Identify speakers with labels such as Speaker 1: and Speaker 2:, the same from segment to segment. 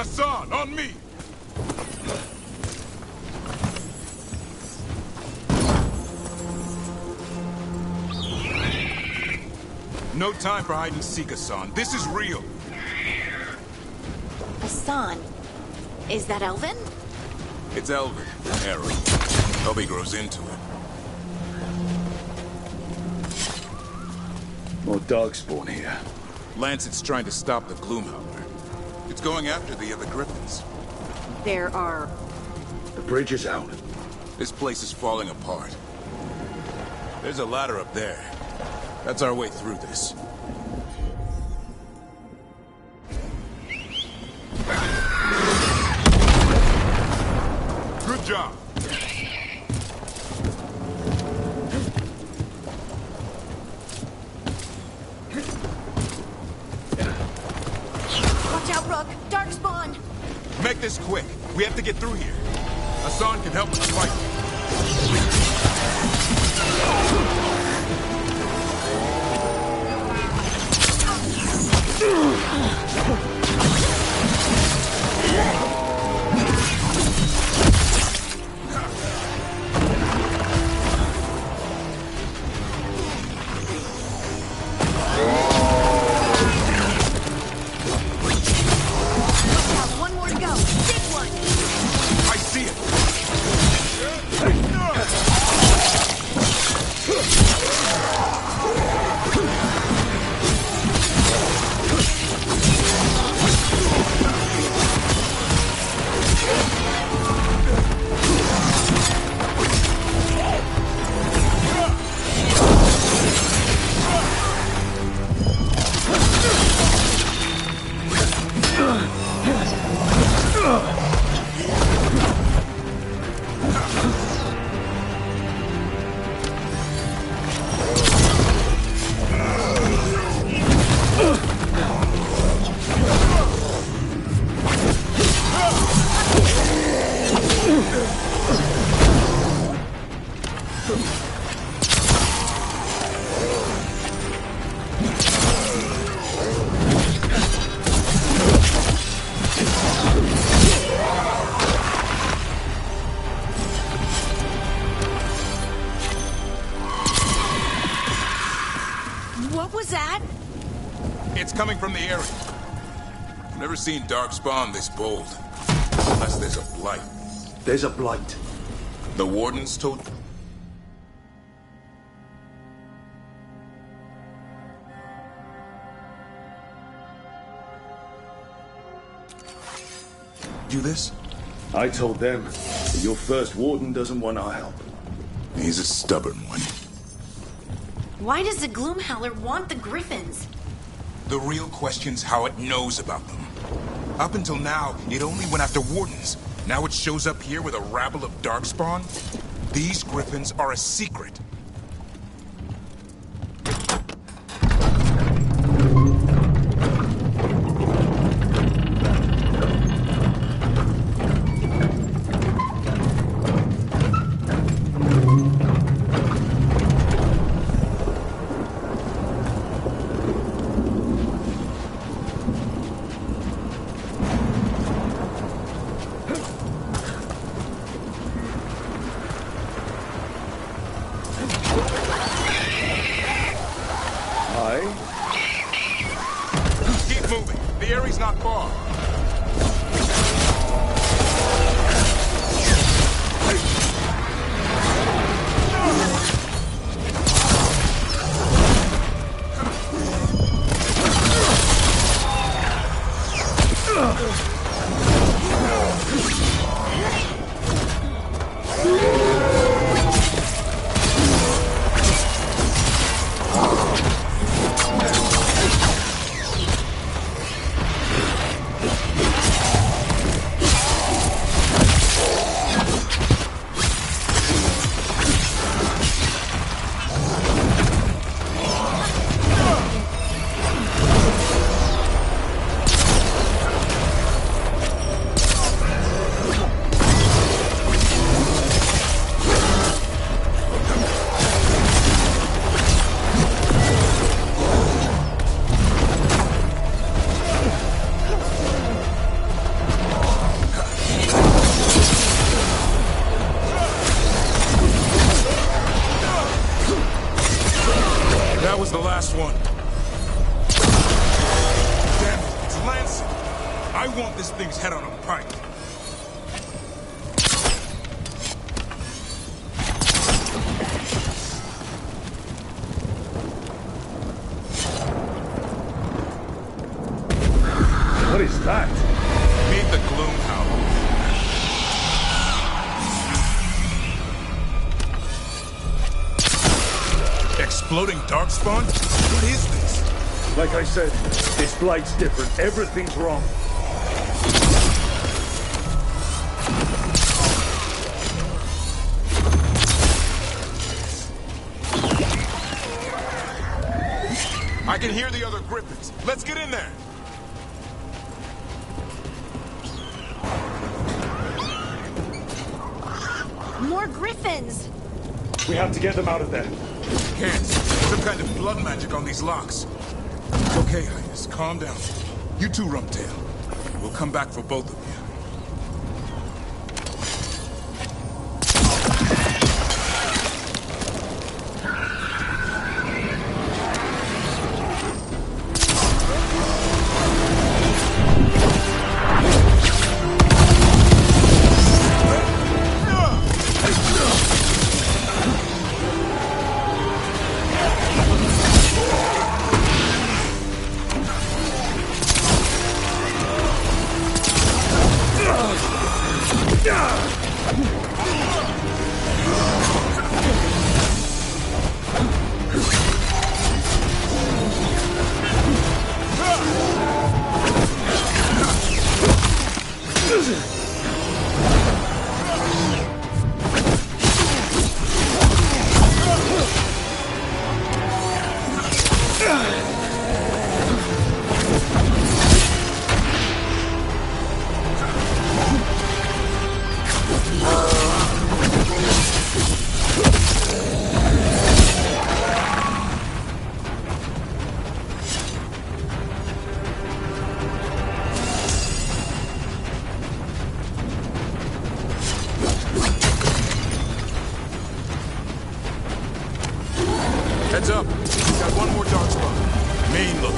Speaker 1: Hassan, on me! No time for hide and seek, Hassan. This is real.
Speaker 2: Hassan? Is that Elvin?
Speaker 1: It's Elvin, Arab. Hope he grows into it.
Speaker 3: More darkspawn here.
Speaker 1: Lancet's trying to stop the Gloomhowler. It's going after the other Griffins.
Speaker 2: There are...
Speaker 3: The bridge is out.
Speaker 1: This place is falling apart. There's a ladder up there. That's our way through this. Good job.
Speaker 2: Watch out, Rook! Darkspawn!
Speaker 1: Make this quick. We have to get through here. Hassan can help with the fight.
Speaker 2: One more to go. Big one!
Speaker 1: I see it.
Speaker 2: What was that?
Speaker 1: It's coming from the area. I've never seen Darkspawn this bold. Unless there's a blight.
Speaker 3: There's a blight.
Speaker 1: The Wardens told... you this?
Speaker 3: I told them that your first warden doesn't want our help.
Speaker 1: He's a stubborn one.
Speaker 2: Why does the Gloomhowler want the Griffins?
Speaker 1: The real question's how it knows about them. Up until now, it only went after Wardens. Now it shows up here with a rabble of Darkspawn? These Griffins are a secret. Keep moving. The area's not far. That was the last one. Damn it, it's Lancet. I want this thing's head on a pike.
Speaker 3: What is that?
Speaker 1: Meet the Gloomhowler. Exploding darkspawn? What is this?
Speaker 3: Like I said, this blight's different. Everything's wrong.
Speaker 1: I can hear the other griffins. Let's get in there.
Speaker 2: More griffins!
Speaker 3: We have to get them out of there.
Speaker 1: Can't. Some kind of blood magic on these locks. It's okay, Highness. Calm down. You too, Rumtail. We'll come back for both of you. Heads up. We've got one more dark spot. Main look.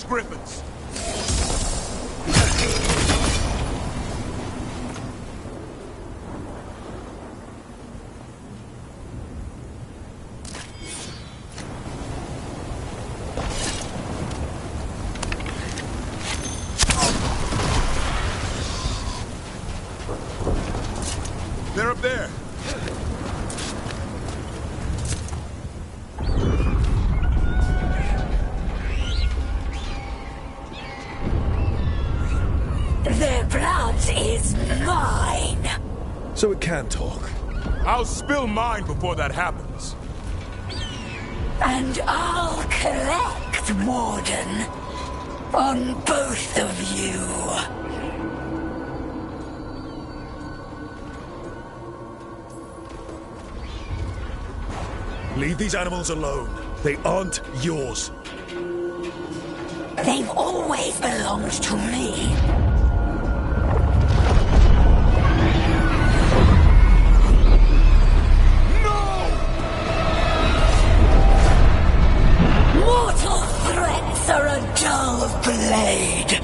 Speaker 1: Griffins. They're up there.
Speaker 4: Their blood is mine!
Speaker 3: So it can talk.
Speaker 1: I'll spill mine before that happens.
Speaker 4: And I'll collect, Warden, on both of you.
Speaker 3: Leave these animals alone. They aren't yours.
Speaker 4: They've always belonged to me. Mortal threats are a dull blade.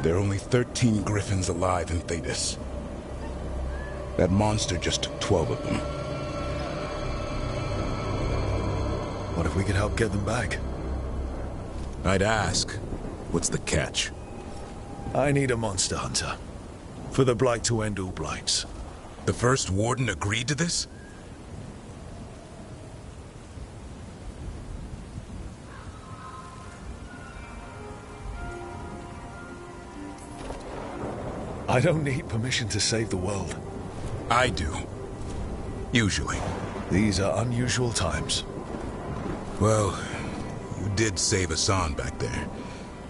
Speaker 1: There are only 13 Griffins alive in Thetis. That monster just took 12 of them.
Speaker 3: What if we could help get them back?
Speaker 1: I'd ask, what's the catch?
Speaker 3: I need a monster hunter. For the Blight to end all blights.
Speaker 1: The first Warden agreed to this?
Speaker 3: I don't need permission to save the world.
Speaker 1: I do. Usually.
Speaker 3: These are unusual times.
Speaker 1: Well, you did save Hassan back there,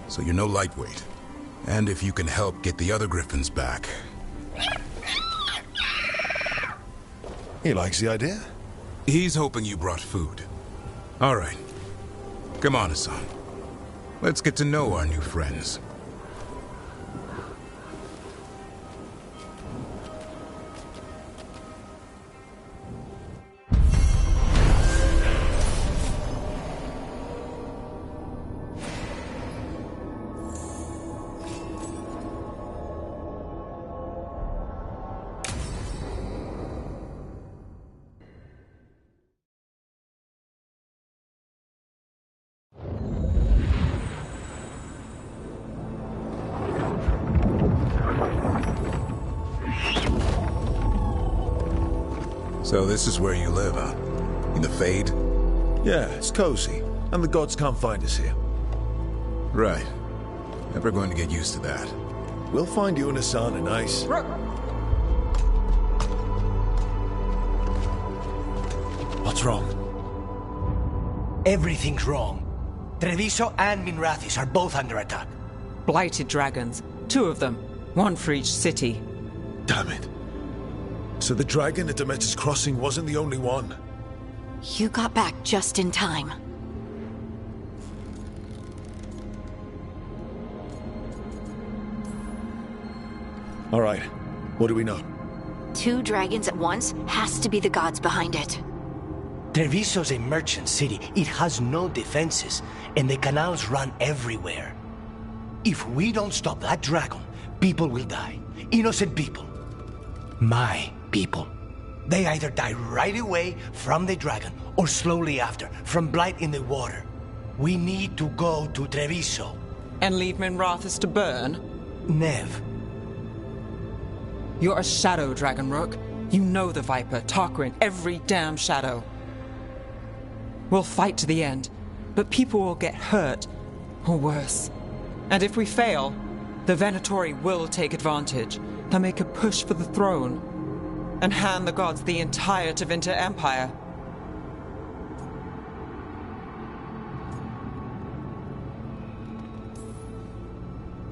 Speaker 1: so you're no lightweight. And if you can help get the other Griffins back...
Speaker 3: He likes the idea.
Speaker 1: He's hoping you brought food. All right. Come on, Hassan. Let's get to know our new friends. So this is where you live, huh? In the Fade?
Speaker 3: Yeah, it's cozy. And the gods can't find us here.
Speaker 1: Right. Never going to get used to that.
Speaker 3: We'll find you and Hassan a nice... What's wrong?
Speaker 5: Everything's wrong. Treviso and Minrathis are both under attack.
Speaker 6: Blighted dragons. 2 of them. 1 for each city.
Speaker 3: Damn it. So the dragon at Demeter's Crossing wasn't the only one.
Speaker 2: You got back just in time.
Speaker 3: All right. What do we know?
Speaker 2: 2 dragons at once has to be the gods behind it.
Speaker 5: Treviso's a merchant city. It has no defenses, and the canals run everywhere. If we don't stop that dragon, people will die. Innocent people. My people. They either die right away from the dragon, or slowly after, from blight in the water. We need to go to Treviso.
Speaker 6: And leave Minrathous to burn?
Speaker 5: Nev.
Speaker 6: You're a shadow, Dragon Rook. You know the Viper, Tarquin, every damn shadow. We'll fight to the end, but people will get hurt, or worse. And if we fail, the Venatori will take advantage. They'll make a push for the throne, and hand the gods the entire Tevinter Empire.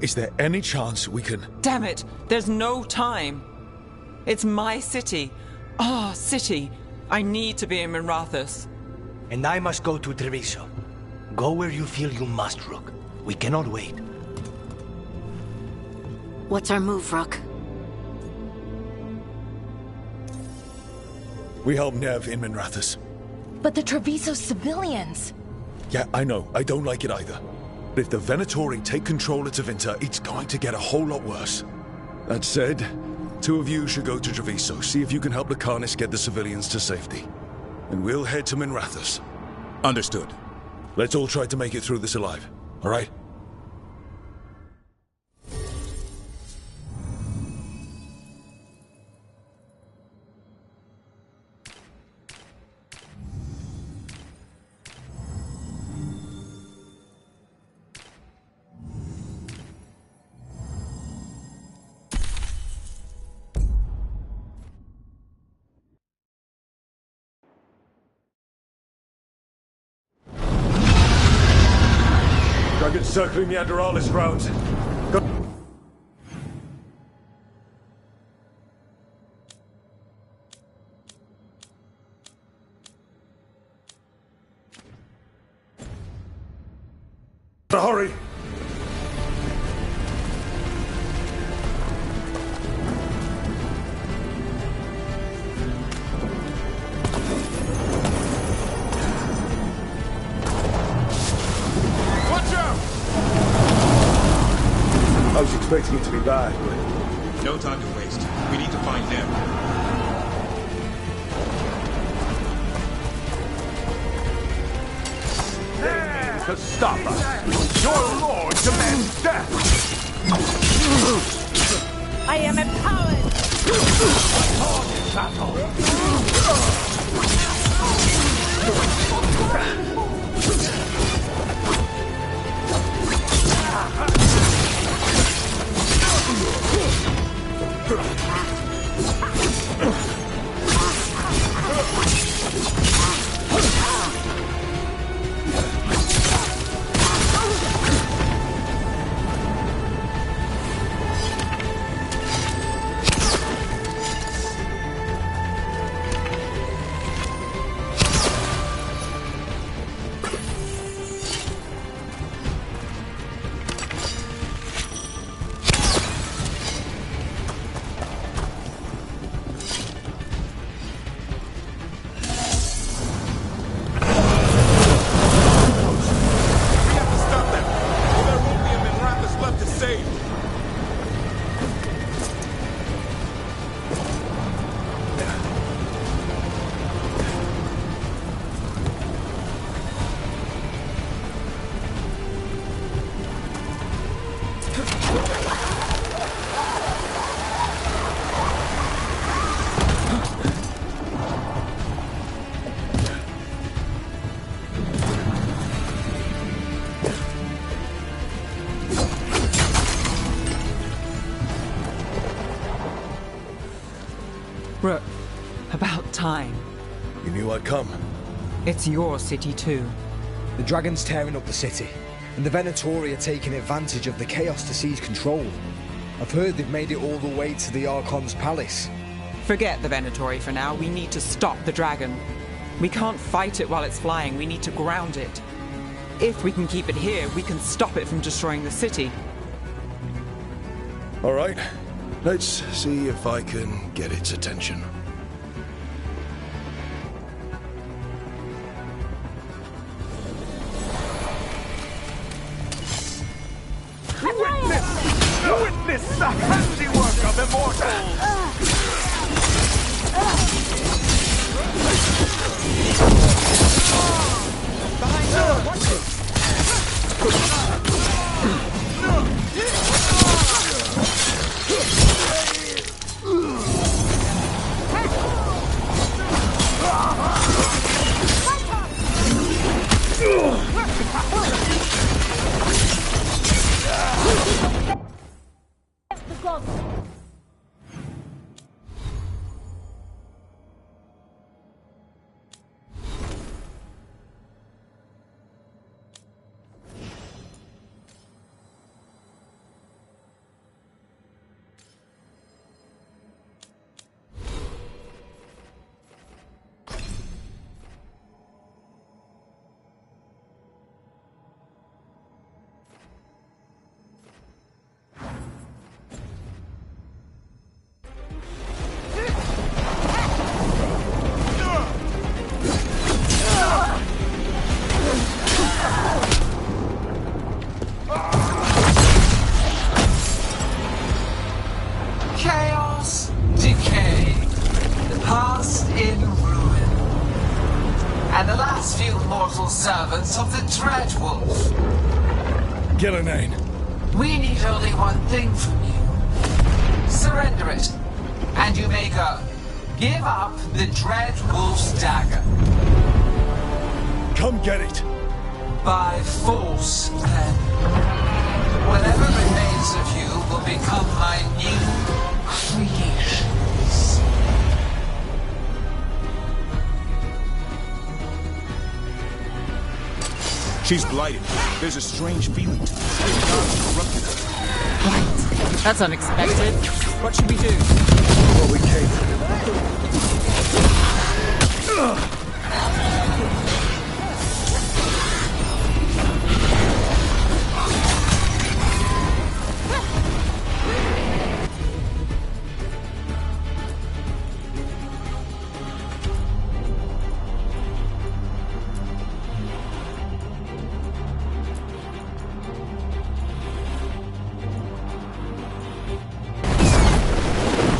Speaker 3: Is there any chance we can...
Speaker 6: Damn it! There's no time! It's my city. Our city. I need to be in Minrathous.
Speaker 5: And I must go to Treviso. Go where you feel you must, Rook. We cannot wait.
Speaker 2: What's our move, Rook?
Speaker 3: We help Nev in Minrathous.
Speaker 7: But the Treviso civilians...
Speaker 3: Yeah, I know. I don't like it either. But if the Venatori take control of Tevinter, it's going to get a whole lot worse. That said, two of you should go to Treviso, see if you can help the Carnis get the civilians to safety. And we'll head to Minrathous.
Speaker 1: Understood.
Speaker 3: Let's all try to make it through this alive, all right? Dragons circling the Anderalis grounds. Go. Hurry! I was expecting it to be bad, but...
Speaker 1: No time to waste. We need to find them.
Speaker 8: To stop us! Your lord demands death!
Speaker 4: I am empowered!
Speaker 6: Rook, about time.
Speaker 3: You knew I'd come.
Speaker 6: It's your city too.
Speaker 9: The dragon's tearing up the city, and the Venatori are taking advantage of the chaos to seize control. I've heard they've made it all the way to the Archon's palace.
Speaker 6: Forget the Venatori for now. We need to stop the dragon. We can't fight it while it's flying. We need to ground it. If we can keep it here, we can stop it from destroying the city.
Speaker 3: All right. Let's see if I can get its attention.
Speaker 4: I'm
Speaker 8: The handiwork of immortals!
Speaker 6: Behind you! Watch it!
Speaker 10: Chaos, decay, the past in ruin, and the last few mortal servants of the Dreadwolf.
Speaker 3: Gillenane.
Speaker 10: We need only one thing from you. Surrender it, and you may go. Give up the Dreadwolf's dagger.
Speaker 3: Come get it.
Speaker 10: By force, then. Whatever remains of you will become my new creations.
Speaker 1: She's blighted. There's a strange feeling to her. God's corrupted her.
Speaker 6: Blight. That's unexpected. What should we do?
Speaker 3: What we came for.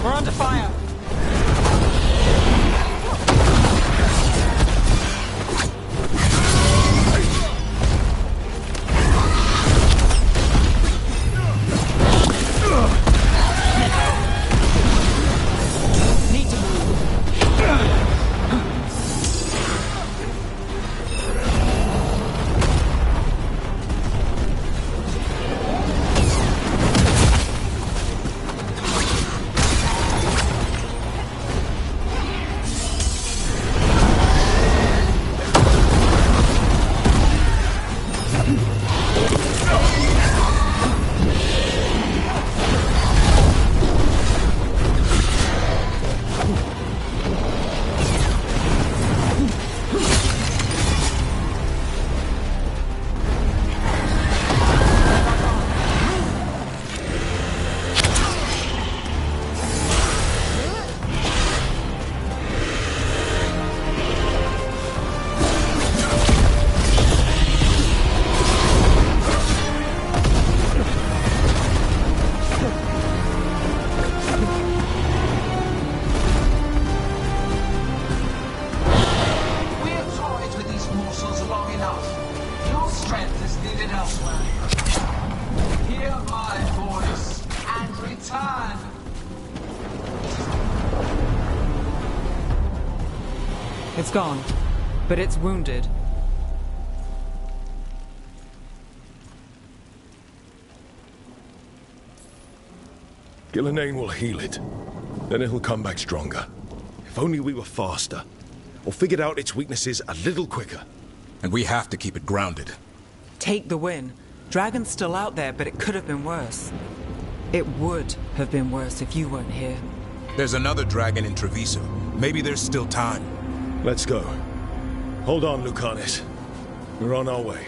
Speaker 6: We're under fire. Need to move. It's gone, but it's wounded.
Speaker 3: Gillenane will heal it. Then it'll come back stronger. If only we were faster. Or figured out its weaknesses a little quicker.
Speaker 1: And we have to keep it grounded.
Speaker 6: Take the win. Dragon's still out there, but it could have been worse. It would have been worse if you weren't here.
Speaker 1: There's another dragon in Treviso. Maybe there's still time.
Speaker 3: Let's go. Hold on, Lucanis. We're on our way.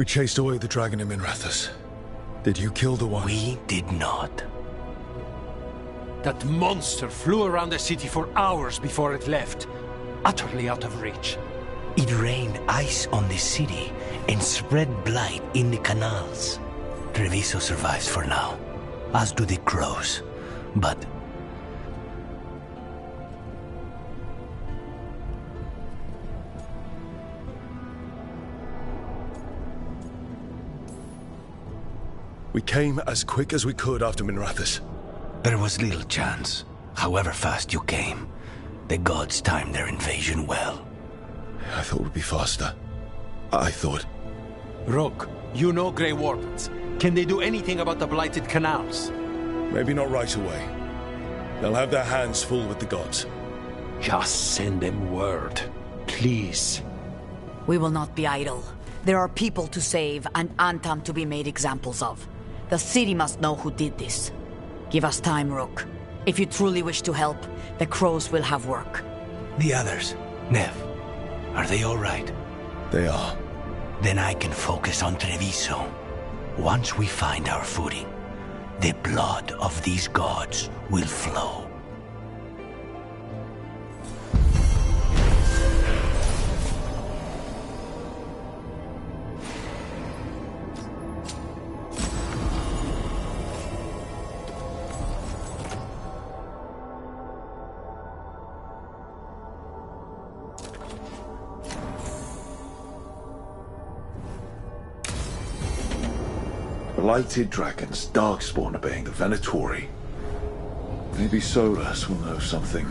Speaker 3: We chased away the dragon in Minrathous. Did you kill the one?
Speaker 5: We did not.
Speaker 11: That monster flew around the city for hours before it left, utterly out of reach.
Speaker 5: It rained ice on the city and spread blight in the canals. Treviso survives for now, as do the crows. But
Speaker 3: we came as quick as we could after Minrathous.
Speaker 5: there was little chance. However fast you came, the gods timed their invasion well.
Speaker 3: I thought we'd be faster. I thought...
Speaker 11: Rook, you know Grey Wardens. Can they do anything about the blighted canals?
Speaker 3: Maybe not right away. They'll have their hands full with the gods.
Speaker 11: Just send them word, please.
Speaker 4: We will not be idle. There are people to save and Antam to be made examples of. The city must know who did this. Give us time, Rook. If you truly wish to help, the crows will have work.
Speaker 5: The others, Nev, are they all right?
Speaker 3: They are.
Speaker 5: Then I can focus on Treviso. Once we find our footing, the blood of these gods will flow.
Speaker 3: Blighted dragons, darkspawn obeying the Venatori. Maybe Solus will know something.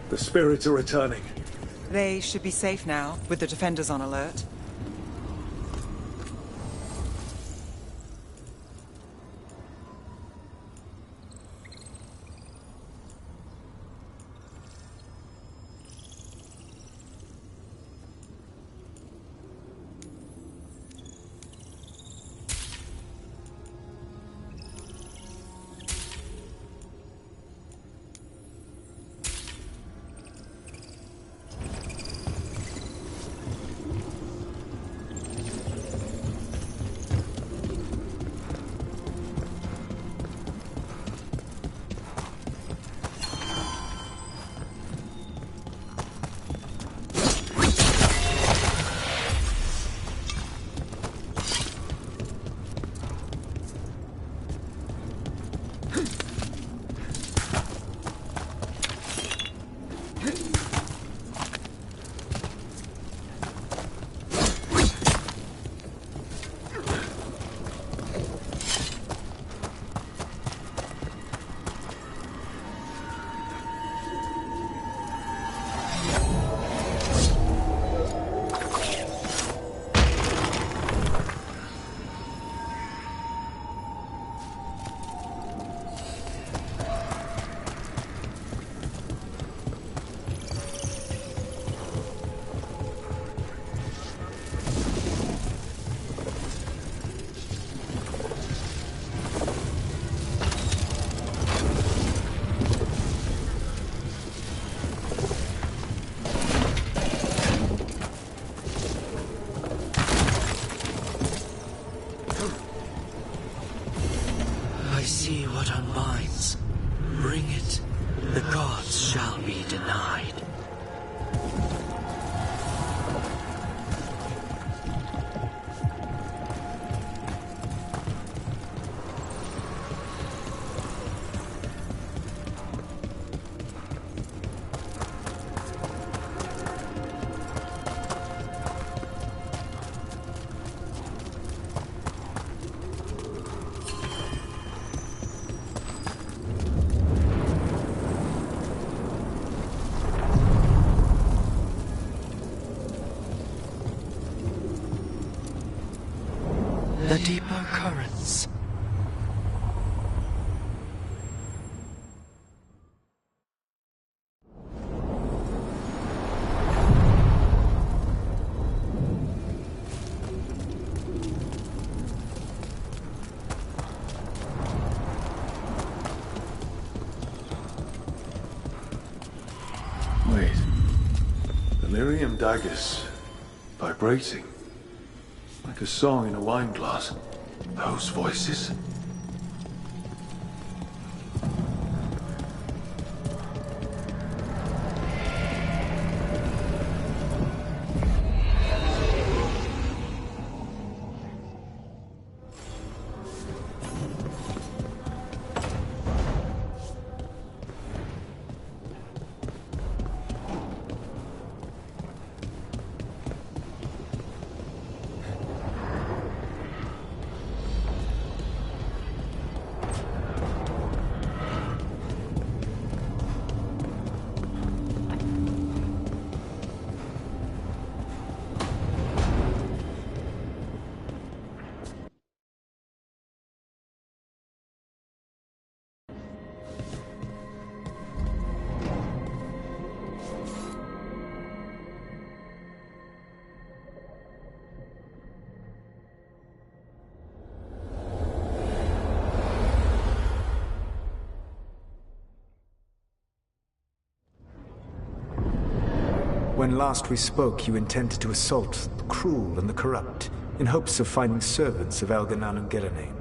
Speaker 3: The spirits are returning.
Speaker 6: They should be safe now, with the defenders on alert.
Speaker 12: See what unbinds. Bring it. The gods shall be denied. The deeper currents.
Speaker 3: Wait. Delirium daggers. Vibrating. Like a song in a wine glass. Those voices?
Speaker 13: When last we spoke, you intended to assault the cruel and the corrupt, in hopes of finding servants of Elganan and Gillenane.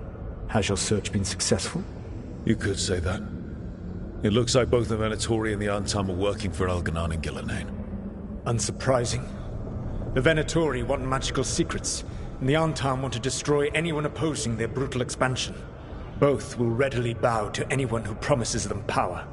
Speaker 13: Has your search been successful?
Speaker 3: You could say that. It looks like both the Venatori and the Antam are working for Elganan and Gillenane.
Speaker 13: Unsurprising. The Venatori want magical secrets, and the Antam want to destroy anyone opposing their brutal expansion. Both will readily bow to anyone who promises them power.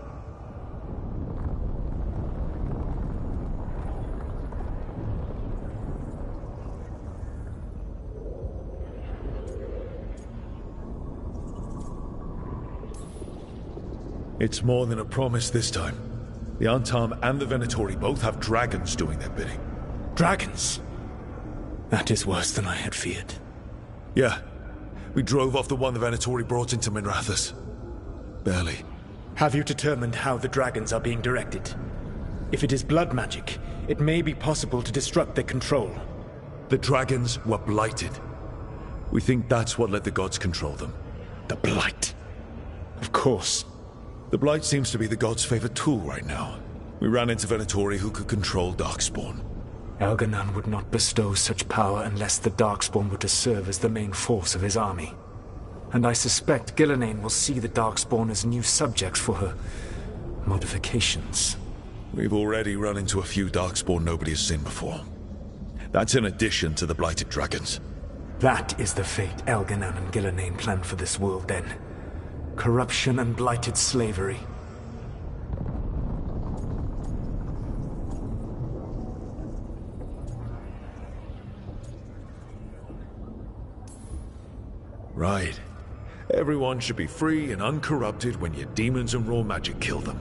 Speaker 3: It's more than a promise this time. The Antam and the Venatori both have dragons doing their bidding.
Speaker 13: Dragons? That is worse than I had feared.
Speaker 3: Yeah. We drove off the one the Venatori brought into Minrathous. Barely.
Speaker 13: Have you determined how the dragons are being directed? If it is blood magic, it may be possible to disrupt their control.
Speaker 3: The dragons were blighted. We think that's what let the gods control them.
Speaker 13: The blight? Of course.
Speaker 3: The blight seems to be the gods' favorite tool right now. We ran into Venatori who could control Darkspawn.
Speaker 13: Elganan would not bestow such power unless the Darkspawn were to serve as the main force of his army. And I suspect Gillenane will see the Darkspawn as new subjects for her modifications.
Speaker 3: We've already run into a few Darkspawn nobody has seen before. That's in addition to the blighted dragons.
Speaker 13: That is the fate Elganan and Gillenane planned for this world then. Corruption and blighted slavery.
Speaker 3: Right. Everyone should be free and uncorrupted when your demons and raw magic kill them.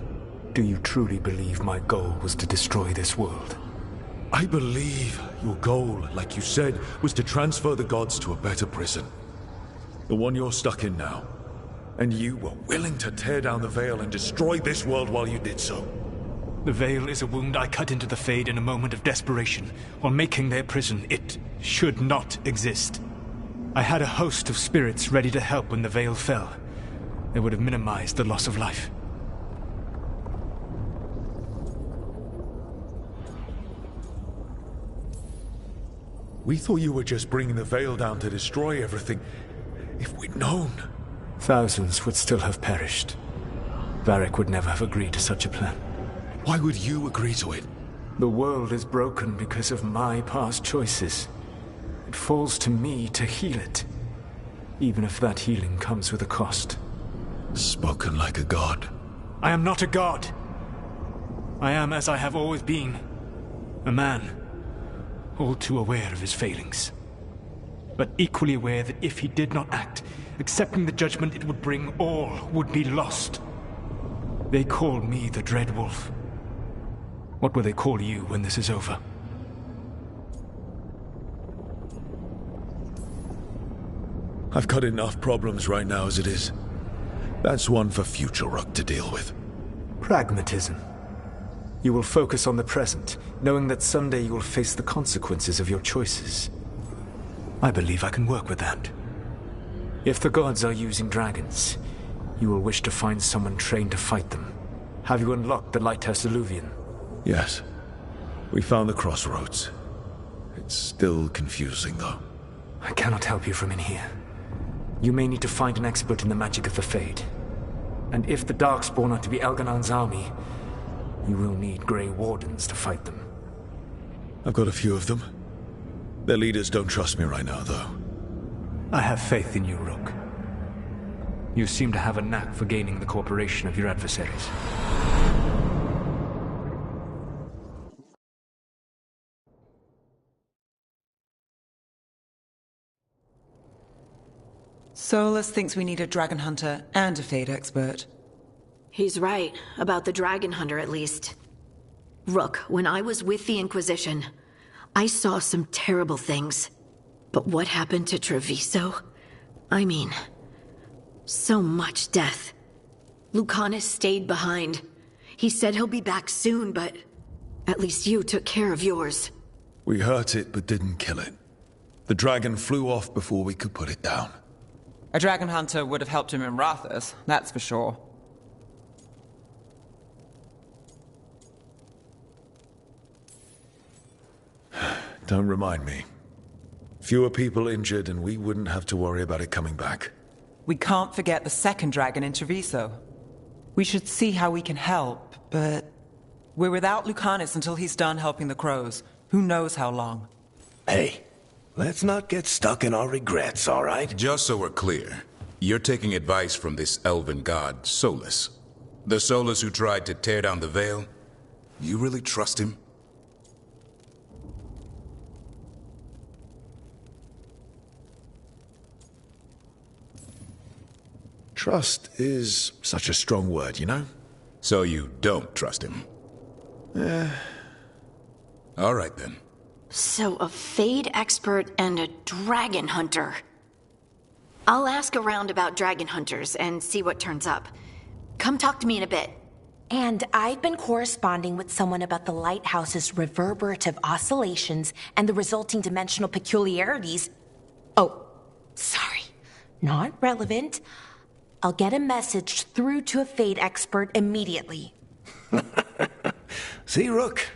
Speaker 13: Do you truly believe my goal was to destroy this world?
Speaker 3: I believe your goal, like you said, was to transfer the gods to a better prison. The one you're stuck in now. And you were willing to tear down the veil and destroy this world while you did so.
Speaker 13: The veil is a wound I cut into the Fade in a moment of desperation, while making their prison. It should not exist. I had a host of spirits ready to help when the veil fell. They would have minimized the loss of life.
Speaker 3: We thought you were just bringing the veil down to destroy everything. If we'd known...
Speaker 13: Thousands would still have perished. Varric would never have agreed to such a plan.
Speaker 3: Why would you agree to it?
Speaker 13: The world is broken because of my past choices. It falls to me to heal it, even if that healing comes with a cost.
Speaker 3: Spoken like a god.
Speaker 13: I am not a god. I am as I have always been. A man, all too aware of his failings. But equally aware that if he did not act, accepting the judgment it would bring, all would be lost. They call me the Dread Wolf. What will they call you when this is over?
Speaker 3: I've got enough problems right now as it is. That's one for future Rook to deal with.
Speaker 13: Pragmatism. You will focus on the present, knowing that someday you will face the consequences of your choices. I believe I can work with that. If the gods are using dragons, you will wish to find someone trained to fight them. Have you unlocked the Lighthouse Illuvian?
Speaker 3: Yes. We found the crossroads. It's still confusing, though.
Speaker 13: I cannot help you from in here. You may need to find an expert in the magic of the Fade. And if the Darkspawn are to be Elganan's army, you will need Grey Wardens to fight them.
Speaker 3: I've got a few of them. Their leaders don't trust me right now, though.
Speaker 13: I have faith in you, Rook. You seem to have a knack for gaining the cooperation of your adversaries.
Speaker 6: Solus thinks we need a dragon hunter and a Fade expert.
Speaker 2: He's right, about the dragon hunter at least. Rook, when I was with the Inquisition, I saw some terrible things. But what happened to Treviso? I mean, so much death. Lucanus stayed behind. He said he'll be back soon, but at least you took care of yours.
Speaker 3: We hurt it, but didn't kill it. The dragon flew off before we could put it down.
Speaker 6: A dragon hunter would have helped him in Rathus, that's for sure.
Speaker 3: Don't remind me. Fewer people injured and we wouldn't have to worry about it coming back.
Speaker 6: We can't forget the second dragon in Treviso. We should see how we can help, but we're without Lucanus until he's done helping the crows. Who knows how long?
Speaker 5: Hey, let's not get stuck in our regrets, all right?
Speaker 1: Just so we're clear, you're taking advice from this elven god, Solus. The Solus who tried to tear down the veil? You really trust him?
Speaker 3: Trust is such a strong word, you know?
Speaker 1: So you don't trust him? All right then.
Speaker 2: So a Fade expert and a dragon hunter. I'll ask around about dragon hunters and see what turns up. Come talk to me in a bit.
Speaker 7: And I've been corresponding with someone about the lighthouse's reverberative oscillations and the resulting dimensional peculiarities. Oh, sorry. Not relevant. I'll get a message through to a Fade expert immediately.
Speaker 5: See, Rook?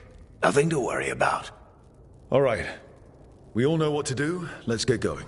Speaker 5: Nothing to worry about.
Speaker 3: All right. We all know what to do. Let's get going.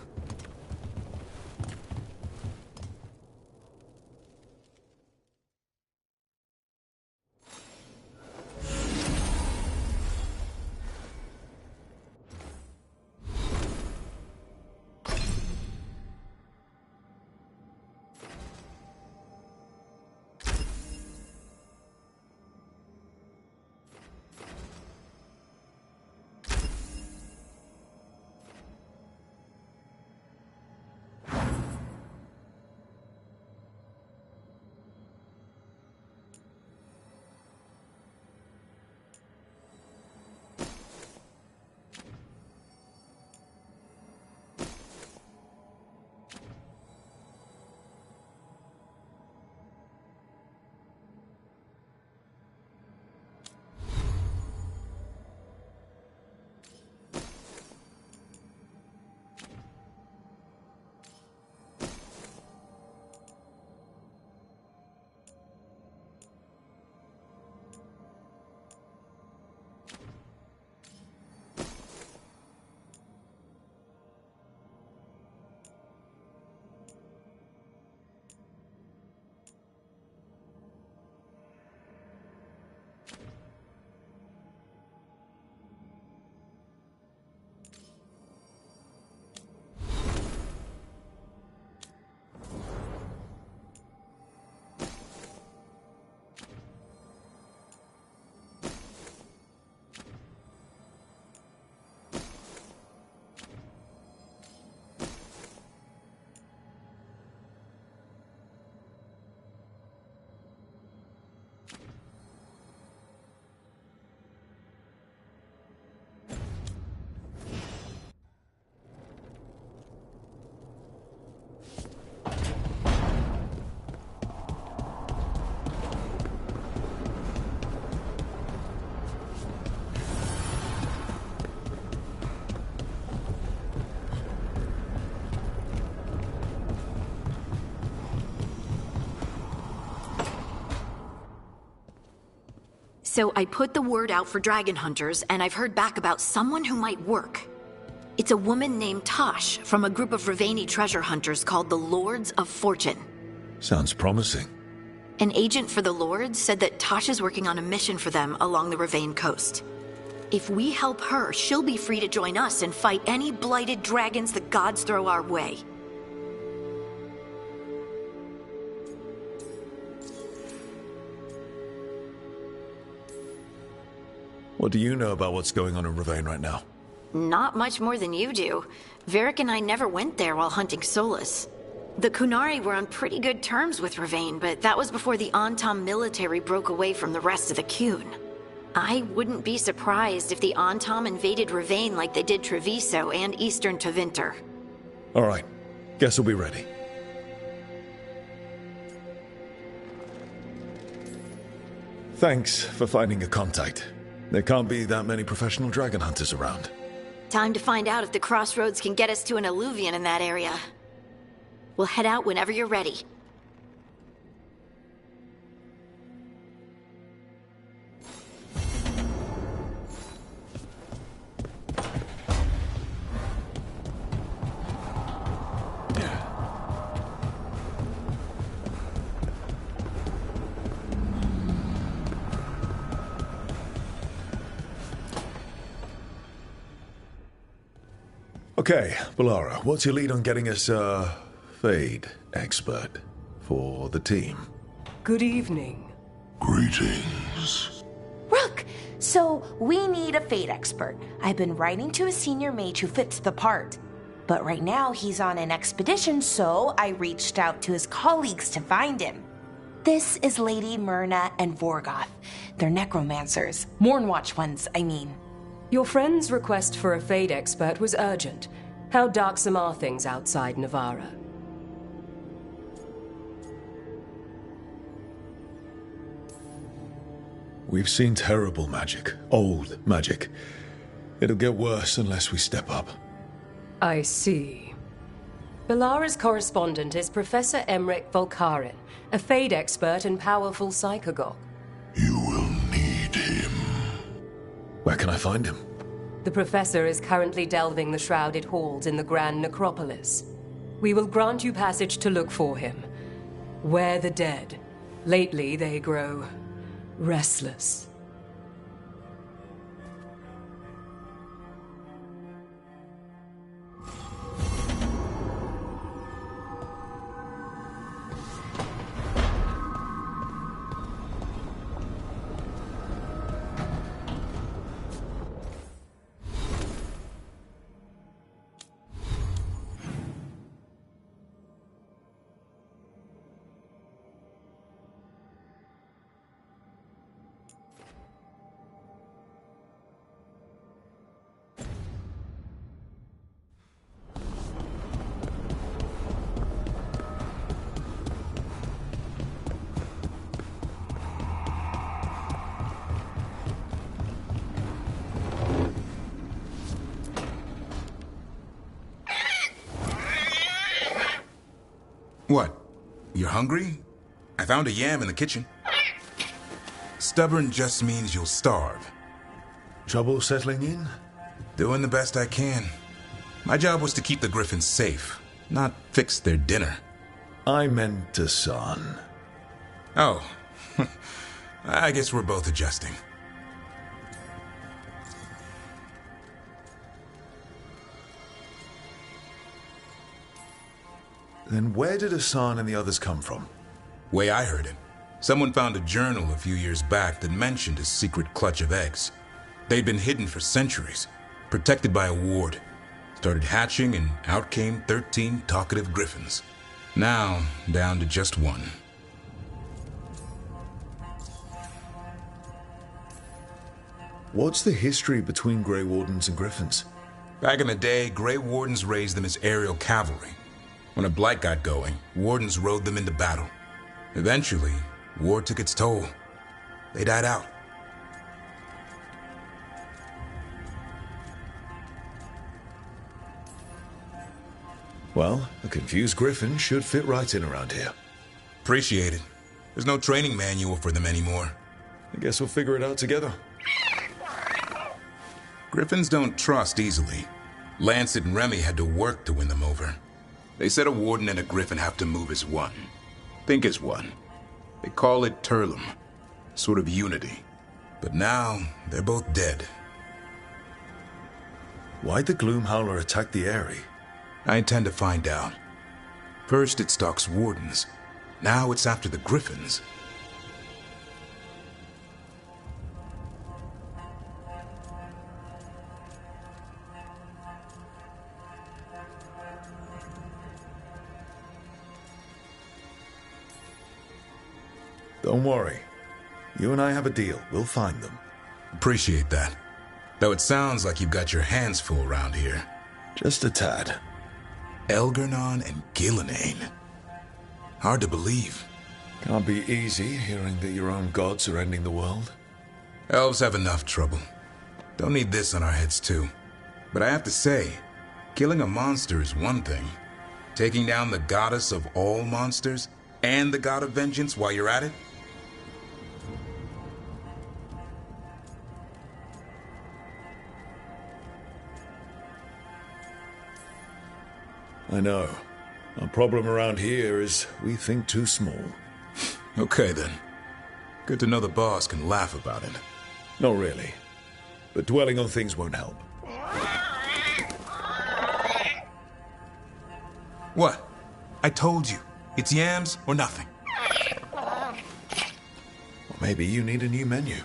Speaker 2: So I put the word out for dragon hunters, and I've heard back about someone who might work. It's a woman named Tosh from a group of Ravani treasure hunters called the Lords of Fortune.
Speaker 3: Sounds promising.
Speaker 2: An agent for the Lords said that Tosh is working on a mission for them along the Ravane coast. If we help her, she'll be free to join us and fight any blighted dragons the gods throw our way.
Speaker 3: What do you know about what's going on in Ravane right now?
Speaker 2: Not much more than you do. Varric and I never went there while hunting Solus. The Kunari were on pretty good terms with Ravane, but that was before the Antam military broke away from the rest of the Kun. I wouldn't be surprised if the Antam invaded Ravane like they did Treviso and Eastern Tevinter.
Speaker 3: All right. Guess we'll be ready. Thanks for finding a contact. There can't be that many professional dragon hunters around.
Speaker 2: Time to find out if the crossroads can get us to an alluvion in that area. We'll head out whenever you're ready.
Speaker 3: Okay, Balara, what's your lead on getting us a Fade expert for the team?
Speaker 14: Good evening.
Speaker 15: Greetings.
Speaker 7: Rook! So, we need a Fate expert. I've been writing to a senior mage who fits the part. But right now, he's on an expedition, so I reached out to his colleagues to find him. This is Lady Myrna and Vorgoth. They're necromancers. Mournwatch ones, I mean.
Speaker 14: Your friend's request for a Fate expert was urgent. How darksome are things outside Navarra?
Speaker 3: We've seen terrible magic. Old magic. It'll get worse unless we step up.
Speaker 14: I see. Balara's correspondent is Professor Emmerich Volkarin, a Fade expert and powerful psychagogue.
Speaker 15: You will need him.
Speaker 3: Where can I find him?
Speaker 14: The professor is currently delving the shrouded halls in the Grand Necropolis. We will grant you passage to look for him. Where the dead. Lately they grow restless.
Speaker 1: What? You're hungry? I found a yam in the kitchen. Stubborn just means you'll starve.
Speaker 3: Trouble settling in?
Speaker 1: Doing the best I can. My job was to keep the Griffins safe, not fix their dinner.
Speaker 3: I meant a son.
Speaker 1: Oh. I guess we're both adjusting.
Speaker 3: Then where did Hassan and the others come from?
Speaker 1: Way I heard it, someone found a journal a few years back that mentioned a secret clutch of eggs. They'd been hidden for centuries, protected by a ward. Started hatching and out came 13 talkative griffins. Now, down to just one.
Speaker 3: What's the history between Grey Wardens and Griffins?
Speaker 1: Back in the day, Grey Wardens raised them as aerial cavalry. When a blight got going, Wardens rode them into battle. Eventually, war took its toll. They died out.
Speaker 3: Well, a confused griffin should fit right in around here.
Speaker 1: Appreciate it. There's no training manual for them anymore.
Speaker 3: I guess we'll figure it out together.
Speaker 1: Griffins don't trust easily. Lancet and Remy had to work to win them over. They said a warden and a griffin have to move as one. Think as one. They call it Turlum. Sort of unity. But now, they're both dead.
Speaker 3: Why'd the Gloomhowler attack the Eyrie?
Speaker 1: I intend to find out. First it stalks wardens. Now it's after the griffins.
Speaker 3: Don't worry. You and I have a deal. We'll find them.
Speaker 1: Appreciate that. Though it sounds like you've got your hands full around here.
Speaker 3: Just a tad.
Speaker 1: Elgernon and Gillenane. Hard to believe.
Speaker 3: Can't be easy hearing that your own gods are ending the world.
Speaker 1: Elves have enough trouble. Don't need this on our heads too. But I have to say, killing a monster is one thing. Taking down the goddess of all monsters and the god of vengeance while you're at it?
Speaker 3: I know. Our problem around here is we think too small.
Speaker 1: Okay then. Good to know the boss can laugh about it.
Speaker 3: Not really. But dwelling on things won't help.
Speaker 1: What? I told you. It's yams or nothing.
Speaker 3: Well, maybe you need a new menu.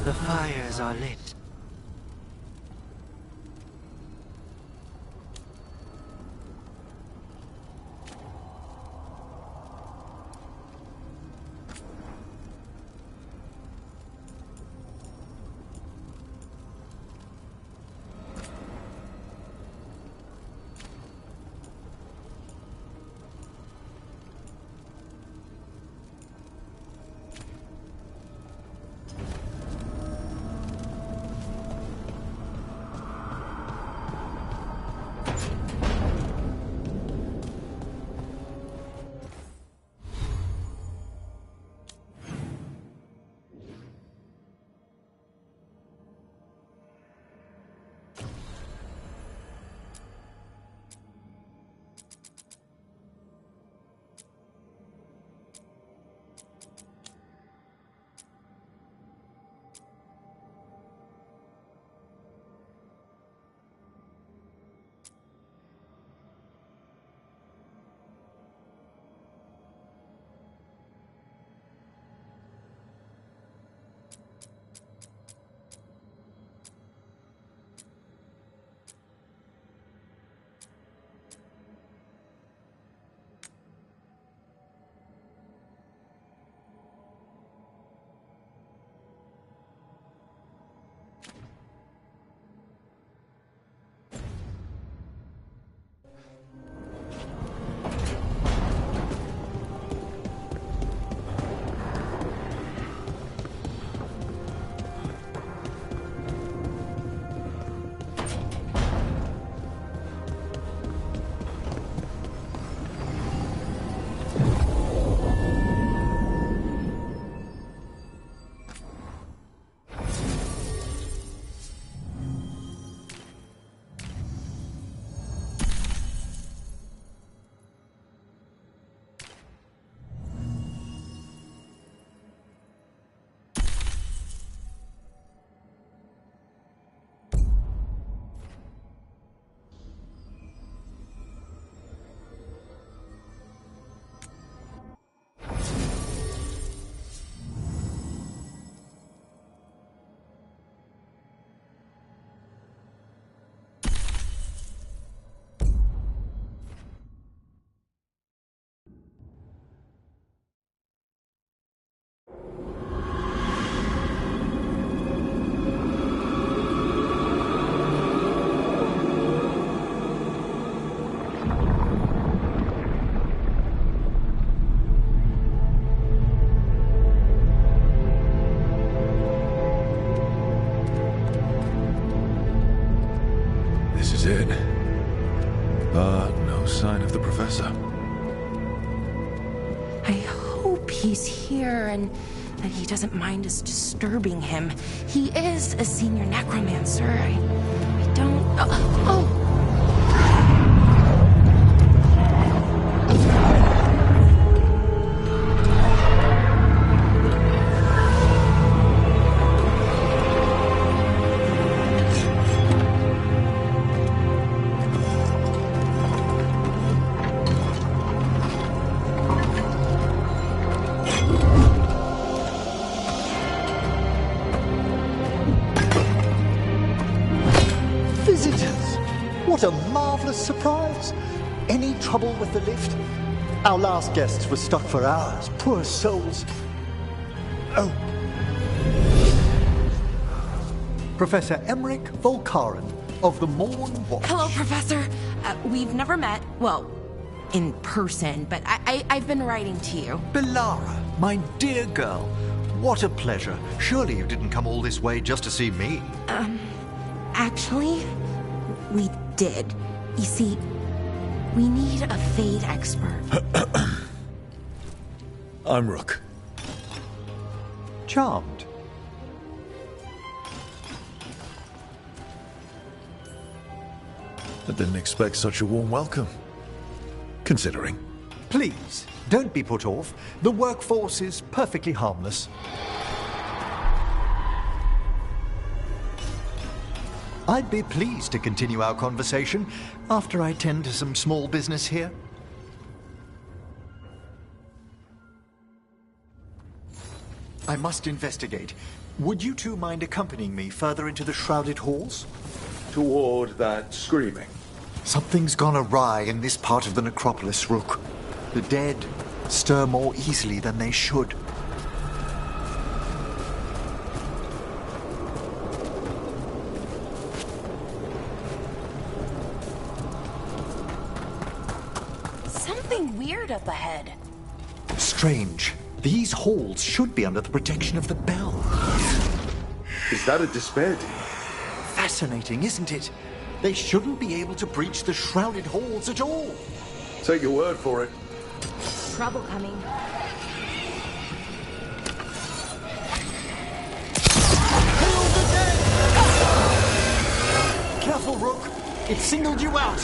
Speaker 12: The fires are lit.
Speaker 3: Professor.
Speaker 7: I hope he's here and that he doesn't mind us disturbing him. He is a senior necromancer. I don't... Oh!
Speaker 16: What a marvelous surprise! Any trouble with the lift? Our last guests were stuck for hours. Poor souls. Oh. Professor Emmerich Volkaren of the Morn Watch.
Speaker 7: Hello, Professor. We've never met. Well, in person, but I've been writing to you.
Speaker 17: Belara, my dear girl. What a pleasure. Surely you didn't come all this way just to see me.
Speaker 7: Actually, we did. You see, we need a Fade expert.
Speaker 3: I'm Rook.
Speaker 17: Charmed.
Speaker 3: I didn't expect such a warm welcome. Considering.
Speaker 17: Please, don't be put off. The workforce is perfectly harmless. I'd be pleased to continue our conversation after I tend to some small business here. I must investigate. Would you two mind accompanying me further into the shrouded halls?
Speaker 3: Toward that screaming.
Speaker 17: Something's gone awry in this part of the necropolis, Rook. The dead stir more easily than they should.
Speaker 7: Something weird up ahead.
Speaker 17: Strange. These halls should be under the protection of the bell.
Speaker 3: Is that a despair demon?
Speaker 17: Fascinating, isn't it? They shouldn't be able to breach the shrouded halls at all.
Speaker 3: Take your word for it.
Speaker 7: Trouble coming.
Speaker 17: Careful, Rook. It singled you out.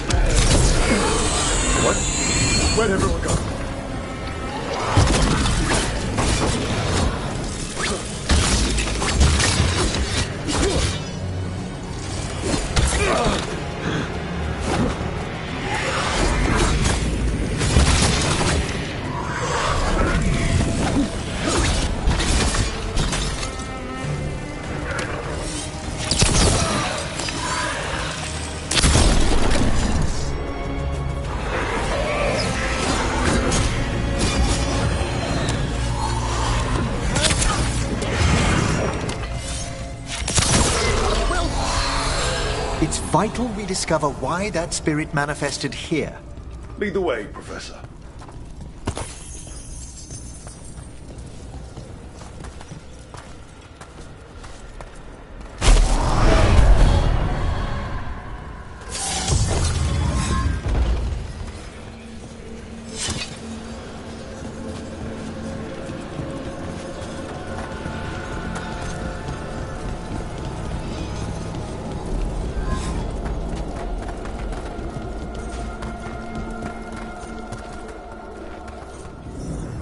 Speaker 3: What? Where'd everyone go?
Speaker 17: It's vital we discover why that spirit manifested here.
Speaker 3: Lead the way, Professor.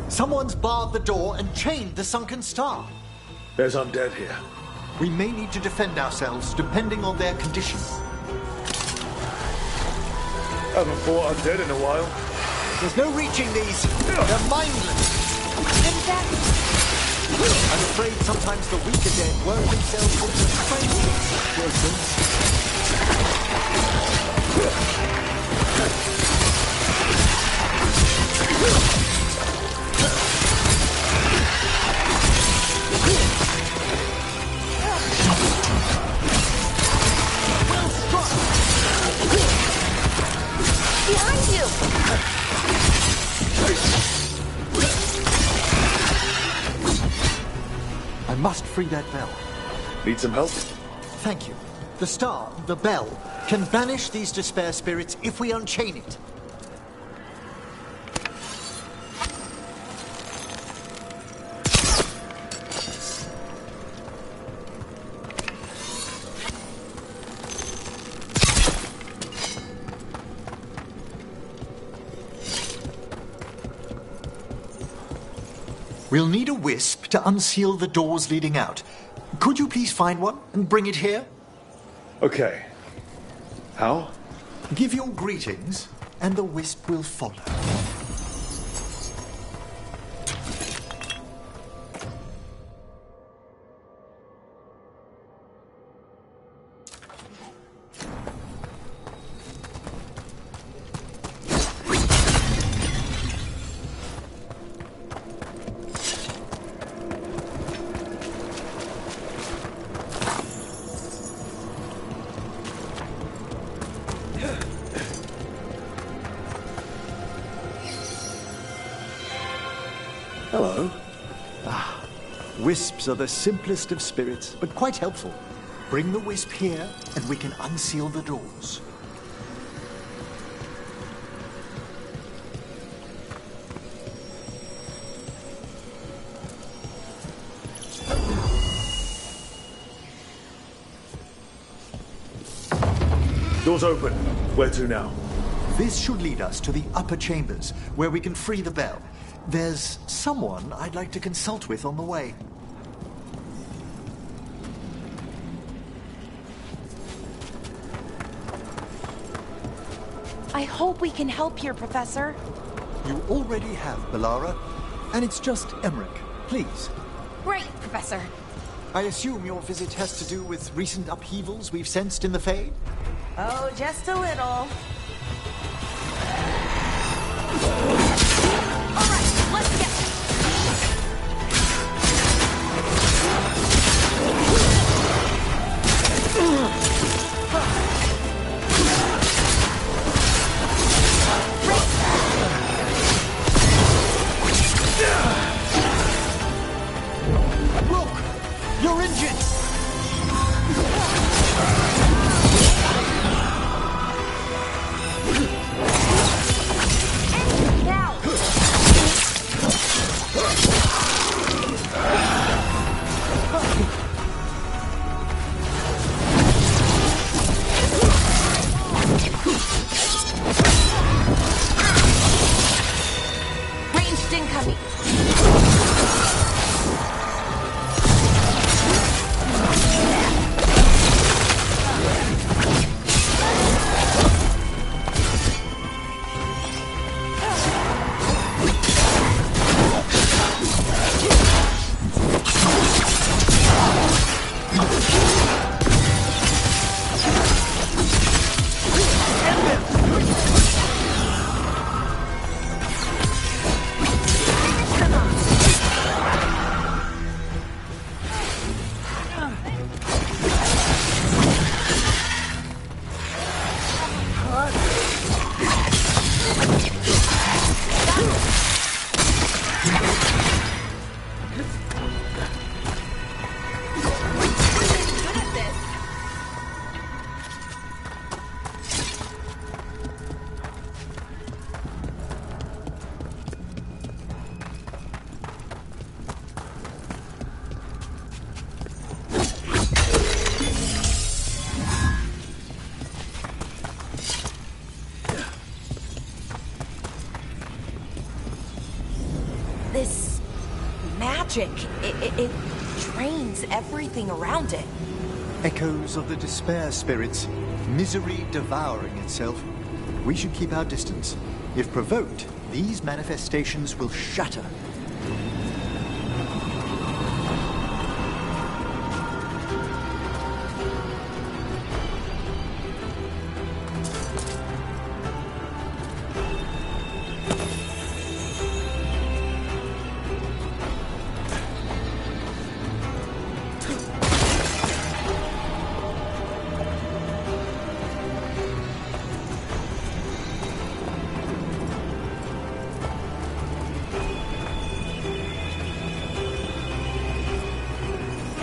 Speaker 17: Someone's barred the door and chained the sunken star.
Speaker 3: There's undead here.
Speaker 17: We may need to defend ourselves, depending on their condition.
Speaker 3: Haven't fought undead in a while.
Speaker 17: There's no reaching these. They're mindless. I'm afraid sometimes the weaker dead work themselves into strange situations.
Speaker 7: Behind you!
Speaker 17: I must free that bell.
Speaker 3: Need some help?
Speaker 17: Thank you. The star, the bell, can banish these despair spirits if we unchain it. We'll need a wisp to unseal the doors leading out. Could you please find one and bring it here?
Speaker 3: Okay. How?
Speaker 17: Give your greetings, and the wisp will follow.
Speaker 3: Hello.
Speaker 17: Wisps are the simplest of spirits, but quite helpful. Bring the wisp here, and we can unseal the doors.
Speaker 3: Doors open. Where to now?
Speaker 17: This should lead us to the upper chambers, where we can free the bell. There's someone I'd like to consult with on the way.
Speaker 7: I hope we can help here, Professor.
Speaker 17: You already have, Bellara. And it's just Emmerich. Please.
Speaker 7: Great, Professor.
Speaker 17: I assume your visit has to do with recent upheavals we've sensed in the Fade?
Speaker 7: Oh, just a little. All right, let's get
Speaker 17: Look! You're injured!
Speaker 7: ranged incoming. This magic, it drains everything around it.
Speaker 17: Echoes of the despair spirits, misery devouring itself. We should keep our distance. If provoked, these manifestations will shatter.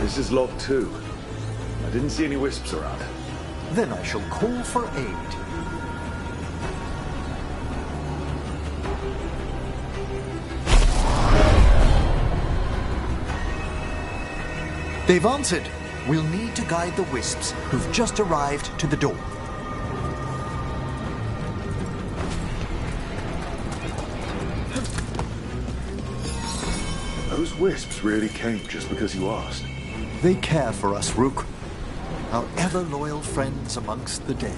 Speaker 3: This is log 2. I didn't see any wisps around.
Speaker 17: Then I shall call for aid. They've answered. We'll need to guide the wisps who've just arrived to the door.
Speaker 3: Those wisps really came just because you asked.
Speaker 16: They care for us, Rook. Our ever-loyal friends amongst the dead.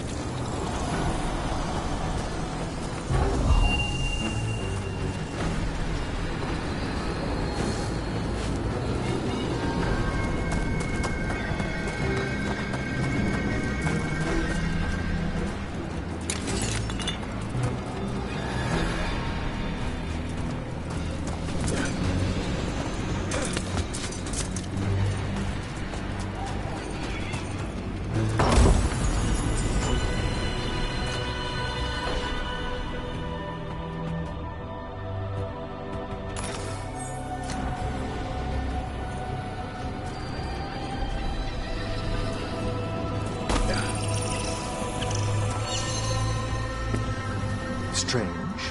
Speaker 16: Strange.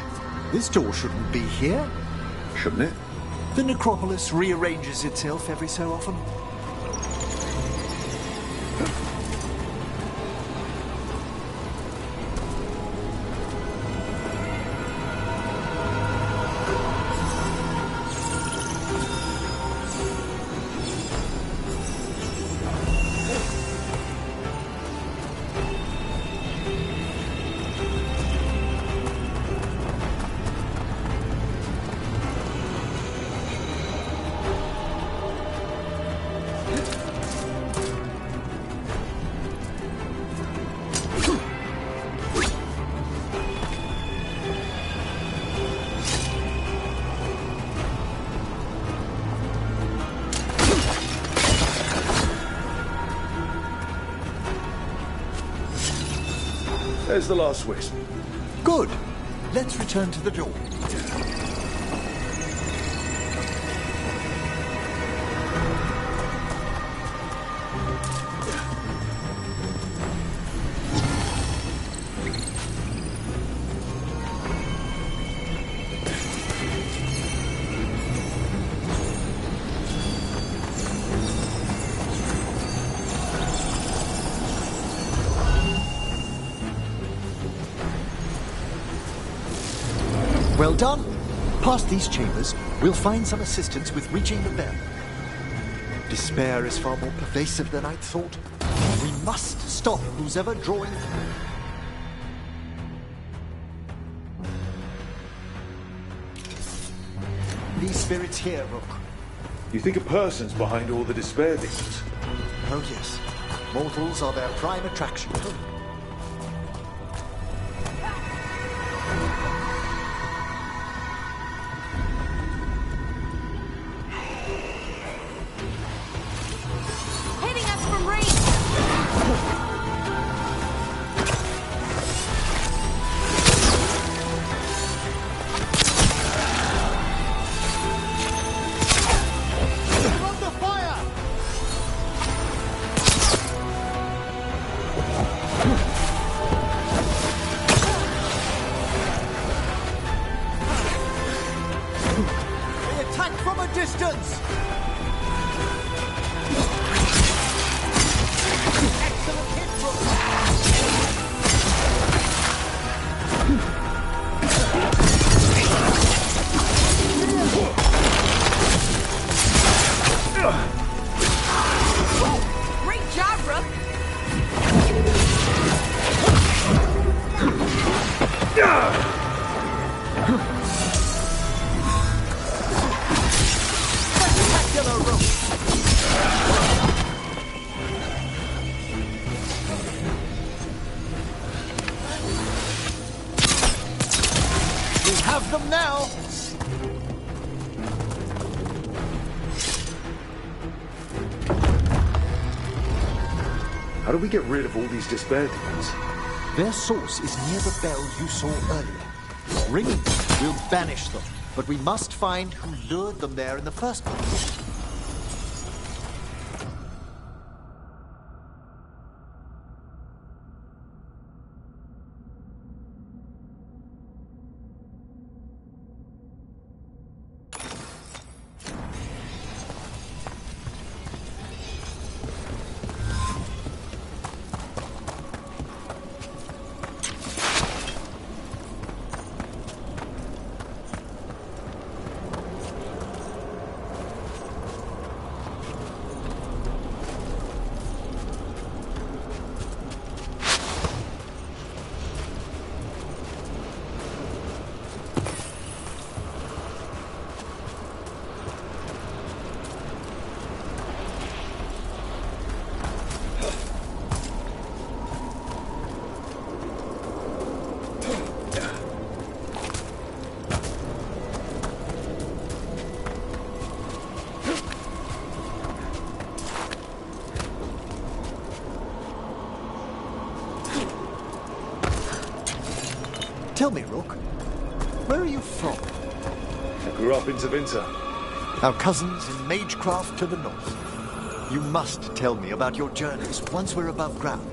Speaker 16: This door shouldn't be here.
Speaker 3: Shouldn't it?
Speaker 16: The necropolis rearranges itself every so often.
Speaker 3: There's the last wisp.
Speaker 16: Good. Let's return to the door. Well done. Past these chambers, we'll find some assistance with reaching the bell. Despair is far more pervasive than I'd thought. We must stop who's ever drawing. These spirits here, Rook.
Speaker 3: You think a person's behind all the despair demons?
Speaker 16: Oh yes. Mortals are their prime attraction. Have them now!
Speaker 3: How do we get rid of all these despair demons?
Speaker 16: Their source is near the bell you saw earlier. Ringing them will banish them, but we must find who lured them there in the first place.
Speaker 17: Tell me, Rook, where are you from?
Speaker 3: I grew up in Tevinter.
Speaker 17: Our cousins in Magecraft to the north. You must tell me about your journeys once we're above ground.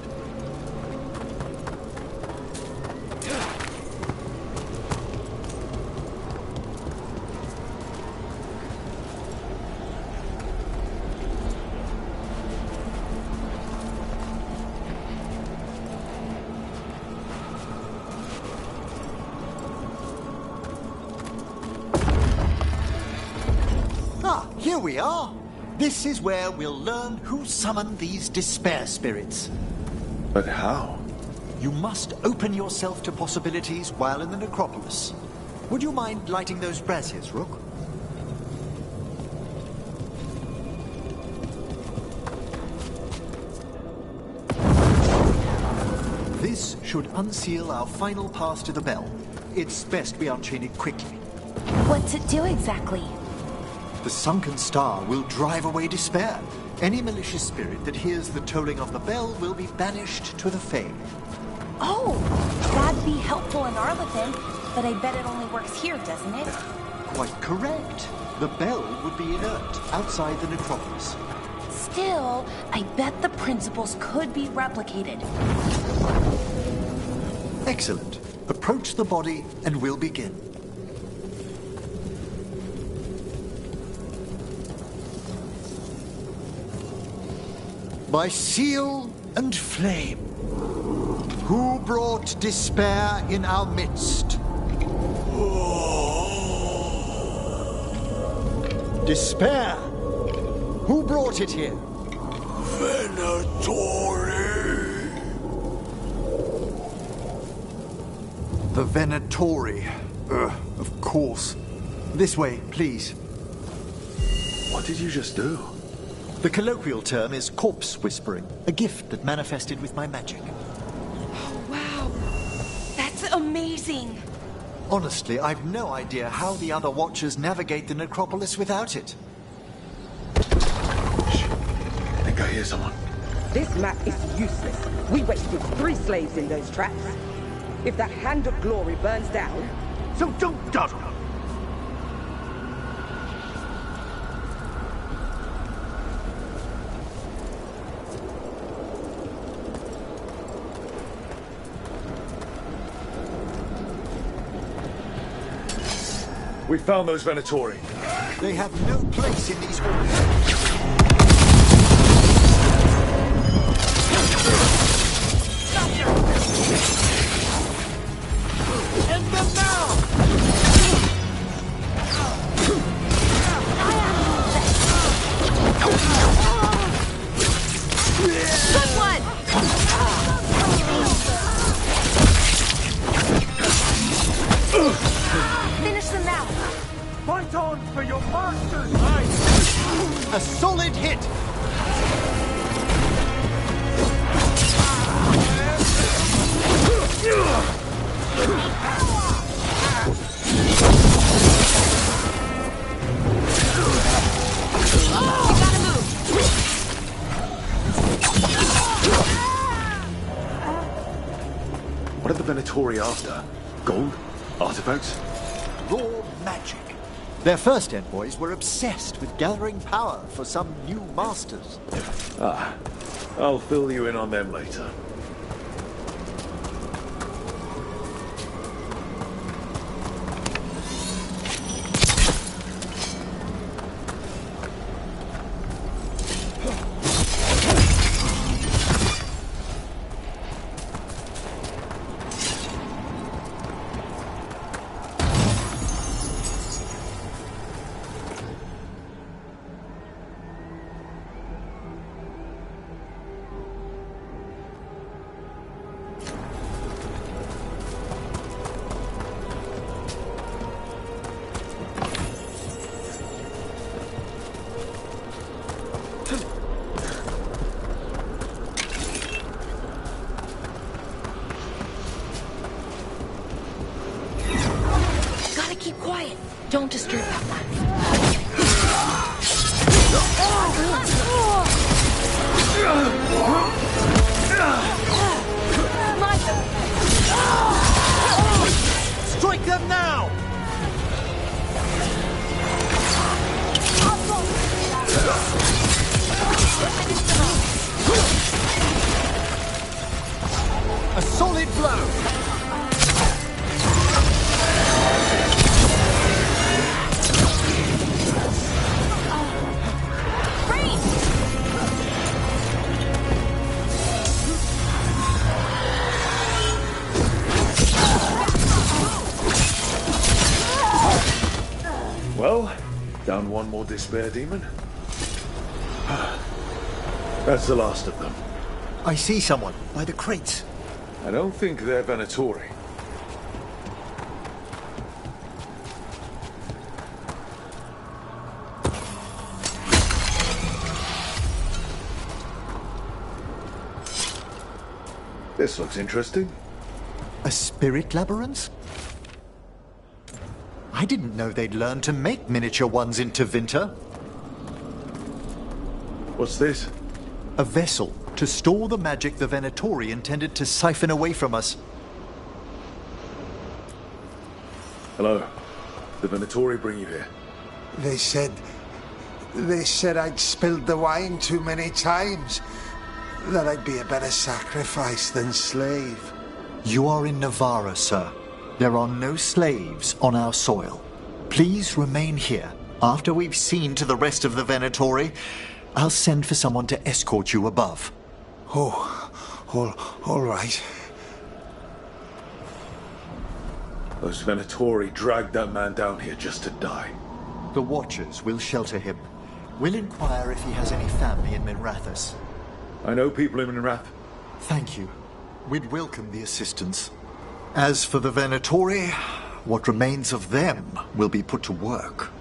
Speaker 17: Here we are. This is where we'll learn who summoned these despair spirits.
Speaker 3: But how?
Speaker 17: You must open yourself to possibilities while in the necropolis. Would you mind lighting those braziers, Rook? This should unseal our final pass to the bell. It's best we unchain it quickly.
Speaker 7: What's it do exactly?
Speaker 17: The sunken star will drive away despair. Any malicious spirit that hears the tolling of the bell will be banished to the Fae.
Speaker 7: Oh, that'd be helpful in Arlathan, but I bet it only works here, doesn't it?
Speaker 17: Quite correct. The bell would be inert outside the necropolis.
Speaker 7: Still, I bet the principles could be replicated.
Speaker 17: Excellent. Approach the body and we'll begin. By seal and flame, who brought despair in our midst? Despair! Who brought it here?
Speaker 15: Venatori!
Speaker 17: The Venatori. Of course. This way, please.
Speaker 3: What did you just do?
Speaker 17: The colloquial term is corpse whispering, a gift that manifested with my magic.
Speaker 7: Oh, wow. That's amazing.
Speaker 17: Honestly, I've no idea how the other Watchers navigate the necropolis without it.
Speaker 3: I think I hear someone.
Speaker 18: This map is useless. We wasted 3 slaves in those traps. If that Hand of Glory burns down...
Speaker 8: So don't dawdle.
Speaker 3: We found those Venatori.
Speaker 17: They have no place in these halls.
Speaker 8: End them now!
Speaker 2: Good one!
Speaker 7: Finish them now.
Speaker 8: Fight on for your master's
Speaker 17: life! A solid hit!
Speaker 3: What are the Venatori after? Gold? Artifacts?
Speaker 17: Raw magic. Their first envoys were obsessed with gathering power for some new masters.
Speaker 3: Ah, I'll fill you in on them later.
Speaker 7: Keep quiet. Don't disturb that one.
Speaker 3: Found one more despair demon. That's the last of them.
Speaker 17: I see someone by the crates.
Speaker 3: I don't think they're Venatori. This looks interesting.
Speaker 17: A spirit labyrinth? I didn't know they'd learned to make miniature ones in Tevinter.
Speaker 3: What's this?
Speaker 17: A vessel to store the magic the Venatori intended to siphon away from us.
Speaker 3: Hello. The Venatori bring you here?
Speaker 19: They said I'd spilled the wine too many times. That I'd be a better sacrifice than slave.
Speaker 17: You are in Navarra, sir. There are no slaves on our soil. Please remain here. After we've seen to the rest of the Venatori, I'll send for someone to escort you above.
Speaker 19: All right.
Speaker 3: Those Venatori dragged that man down here just to die.
Speaker 17: The Watchers will shelter him. We'll inquire if he has any family in Minrathous.
Speaker 3: I know people in Minrath.
Speaker 17: Thank you. We'd welcome the assistance. As for the Venatori, what remains of them will be put to work.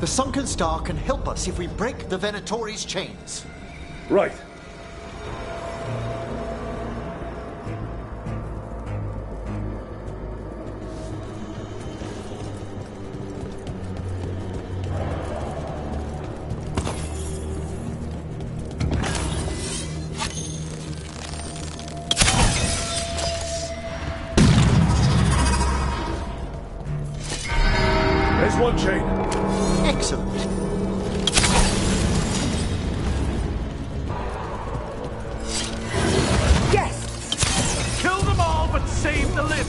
Speaker 17: The sunken star can help us if we break the Venatori's chains.
Speaker 3: Right. There's one chain.
Speaker 17: Excellent.
Speaker 11: Yes! Kill them all, but save the limb.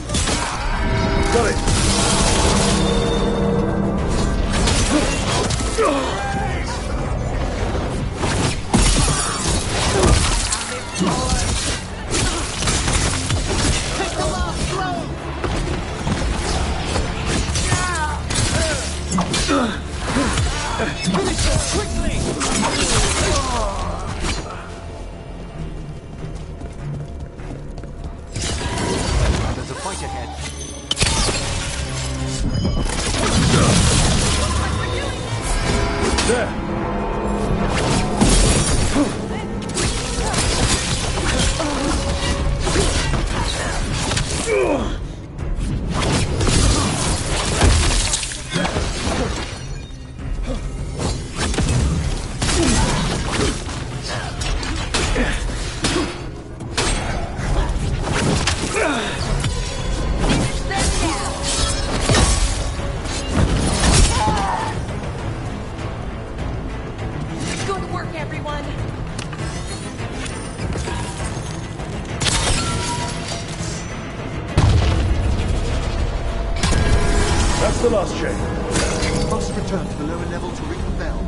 Speaker 3: Got it.
Speaker 11: Take the last blow! Finish it quickly!
Speaker 17: There's a fight ahead.
Speaker 7: Good work, everyone.
Speaker 3: That's the last chain.
Speaker 16: Must return to the lower level to ring the bell.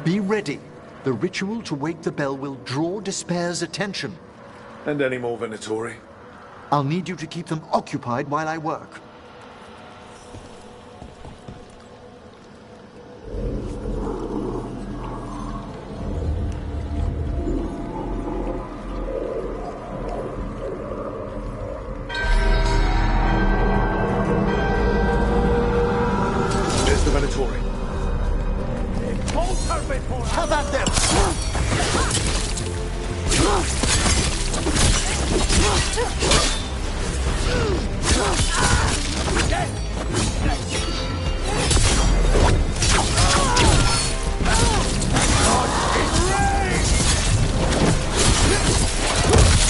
Speaker 16: Be ready. The ritual to wake the bell will draw Despair's attention.
Speaker 3: And any more Venatori?
Speaker 16: I'll need you to keep them occupied while I work.
Speaker 3: There's the Venatori.
Speaker 16: Have at them!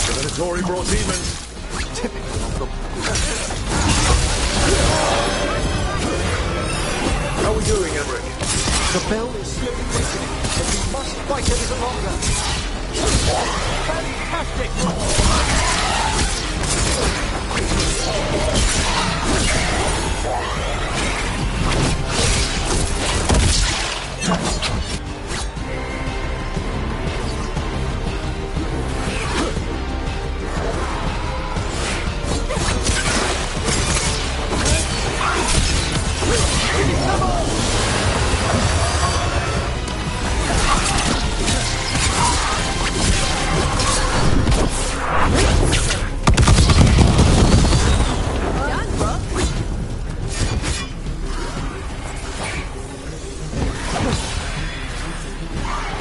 Speaker 3: The Venatori brought demons.
Speaker 16: Typical of them.
Speaker 3: How are we doing, Emmerich?
Speaker 16: The bell is slowly weakening, but we must fight a little longer. Fantastic!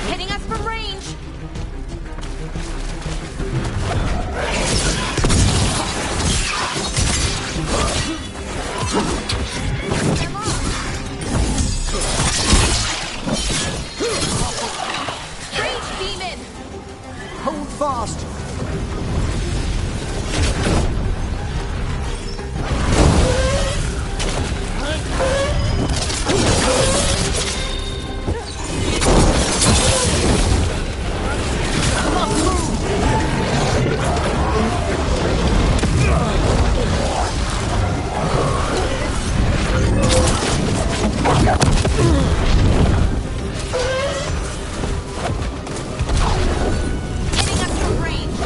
Speaker 7: Hitting us from range. Rage demon.
Speaker 16: Hold fast!
Speaker 7: Hitting us from range.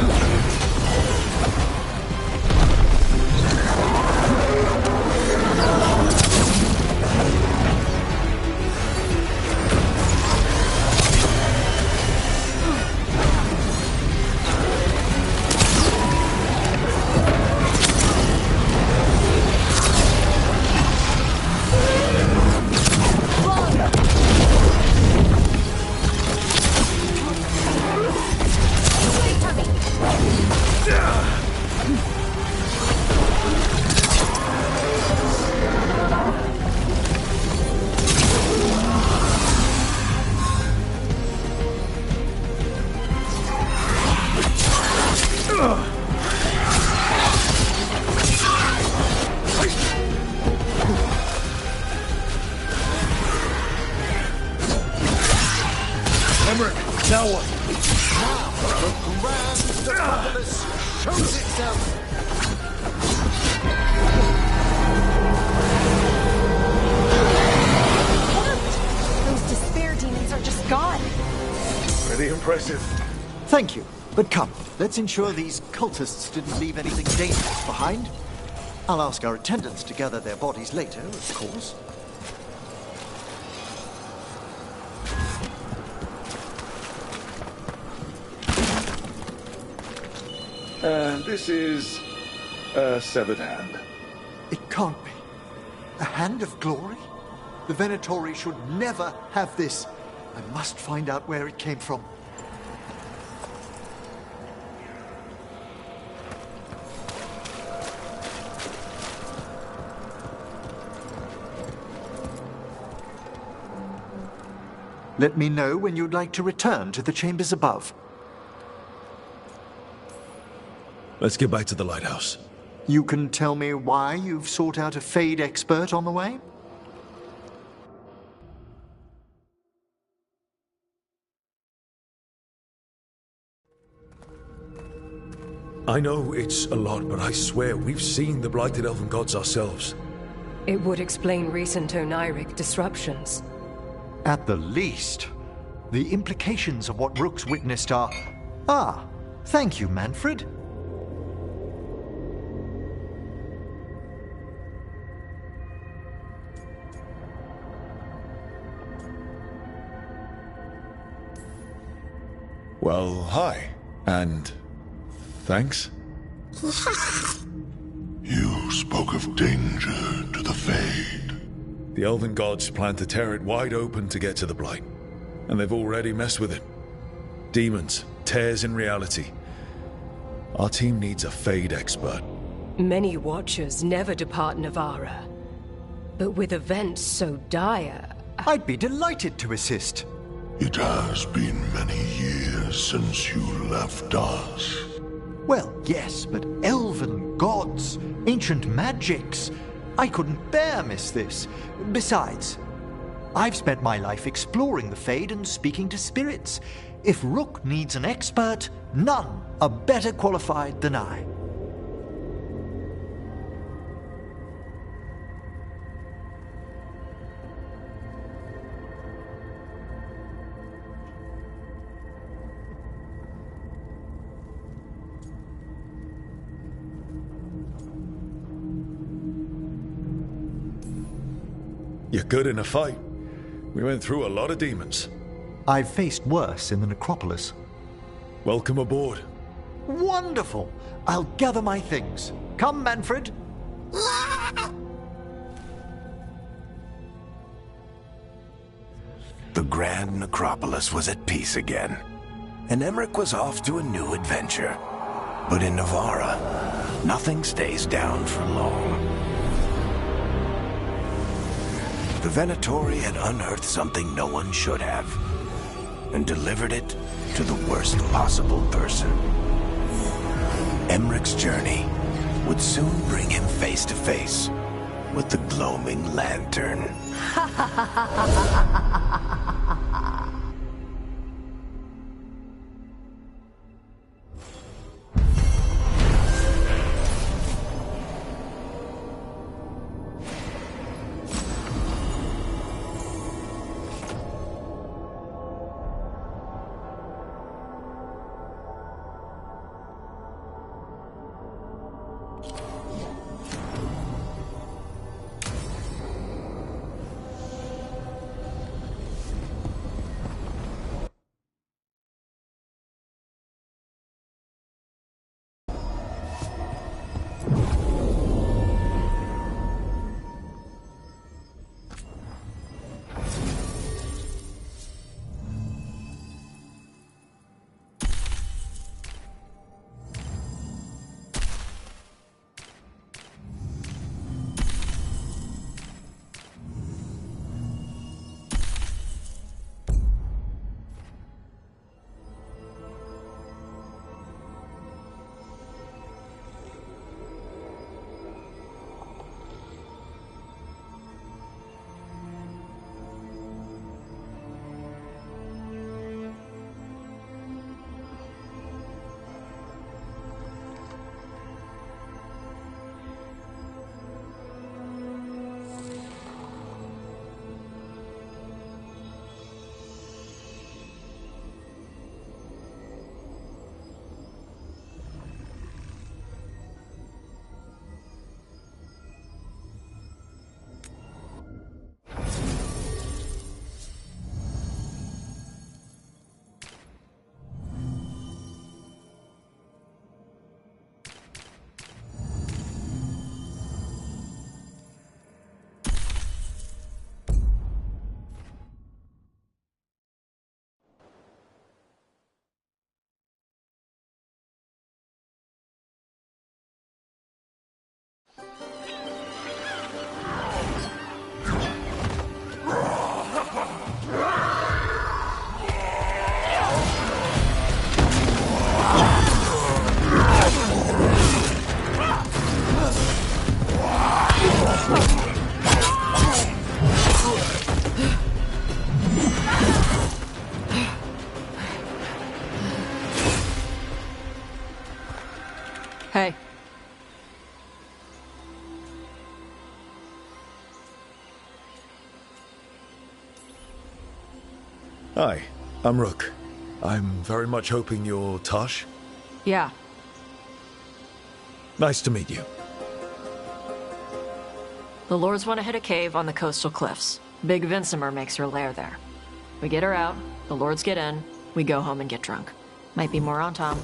Speaker 3: Emmerich, now what?
Speaker 16: The grand necropolis shows itself!
Speaker 7: Those despair demons are just gone.
Speaker 3: Pretty impressive.
Speaker 16: Thank you, But come, let's ensure these cultists didn't leave anything dangerous behind. I'll ask our attendants to gather their bodies later, of course.
Speaker 3: This is a severed hand.
Speaker 16: It can't be. A hand of glory? The Venatori should never have this. I must find out where it came from. Let me know when you'd like to return to the chambers above.
Speaker 3: Let's get back to the lighthouse.
Speaker 16: You can tell me why you've sought out a Fade expert on the way?
Speaker 3: I know it's a lot, but I swear we've seen the blighted elven gods ourselves.
Speaker 14: It would explain recent Oniric disruptions.
Speaker 16: At the least. The implications of what Rook's witnessed are... Ah, thank you, Manfred.
Speaker 3: Well, hi. And... thanks?
Speaker 15: You spoke of danger to the Fade.
Speaker 3: The elven gods plan to tear it wide open to get to the Blight. And they've already messed with it. Demons, tears in reality. Our team needs a Fade expert.
Speaker 14: Many Watchers never depart Navara. But with events so dire...
Speaker 16: I'd be delighted to assist.
Speaker 15: It has been many years since you left us.
Speaker 16: Well, yes, but elven gods, ancient magics. I couldn't bear miss this. Besides, I've spent my life exploring the Fade and speaking to spirits. If Rook needs an expert, none are better qualified than I.
Speaker 3: You're good in a fight. We went through a lot of demons.
Speaker 16: I've faced worse in the necropolis.
Speaker 3: Welcome aboard.
Speaker 16: Wonderful! I'll gather my things. Come, Manfred.
Speaker 5: The Grand Necropolis was at peace again, and Emmerich was off to a new adventure. But in Navara, nothing stays down for long. The Venatori had unearthed something no one should have, and delivered it to the worst possible person. Emmerich's journey would soon bring him face to face with the gloaming lantern.
Speaker 3: Hi, I'm Rook. I'm very much hoping you're Tosh.
Speaker 4: Yeah.
Speaker 3: Nice to meet you.
Speaker 20: The Lords want to hit a cave on the coastal cliffs. Big Vincimer makes her lair there. We get her out, the Lords get in, we go home and get drunk. Might be more on Tom.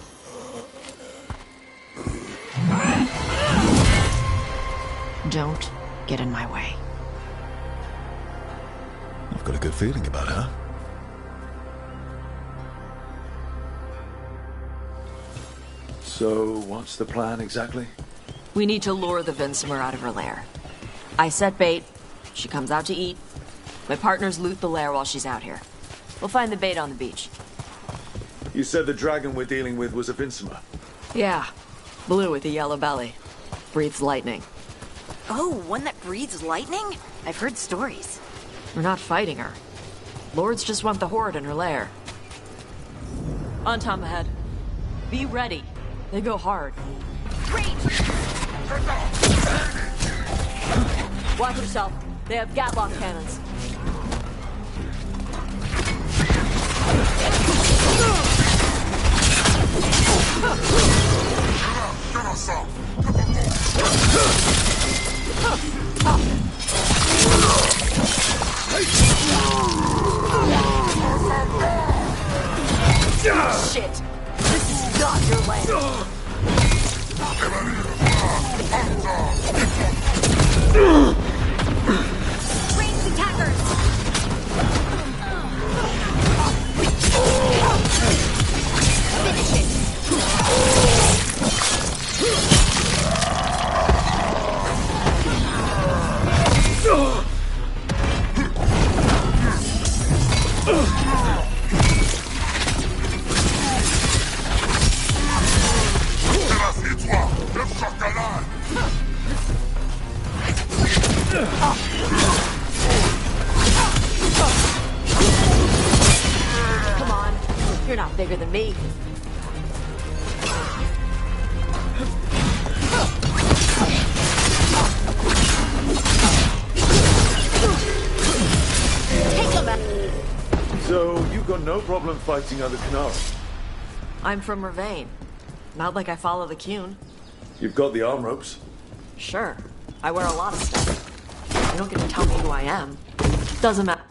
Speaker 20: Don't get in my way.
Speaker 3: I've got a good feeling about her. So, what's the plan exactly?
Speaker 20: We need to lure the Vincimer out of her lair. I set bait, she comes out to eat. My partners loot the lair while she's out here. We'll find the bait on the beach.
Speaker 3: You said the dragon we're dealing with was a Vincimer.
Speaker 20: Yeah, blue with a yellow belly. Breathes lightning.
Speaker 2: Oh, one that breathes lightning? I've heard stories.
Speaker 20: We're not fighting her. Lords just want the horde in her lair. On Tom ahead. Be ready. They go hard. Watch yourself. They have Gatlock cannons. Shit! This is not your land!
Speaker 2: Ranged attackers! Finish it!
Speaker 20: Come on. You're not bigger than me.
Speaker 2: Take them out!
Speaker 3: So, you've got no problem fighting other Canari?
Speaker 20: I'm from Ravain. Not like I follow the Cune.
Speaker 3: You've got the arm ropes.
Speaker 20: Sure. I wear a lot of stuff. You don't get to tell me who I am. Doesn't matter.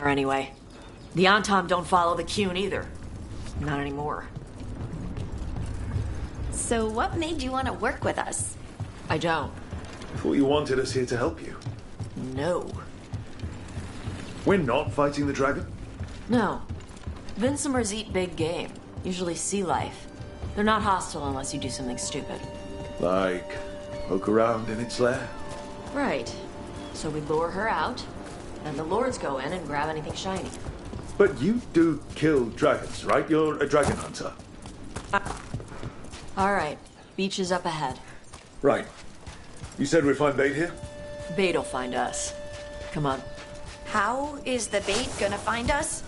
Speaker 20: Or anyway, the Antam don't follow the Qun either. Not anymore.
Speaker 2: So what made you want to work with us?
Speaker 20: I don't.
Speaker 3: Thought you wanted us here to help you.
Speaker 20: No.
Speaker 3: We're not fighting the dragon?
Speaker 20: No. Vincimers eat big game, usually sea life. They're not hostile unless you do something stupid.
Speaker 3: Like, poke around in its lair?
Speaker 20: Right. So we lure her out, and the lords go in and grab anything shiny.
Speaker 3: But you do kill dragons, right? You're a dragon hunter.
Speaker 20: All right. Beach is up ahead.
Speaker 3: Right. You said we'd find bait here?
Speaker 20: Bait'll find us. Come on.
Speaker 2: How is the bait gonna find us?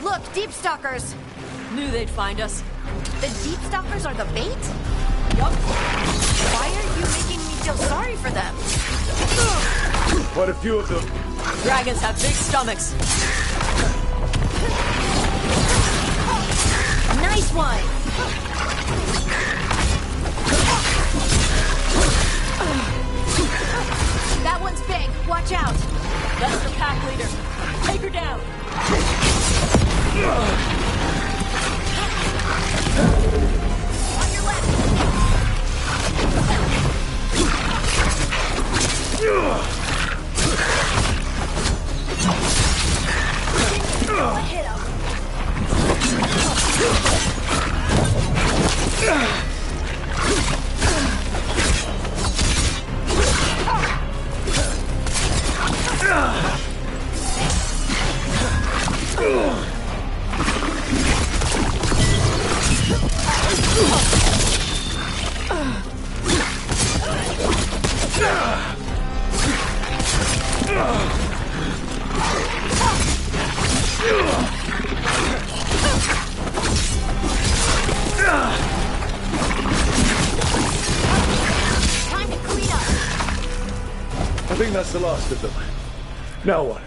Speaker 2: Look, deep stalkers!
Speaker 20: Knew they'd find us.
Speaker 2: The deep stalkers are the bait?
Speaker 20: Yup.
Speaker 2: Why are you making me feel sorry for them?
Speaker 3: Quite a few of them.
Speaker 20: Dragons have big stomachs.
Speaker 2: Nice one! That one's big. Watch out.
Speaker 20: That's the pack leader. Take her down.
Speaker 2: On your left. Hit him. Time to clean up.
Speaker 3: I think that's the last of them. Now what?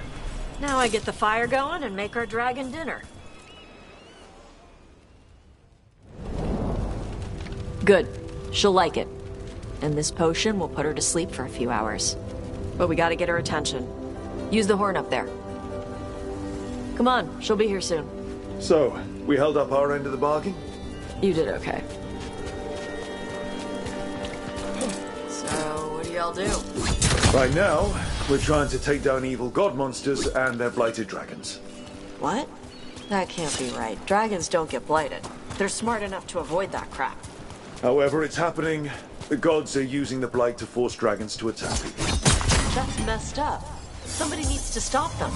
Speaker 20: Now I get the fire going and make our dragon dinner. Good. She'll like it. And this potion will put her to sleep for a few hours. But we gotta get her attention. Use the horn up there. Come on, she'll be here soon.
Speaker 3: So, we held up our end of the bargain?
Speaker 20: You did okay. So, what do y'all do?
Speaker 3: Right now, we're trying to take down evil god monsters and their blighted dragons.
Speaker 20: What? That can't be right. Dragons don't get blighted. They're smart enough to avoid that crap.
Speaker 3: However it's happening, the gods are using the blight to force dragons to attack people.
Speaker 20: That's messed up. Somebody needs to stop them.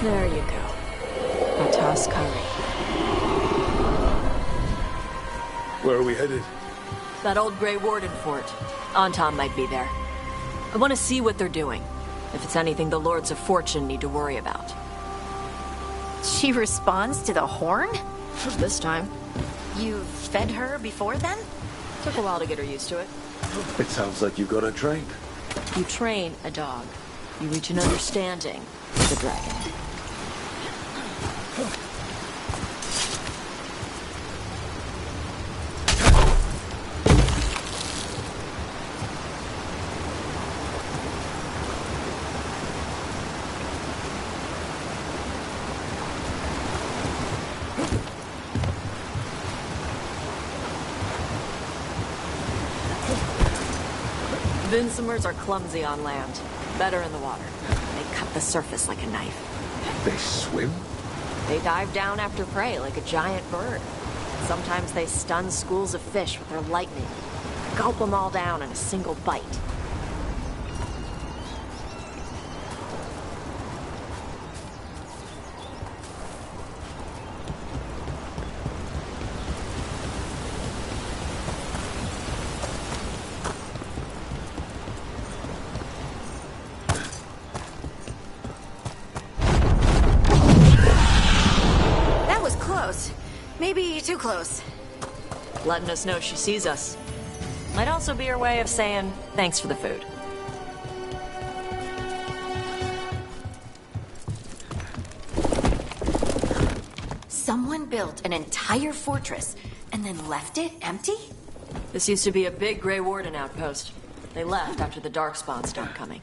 Speaker 20: There you go. A toss curry.
Speaker 3: Where are we headed?
Speaker 20: That old Grey Warden fort. Anton might be there. I want to see what they're doing. If it's anything the Lords of Fortune need to worry about.
Speaker 2: She responds to the horn?
Speaker 20: This time.
Speaker 2: You've fed her before then?
Speaker 20: Took a while to get her used to it.
Speaker 3: It sounds like you got her trained.
Speaker 20: You train a dog. You reach an understanding with a dragon. Vincimers are clumsy on land, better in the water. They cut the surface like a knife.
Speaker 3: They swim?
Speaker 20: They dive down after prey like a giant bird. Sometimes they stun schools of fish with their lightning. Gulp them all down in a single bite.
Speaker 2: Maybe too close.
Speaker 20: Letting us know she sees us. Might also be her way of saying thanks for the food.
Speaker 2: Someone built an entire fortress and then left it empty?
Speaker 20: This used to be a big Grey Warden outpost. They left after the Darkspawn stopped coming.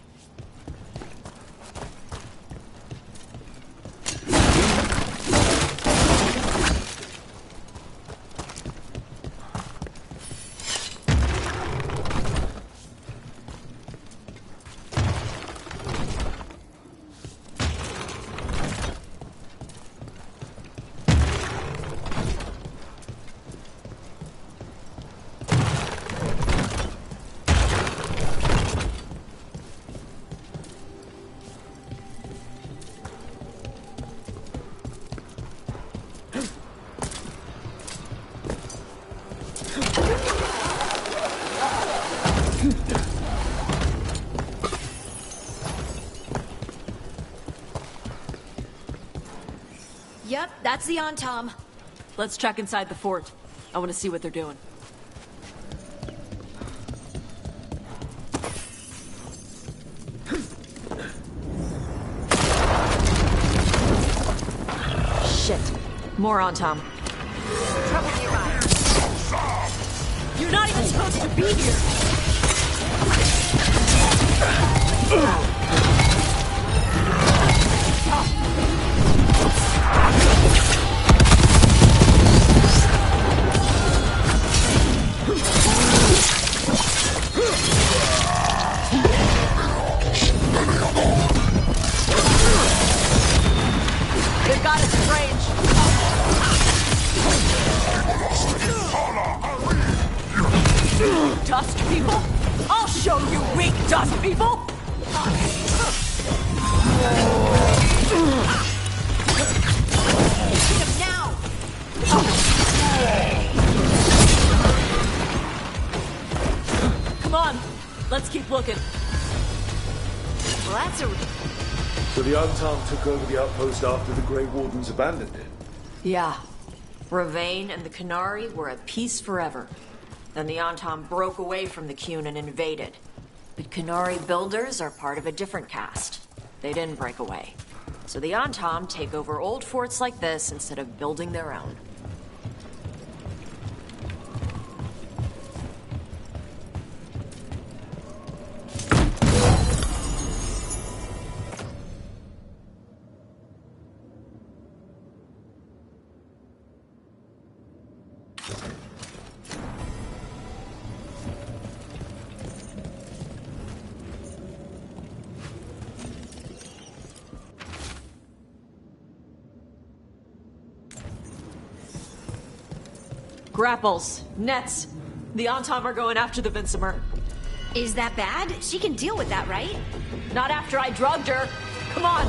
Speaker 2: Yep, that's the Antam.
Speaker 20: Let's check inside the fort. I want to see what they're doing. Shit. More Antam.
Speaker 2: Trouble nearby.
Speaker 20: You're not even supposed to be here! They've got us in range. Dust people? I'll show you weak dust people!
Speaker 2: Get him now!
Speaker 20: Come on, let's keep looking.
Speaker 2: Well, that's a...
Speaker 3: So the Antam took over the outpost after the Grey Wardens abandoned it?
Speaker 20: Yeah. Ravane and the Canary were at peace forever. Then the Antam broke away from the Qun and invaded. But Canary builders are part of a different caste. They didn't break away. So the Antam take over old forts like this instead of building their own. Grapples, nets. The Antam are going after the Vinsimer.
Speaker 2: Is that bad? She can deal with that, right?
Speaker 20: Not after I drugged her. Come on.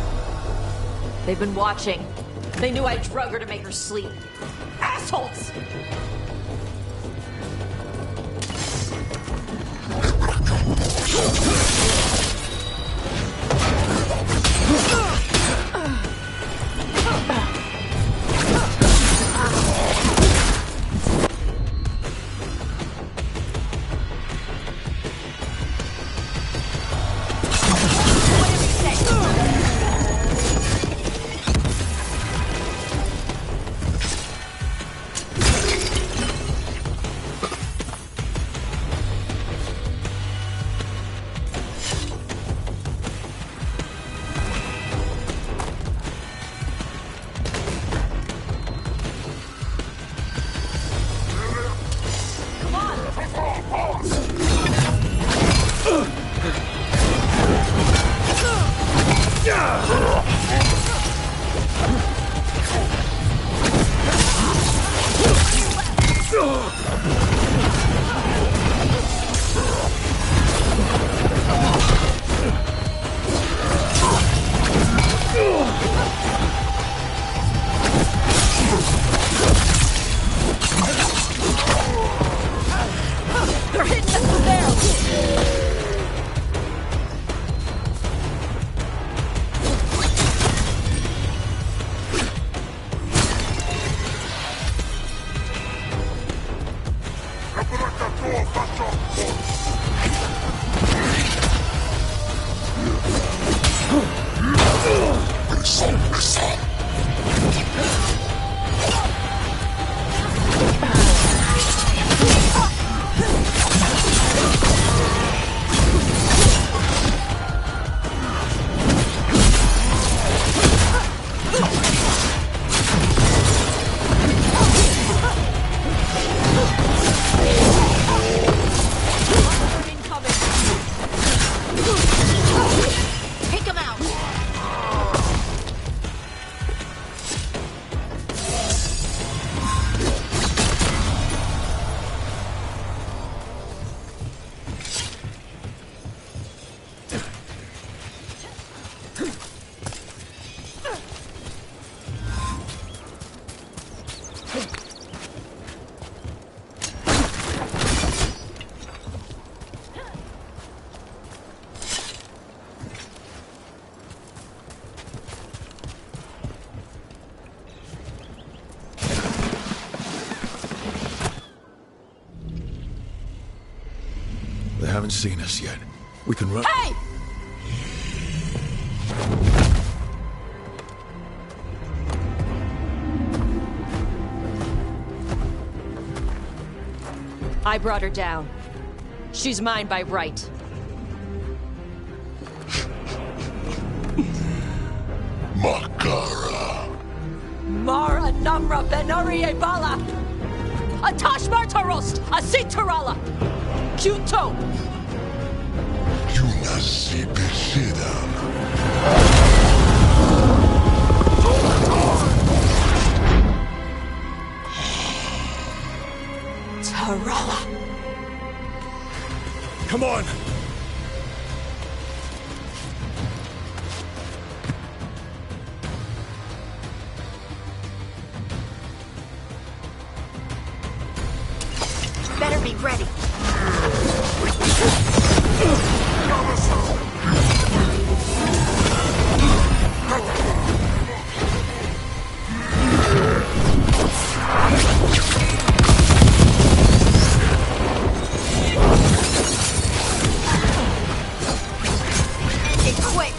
Speaker 20: They've been watching. They knew I drug her to make her sleep. Assholes!
Speaker 2: Take him out!
Speaker 3: They haven't seen us yet. We can run.
Speaker 2: Hey!
Speaker 20: I brought her down. She's mine by right.
Speaker 15: Makara.
Speaker 20: Mara Namra Benori Ebala! Atash Martarost! Asitarala! Kyuto!
Speaker 15: Yunasi Besidan.
Speaker 20: Tarala!
Speaker 3: Come on!
Speaker 2: Better be ready. End it quick.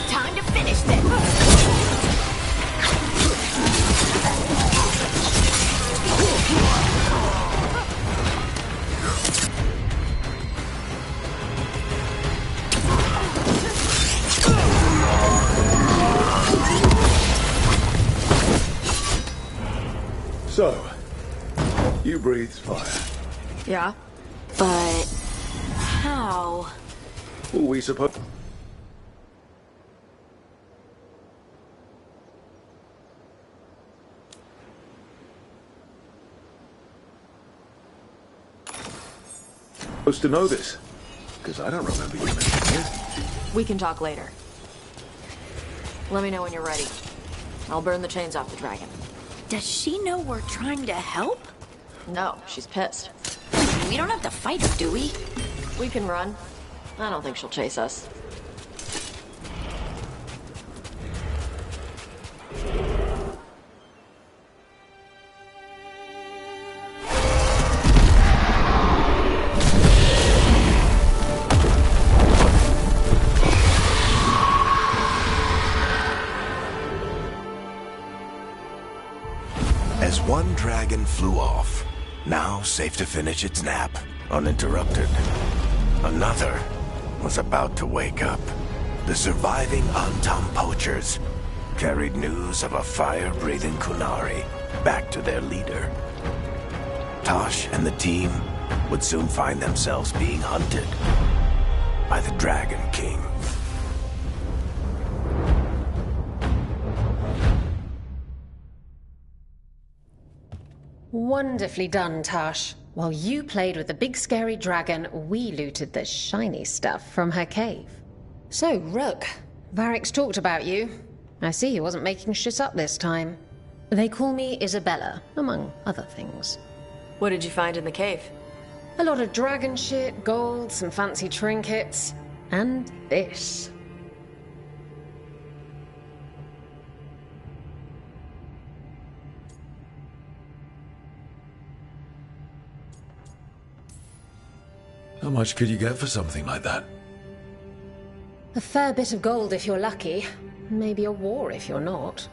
Speaker 2: Time to finish this.
Speaker 3: So, you breathed fire.
Speaker 20: Yeah?
Speaker 2: But how?
Speaker 3: Who we supposed... supposed to know this? Because I don't remember you mentioning it.
Speaker 20: We can talk later. Let me know when you're ready. I'll burn the chains off the dragon.
Speaker 2: Does she know we're trying to help?
Speaker 20: No, she's pissed.
Speaker 2: We don't have to fight her, do we?
Speaker 20: We can run. I don't think she'll chase us.
Speaker 5: As one dragon flew off, now safe to finish its nap, uninterrupted, another was about to wake up. The surviving Antam poachers carried news of a fire-breathing Kunari back to their leader. Tosh and the team would soon find themselves being hunted by the Dragon King.
Speaker 21: Wonderfully done, Tash. While you played with the big scary dragon, we looted the shiny stuff from her cave. So, Rook, Varric's talked about you. I see he wasn't making shit up this time. They call me Isabella, among other things.
Speaker 20: What did you find in the cave?
Speaker 21: A lot of dragon shit, gold, some fancy trinkets, and this.
Speaker 3: How much could you get for something like that?
Speaker 21: A fair bit of gold if you're lucky. Maybe a war if you're not.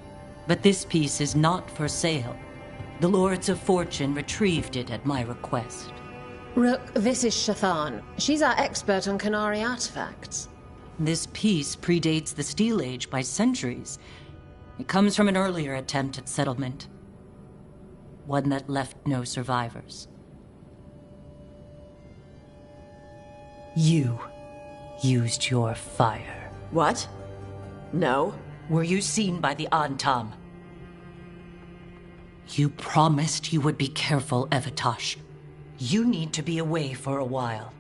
Speaker 9: But this piece is not for sale. The Lords of Fortune retrieved it at my request.
Speaker 21: Rook, this is Shathan. She's our expert on Qunari artifacts.
Speaker 9: This piece predates the Steel Age by centuries. It comes from an earlier attempt at settlement. One that left no survivors. You used your fire.
Speaker 20: What? No.
Speaker 9: Were you seen by the Antam? You promised you would be careful, Evatosh. You need to be away for a while.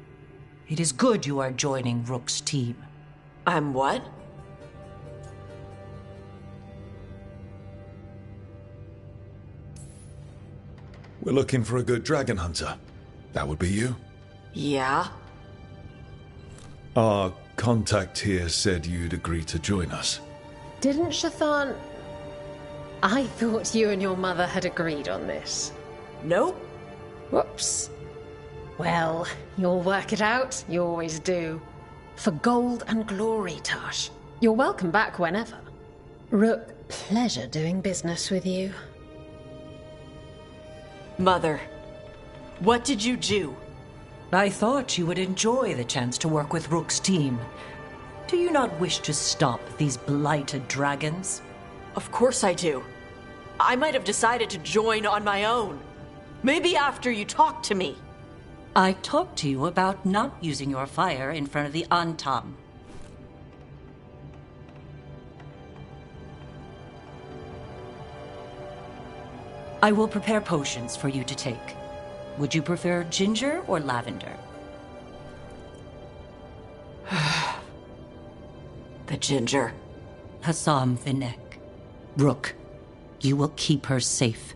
Speaker 9: It is good you are joining Rook's team.
Speaker 20: I'm what?
Speaker 3: We're looking for a good dragon hunter. That would be you.
Speaker 20: Yeah?
Speaker 3: Our contact here said you'd agree to join us.
Speaker 21: Didn't Shathan... I thought you and your mother had agreed on this.
Speaker 20: Nope.
Speaker 21: Whoops. Well, you'll work it out. You always do. For gold and glory, Tash. You're welcome back whenever. Rook, pleasure doing business with you.
Speaker 20: Mother, what did you do?
Speaker 9: I thought you would enjoy the chance to work with Rook's team. Do you not wish to stop these blighted dragons?
Speaker 20: Of course I do. I might have decided to join on my own. Maybe after you talked to me.
Speaker 9: I talked to you about not using your fire in front of the Antam. I will prepare potions for you to take. Would you prefer ginger or lavender?
Speaker 20: The ginger.
Speaker 9: Hassam Vinek. Rook, you will keep her safe.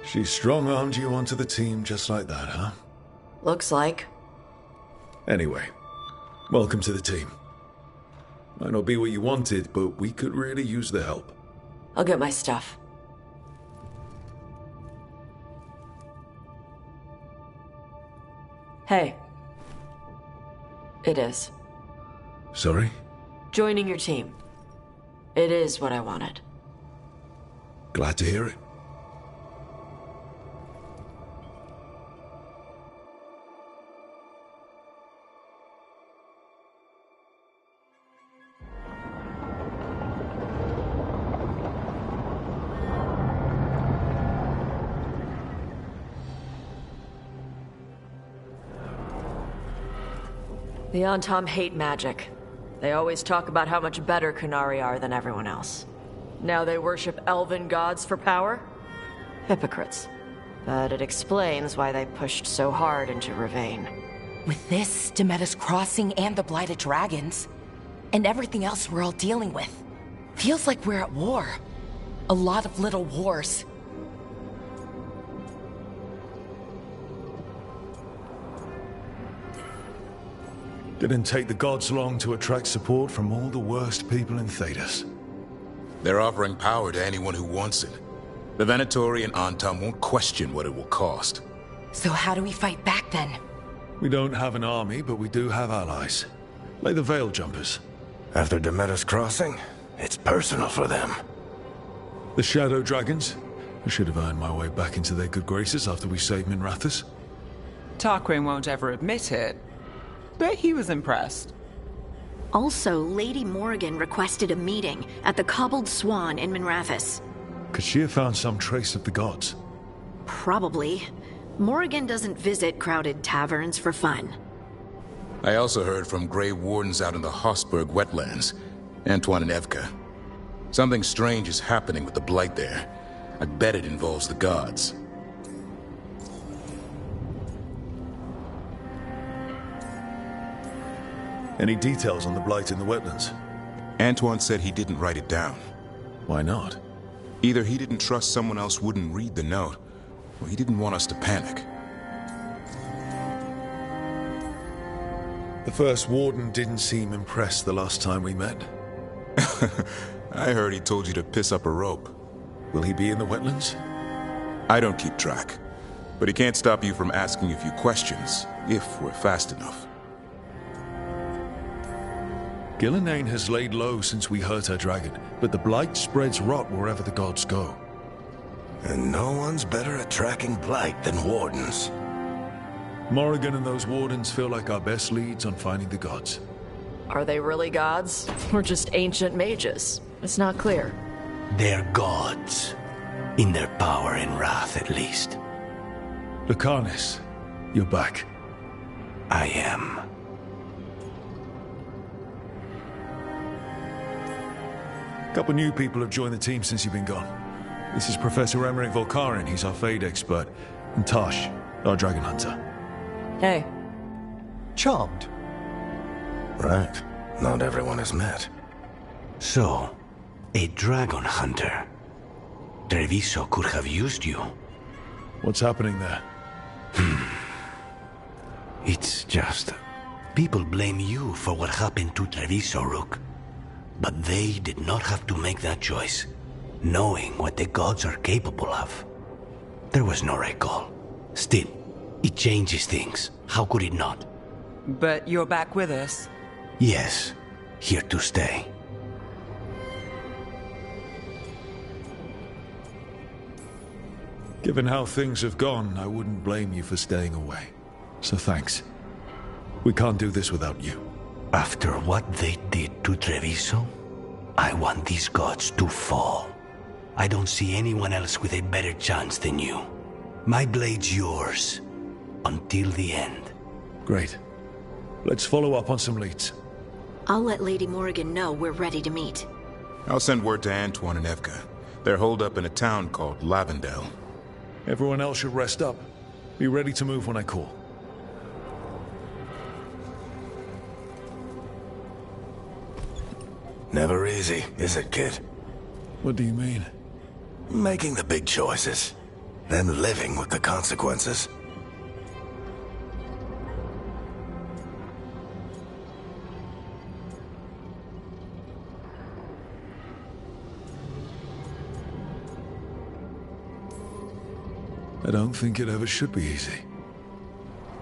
Speaker 3: She strong-armed you onto the team just like that, huh?
Speaker 20: Looks like.
Speaker 3: Anyway, welcome to the team. Might not be what you wanted, but we could really use the help.
Speaker 20: I'll get my stuff. Hey. It is.
Speaker 3: Sorry?
Speaker 20: Joining your team. It is what I wanted.
Speaker 3: Glad to hear it.
Speaker 20: The Antam hate magic. They always talk about how much better Qunari are than everyone else. Now they worship elven gods for power? Hypocrites. But it explains why they pushed so hard into Ravane.
Speaker 7: With this, Demeter's Crossing and the Blighted Dragons, and everything else we're all dealing with, feels like we're at war. A lot of little wars.
Speaker 3: Didn't take the gods long to attract support from all the worst people in Thedas.
Speaker 1: They're offering power to anyone who wants it. The Venatori and Antam won't question what it will cost.
Speaker 7: So how do we fight back then?
Speaker 3: We don't have an army, but we do have allies. Like the Veil Jumpers.
Speaker 5: After Demeter's Crossing, it's personal for them.
Speaker 3: The Shadow Dragons? I should have earned my way back into their good graces after we saved Minrathous.
Speaker 6: Tarquin won't ever admit it, but he was impressed.
Speaker 2: Also, Lady Morrigan requested a meeting at the Cobbled Swan in Minrathous.
Speaker 3: Could she have found some trace of the gods?
Speaker 2: Probably. Morrigan doesn't visit crowded taverns for fun.
Speaker 1: I also heard from Grey Wardens out in the Hossberg wetlands, Antoine and Evka. Something strange is happening with the Blight there. I bet it involves the gods.
Speaker 3: Any details on the Blight in the wetlands?
Speaker 1: Antoine said he didn't write it down.
Speaker 3: Why not?
Speaker 1: Either he didn't trust someone else wouldn't read the note, or he didn't want us to panic.
Speaker 3: The first warden didn't seem impressed the last time we met.
Speaker 1: I heard he told you to piss up a rope.
Speaker 3: Will he be in the wetlands?
Speaker 1: I don't keep track, but he can't stop you from asking a few questions, if we're fast enough.
Speaker 3: Gillenane has laid low since we hurt her dragon, but the Blight spreads rot wherever the gods go.
Speaker 10: And no one's better at tracking Blight than wardens.
Speaker 3: Morrigan and those wardens feel like our best leads on finding the gods.
Speaker 20: Are they really gods? Or just ancient mages? It's not clear.
Speaker 5: They're gods. In their power and wrath, at least.
Speaker 3: Lucanus, you're back.
Speaker 5: I am.
Speaker 3: A couple new people have joined the team since you've been gone. This is Professor Emmerich Volkarin, he's our Fade expert, and Tosh, our Dragon Hunter.
Speaker 20: Hey.
Speaker 16: Charmed.
Speaker 10: Right. Not everyone has met.
Speaker 5: So, a Dragon Hunter. Treviso could have used you.
Speaker 3: What's happening there?
Speaker 5: It's just... people blame you for what happened to Treviso, Rook. But they did not have to make that choice, knowing what the gods are capable of. There was no recall. Still, it changes things. How could it not?
Speaker 6: But you're back with us?
Speaker 5: Yes, here to stay.
Speaker 3: Given how things have gone, I wouldn't blame you for staying away. So thanks. We can't do this without you.
Speaker 5: After what they did to Treviso, I want these gods to fall. I don't see anyone else with a better chance than you. My blade's yours. Until the end.
Speaker 3: Great. Let's follow up on some leads.
Speaker 2: I'll let Lady Morrigan know we're ready to meet.
Speaker 1: I'll send word to Antoine and Evka. They're holed up in a town called Lavendel.
Speaker 3: Everyone else should rest up. Be ready to move when I call.
Speaker 10: Never easy, is it, kid?
Speaker 3: What do you mean?
Speaker 10: Making the big choices, then living with the consequences.
Speaker 3: I don't think it ever should be easy.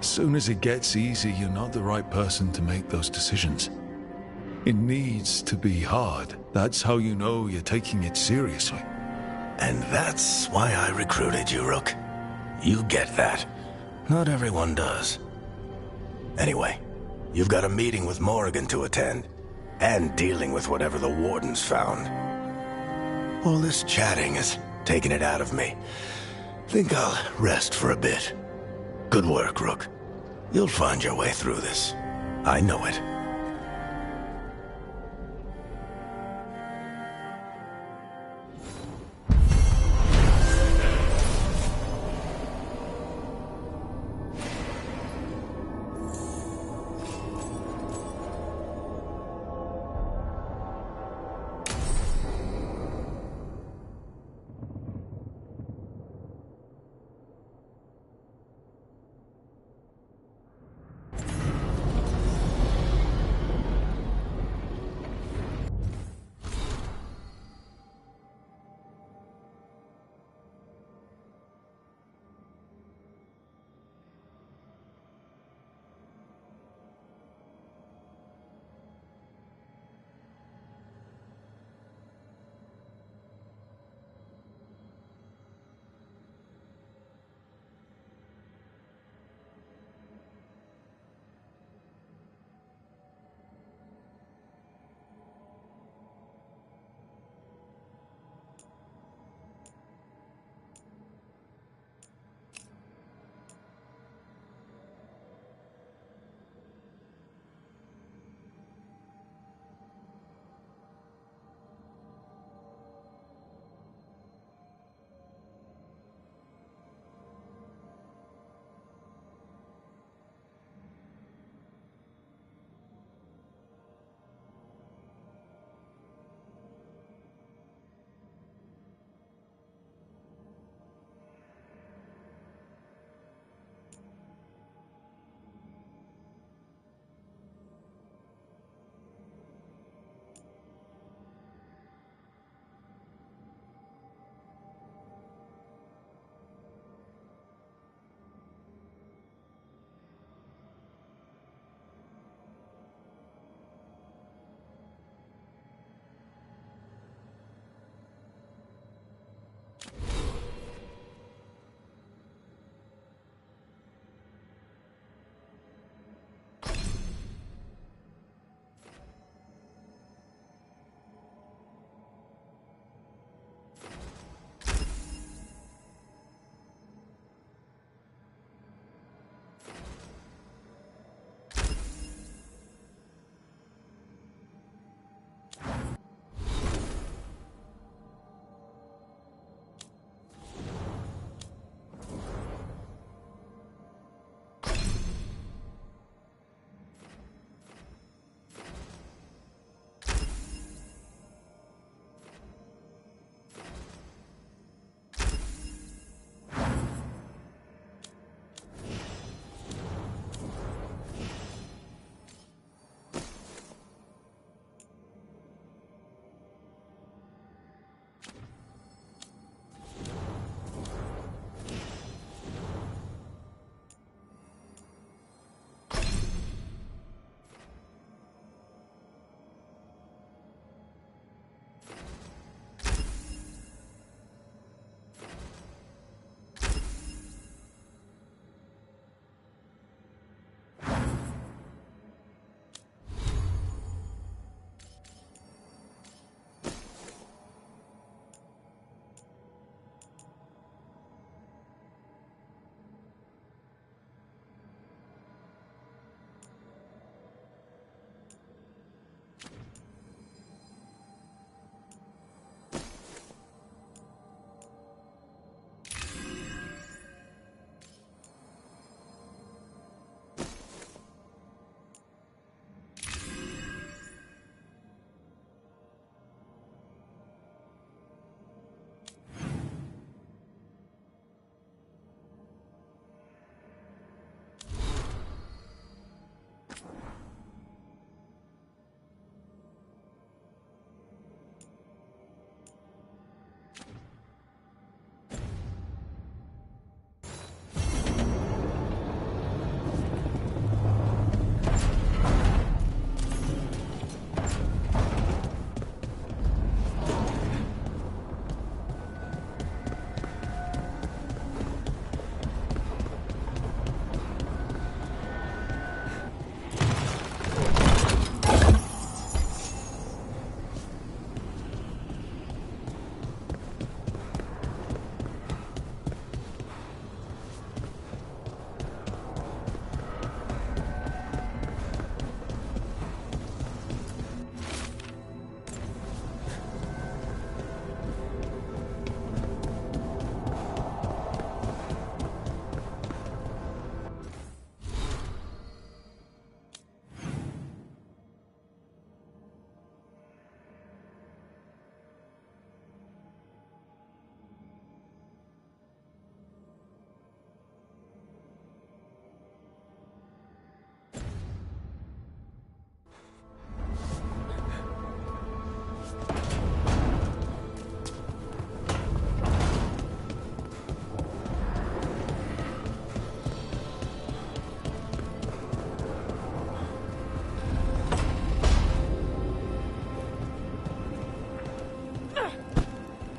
Speaker 3: As soon as it gets easy, you're not the right person to make those decisions. It needs to be hard. That's how you know you're taking it seriously.
Speaker 10: And that's why I recruited you, Rook. You get that. Not everyone does. Anyway, you've got a meeting with Morrigan to attend, and dealing with whatever the Wardens found. All this chatting is taking it out of me. Think I'll rest for a bit. Good work, Rook. You'll find your way through this. I know it.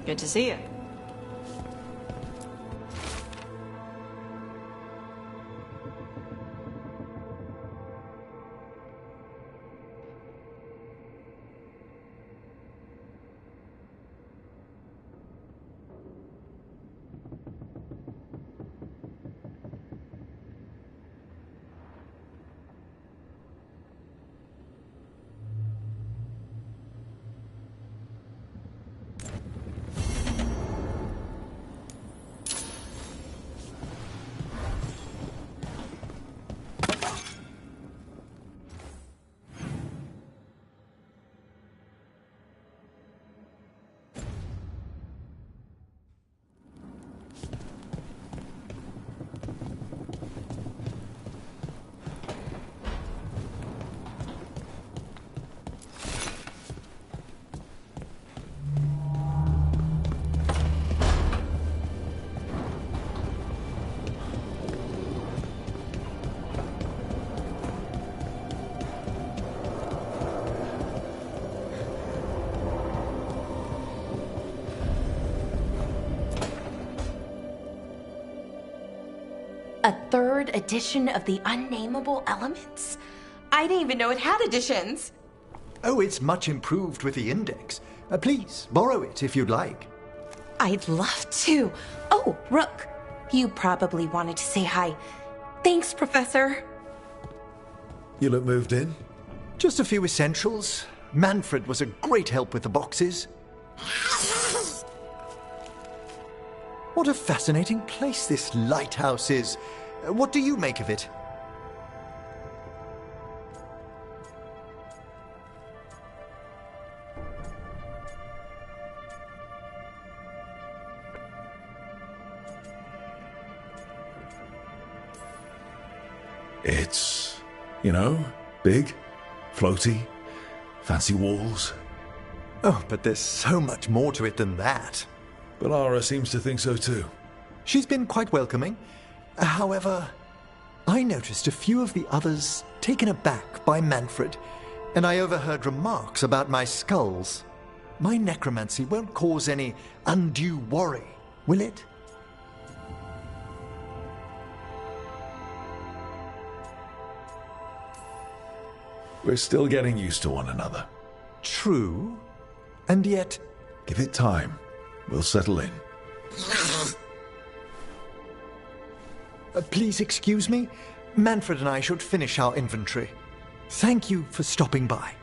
Speaker 20: Good to see you.
Speaker 7: A third edition of the Unnameable Elements? I didn't even know it had editions.
Speaker 16: Oh, it's much improved with the index. Please, borrow it if you'd like.
Speaker 7: I'd love to. Oh, Rook, you probably wanted to say hi. Thanks, Professor.
Speaker 3: You look moved in?
Speaker 16: Just a few essentials. Manfred was a great help with the boxes. What a fascinating place this lighthouse is. What do you make of it?
Speaker 3: It's, big, floaty, fancy walls.
Speaker 16: Oh, but there's so much more to it than that.
Speaker 3: Balara seems to think so too.
Speaker 16: She's been quite welcoming. However, I noticed a few of the others taken aback by Manfred, and I overheard remarks about my skulls. My necromancy won't cause any undue worry, will it?
Speaker 3: We're still getting used to one another.
Speaker 16: True. And yet...
Speaker 3: Give it time. We'll settle in.
Speaker 16: Please excuse me. Manfred and I should finish our inventory. Thank you for stopping by.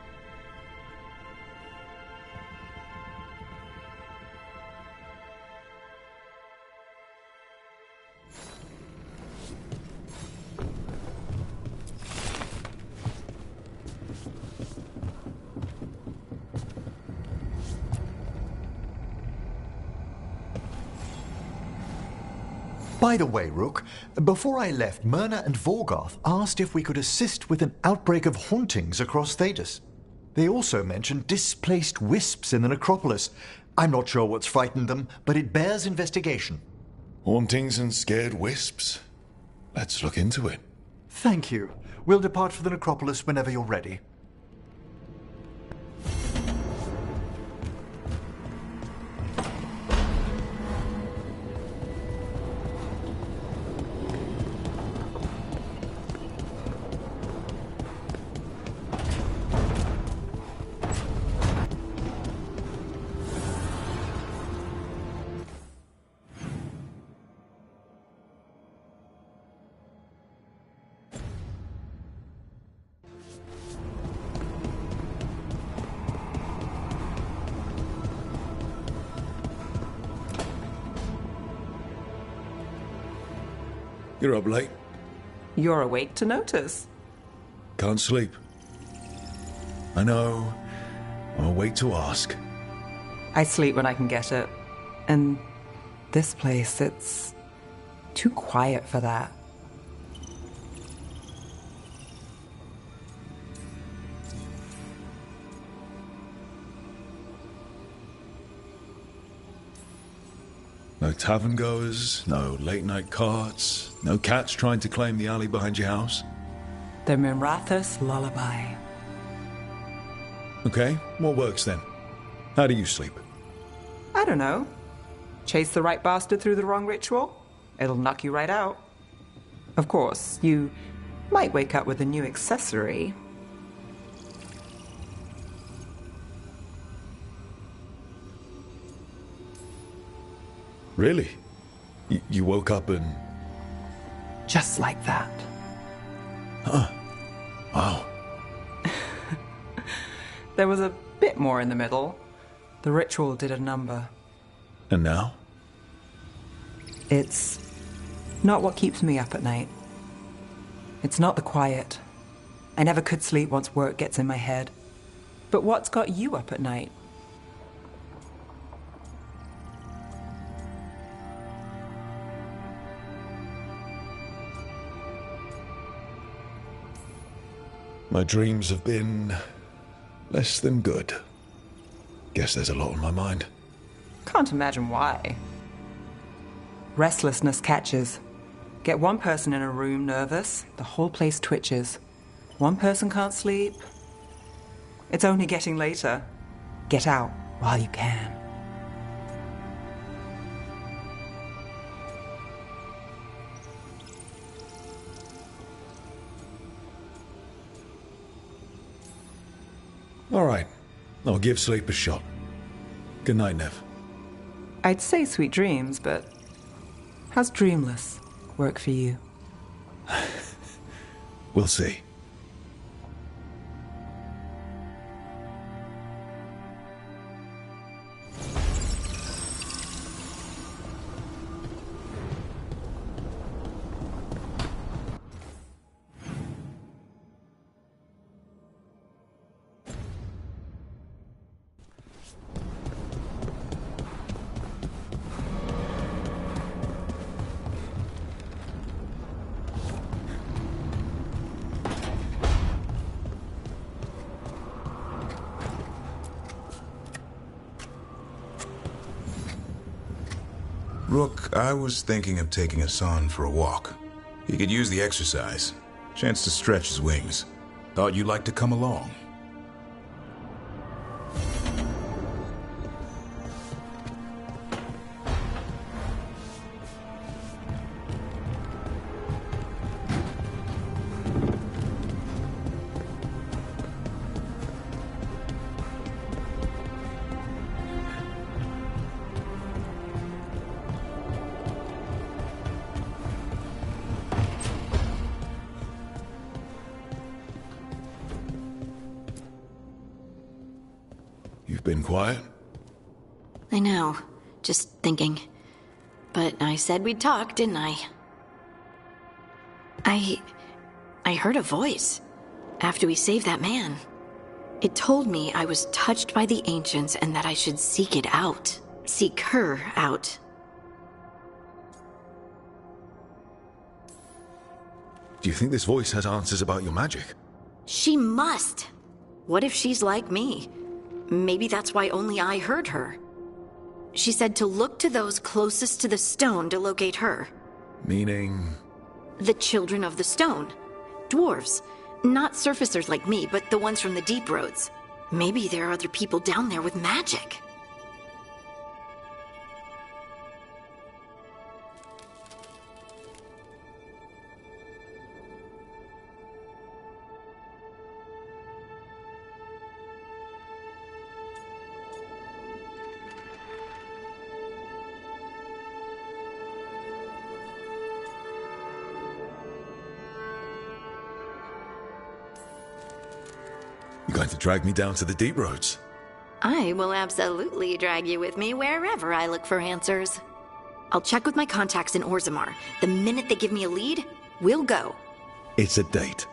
Speaker 16: By the way, Rook, before I left, Myrna and Vorgoth asked if we could assist with an outbreak of hauntings across Thedas. They also mentioned displaced wisps in the necropolis. I'm not sure what's frightened them, but it bears investigation.
Speaker 3: Hauntings and scared wisps? Let's look into it.
Speaker 16: Thank you. We'll depart for the necropolis whenever you're ready.
Speaker 3: You're up late.
Speaker 6: You're awake to notice.
Speaker 3: Can't sleep. I know. I'm awake to ask.
Speaker 6: I sleep when I can get it. And this place, it's too quiet for that.
Speaker 3: No tavern goers, no late night carts, no cats trying to claim the alley behind your house.
Speaker 6: The Mirathus lullaby.
Speaker 3: Okay, what works then? How do you sleep?
Speaker 6: I don't know. Chase the right bastard through the wrong ritual? It'll knock you right out. Of course, you might wake up with a new accessory.
Speaker 3: Really? You woke up and...
Speaker 6: Just like that.
Speaker 3: Huh. Wow.
Speaker 6: There was a bit more in the middle. The ritual did a number.
Speaker 3: And now?
Speaker 6: It's not what keeps me up at night. It's not the quiet. I never could sleep once work gets in my head. But what's got you up at night?
Speaker 3: My dreams have been less than good. Guess there's a lot on my mind.
Speaker 6: Can't imagine why. Restlessness catches. Get one person in a room nervous, the whole place twitches. One person can't sleep. It's only getting later. Get out while you can.
Speaker 3: All right. I'll give sleep a shot. Good night, Nev.
Speaker 6: I'd say sweet dreams, but how's dreamless work for you?
Speaker 3: We'll see.
Speaker 1: Rook, I was thinking of taking Hassan for a walk. He could use the exercise. Chance to stretch his wings. Thought you'd like to come along.
Speaker 3: You've been quiet?
Speaker 2: I know. Just thinking. But I said we'd talk, didn't I? I heard a voice after we saved that man. It told me I was touched by the ancients and that I should seek it out. Seek her out.
Speaker 3: Do you think this voice has answers about your magic?
Speaker 2: She must! What if she's like me? Maybe that's why only I heard her. She said to look to those closest to the stone to locate her.
Speaker 3: Meaning?
Speaker 2: The children of the stone. Dwarves. Not surfacers like me, but the ones from the deep roads. Maybe there are other people down there with magic.
Speaker 3: You're going to drag me down to the deep roads?
Speaker 2: I will absolutely drag you with me wherever I look for answers. I'll check with my contacts in Orzammar. The minute they give me a lead, we'll go.
Speaker 3: It's a date.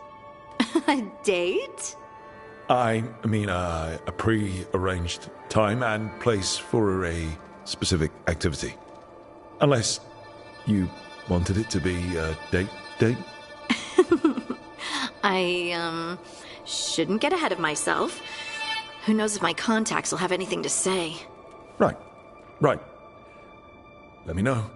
Speaker 2: A date?
Speaker 3: I mean, a pre-arranged time and place for a specific activity. Unless you wanted it to be a date?
Speaker 2: I, shouldn't get ahead of myself. Who knows if my contacts will have anything to say.
Speaker 3: Right. Let me know.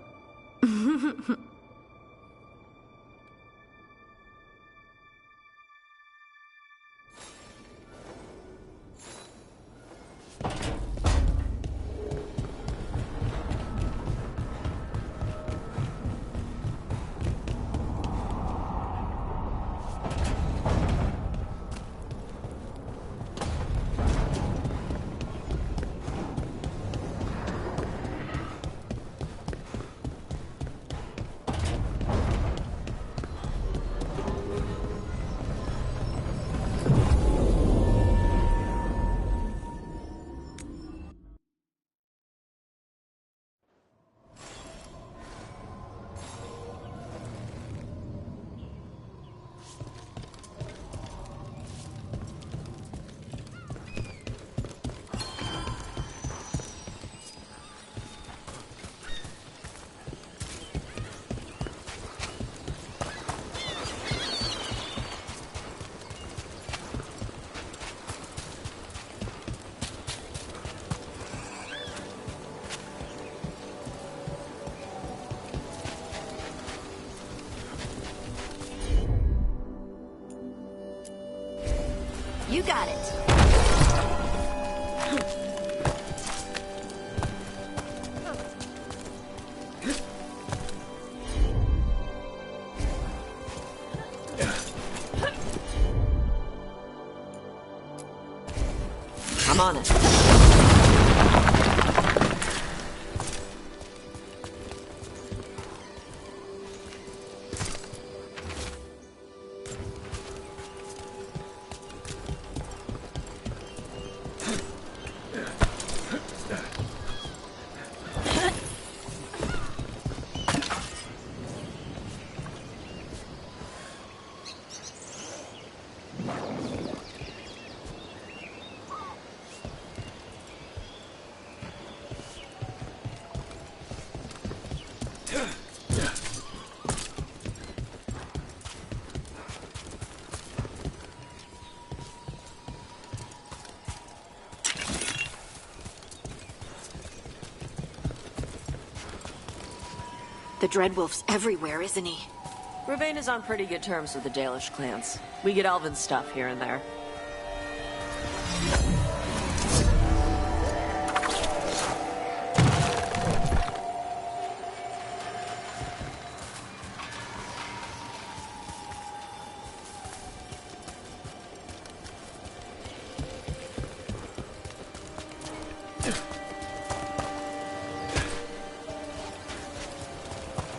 Speaker 2: You got it.
Speaker 20: I'm on it.
Speaker 2: The Dreadwolf's everywhere, isn't he?
Speaker 20: Ravane is on pretty good terms with the Dalish clans. We get elven stuff here and there.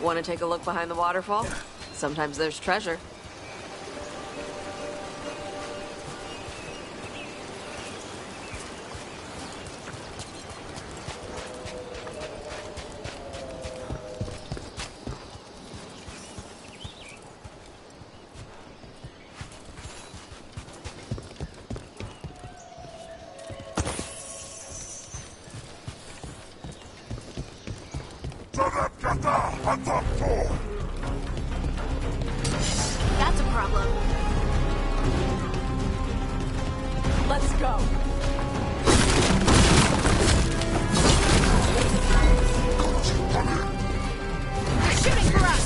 Speaker 20: Want to take a look behind the waterfall? Sometimes there's treasure.
Speaker 2: That's a problem.
Speaker 20: Let's go.
Speaker 2: They're shooting for us!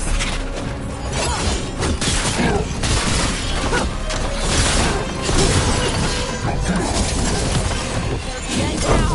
Speaker 2: They're dead now!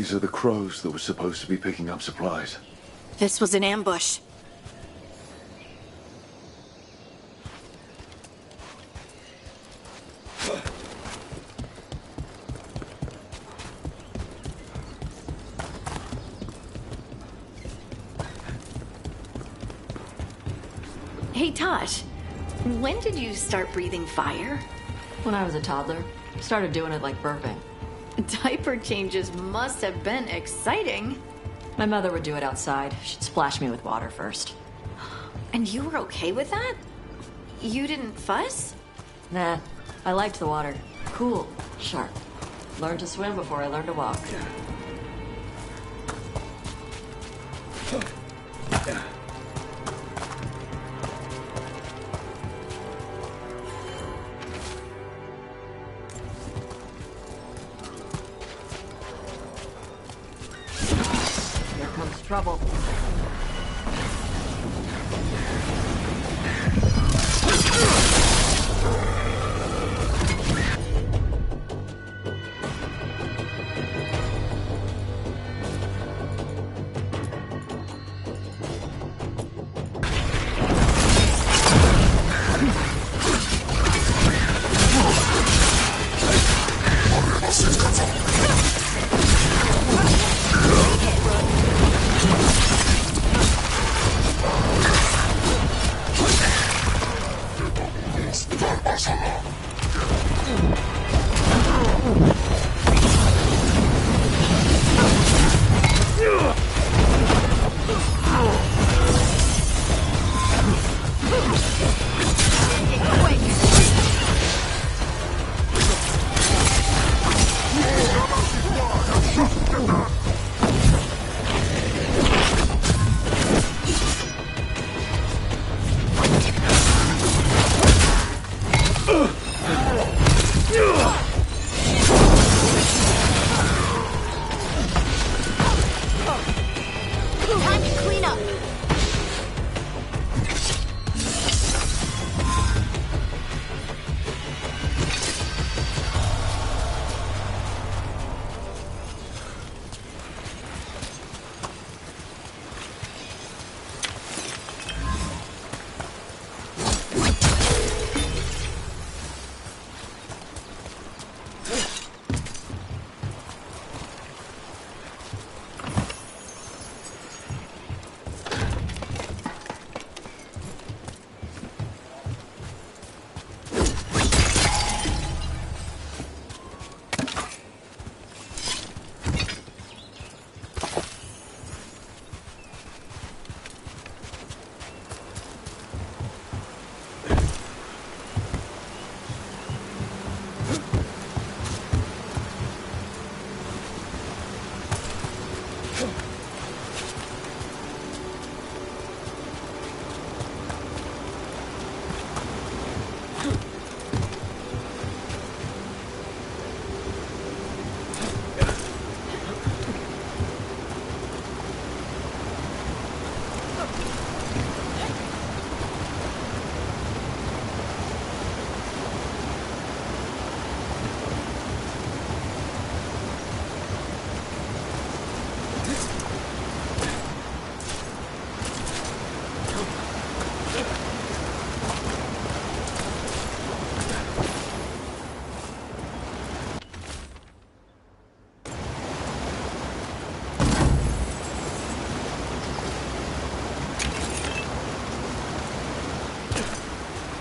Speaker 3: These are the crows that were supposed to be picking up supplies.
Speaker 2: This was an ambush. Hey, Tosh. When did you start breathing fire?
Speaker 20: When I was a toddler. Started doing it like burping.
Speaker 2: Diaper changes must have been exciting.
Speaker 20: My mother would do it outside. She'd splash me with water first.
Speaker 2: And you were okay with that? You didn't fuss?
Speaker 20: Nah, I liked the water. Cool, sharp. Learned to swim before I learned to walk. Here comes trouble.
Speaker 2: Time to clean up.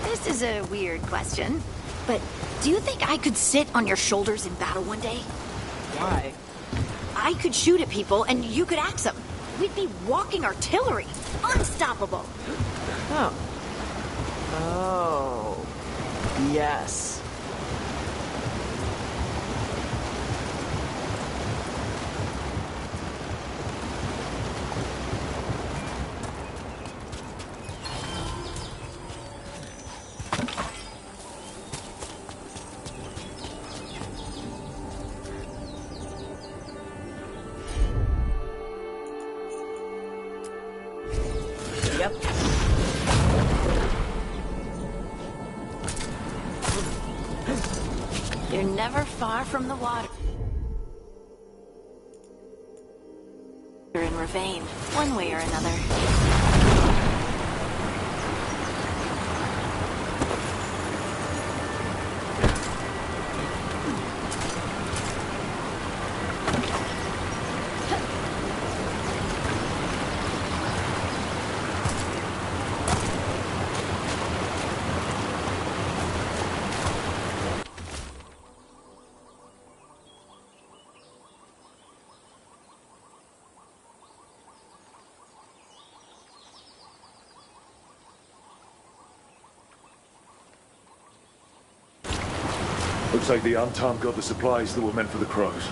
Speaker 2: This is a weird question, but do you think I could sit on your shoulders in battle one day?
Speaker 20: Why?
Speaker 2: I could shoot at people and you could axe them. We'd be walking artillery. Unstoppable.
Speaker 20: Oh. Oh. Yes. Yep.
Speaker 2: You're never far from the water. your vein, one way or another.
Speaker 3: Looks like the Antam got the supplies that were meant for the crows.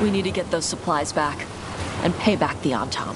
Speaker 20: We need to get those supplies back and pay back the Antam.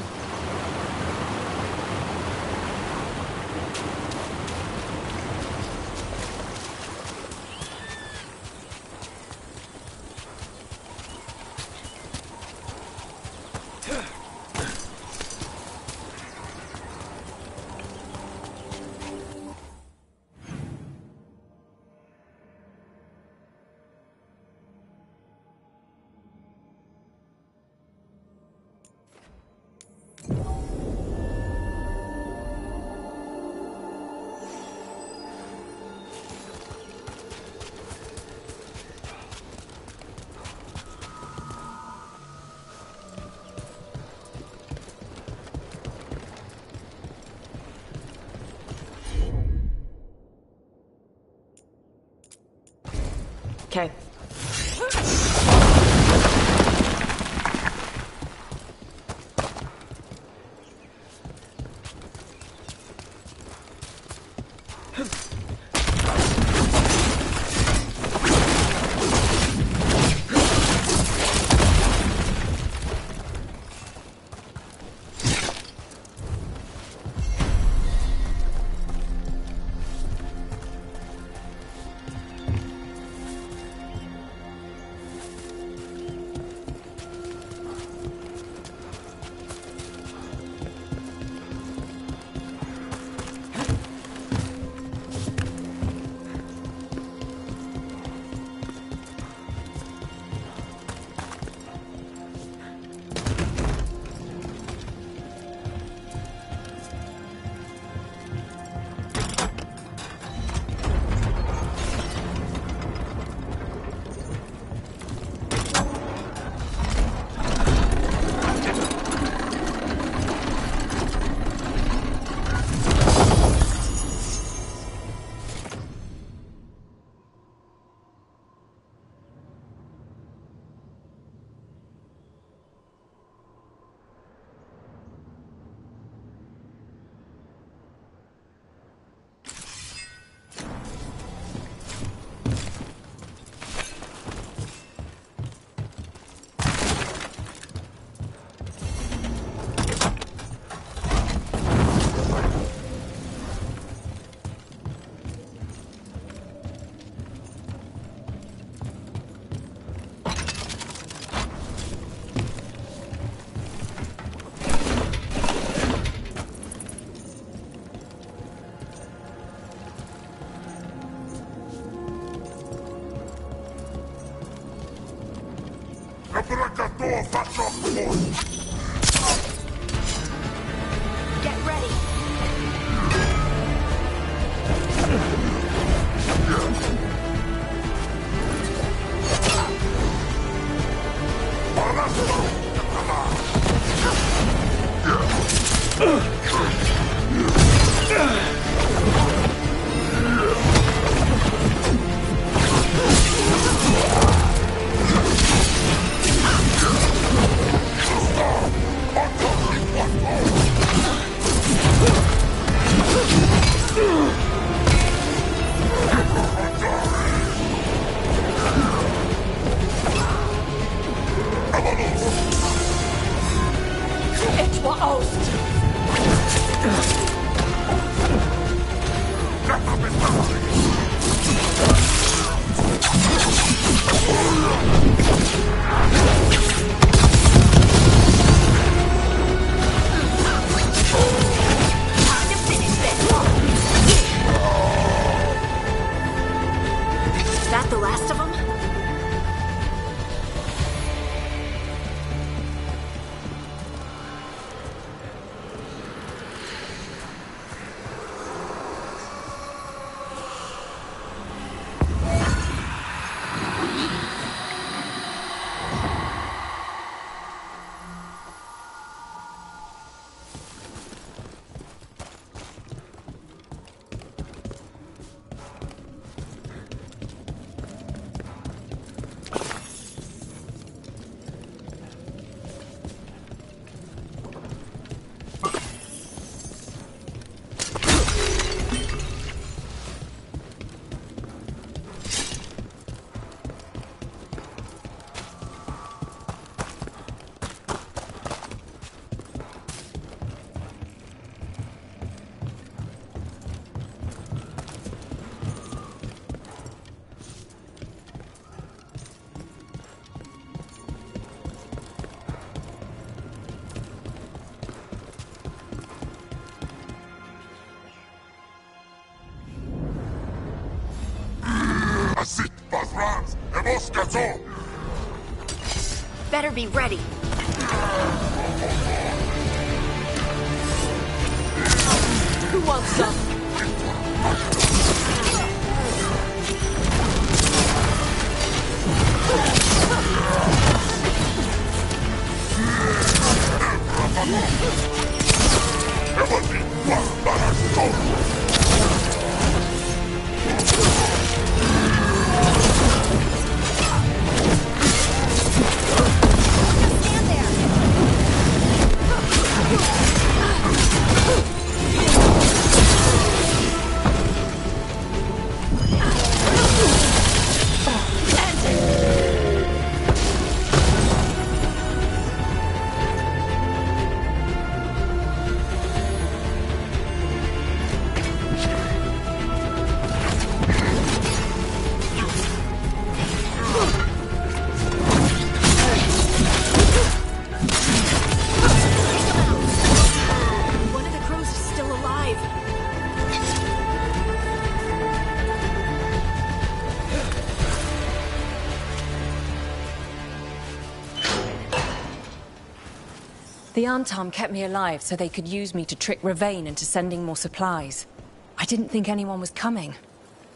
Speaker 20: Okay.
Speaker 2: Get ready.
Speaker 15: Yeah.
Speaker 2: Better be ready.
Speaker 20: Who wants some?
Speaker 2: One of the crows is still alive.
Speaker 14: The Antam kept me alive so they could use me to trick Ravane into sending more supplies. I didn't think anyone was coming.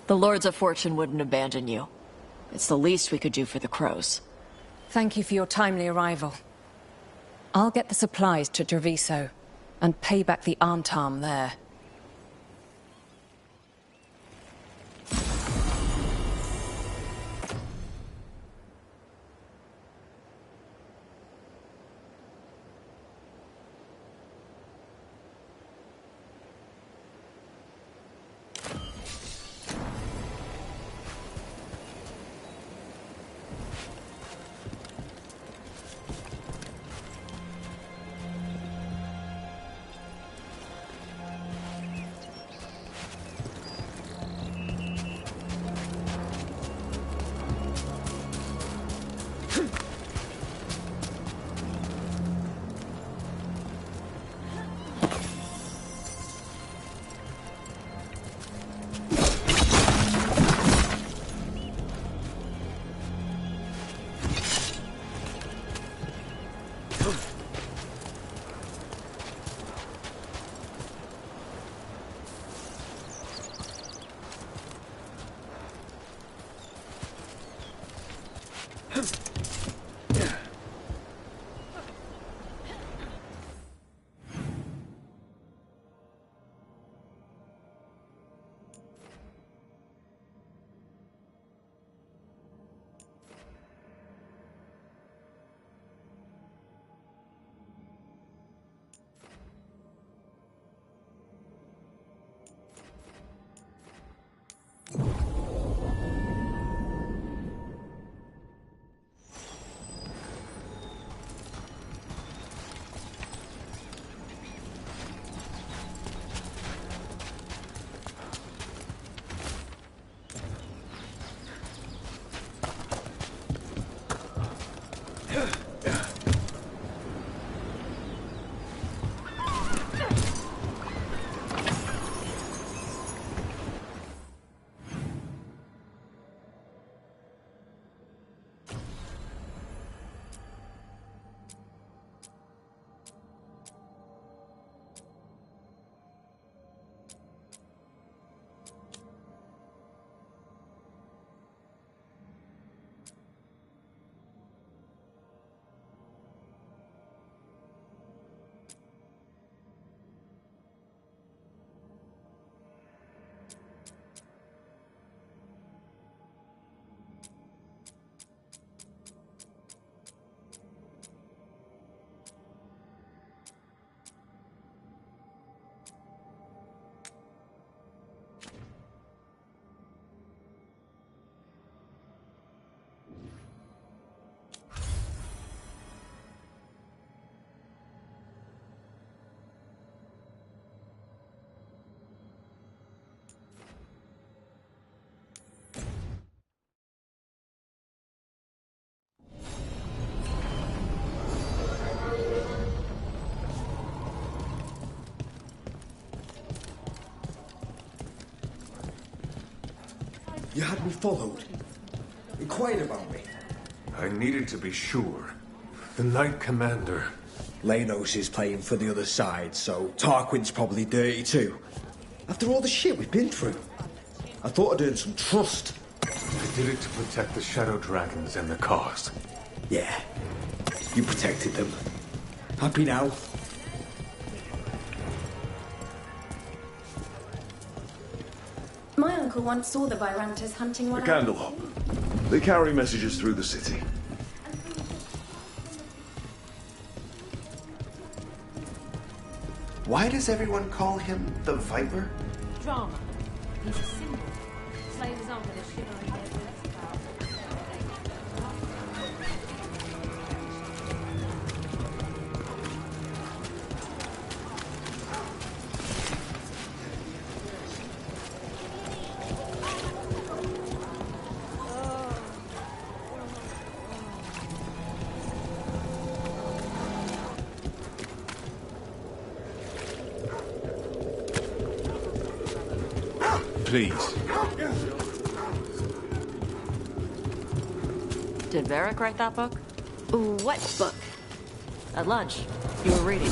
Speaker 20: The Lords of Fortune wouldn't abandon you. It's the least we could do for the crows.
Speaker 14: Thank you for your timely arrival. I'll get the supplies to Treviso and pay back the Antam there.
Speaker 13: You had me followed. Inquired about me.
Speaker 3: I needed to be sure. The Knight Commander.
Speaker 13: Lanos is playing for the other side, so Tarquin's probably dirty too. After all the shit we've been through. I thought I'd earned some trust.
Speaker 3: I did it to protect the Shadow Dragons and the cause.
Speaker 13: Yeah. You protected them. Happy now?
Speaker 22: My uncle once saw the Virantas hunting one.
Speaker 3: The Candlehop. They carry messages through the city.
Speaker 13: Why does everyone call him the Viper?
Speaker 23: Drama. He's a symbol. Slavers on with a shivering head.
Speaker 3: Please.
Speaker 20: Did Varric write that book?
Speaker 2: What book?
Speaker 20: At lunch, you were reading.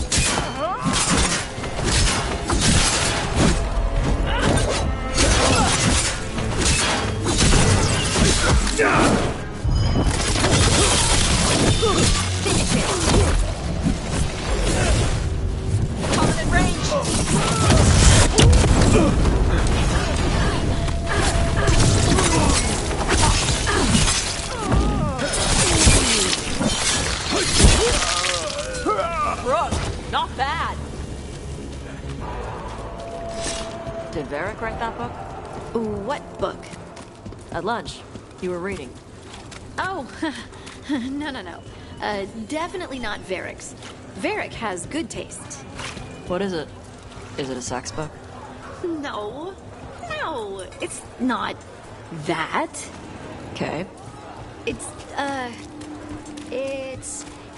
Speaker 2: Finish it! Covenant range!
Speaker 20: Rook, not bad. Did Varric write that book?
Speaker 2: What book?
Speaker 20: At lunch, you were reading.
Speaker 2: Oh, no. Definitely not Varric's. Varric has good taste.
Speaker 20: What is it? Is it a sex book?
Speaker 2: No, it's not that.
Speaker 20: Okay.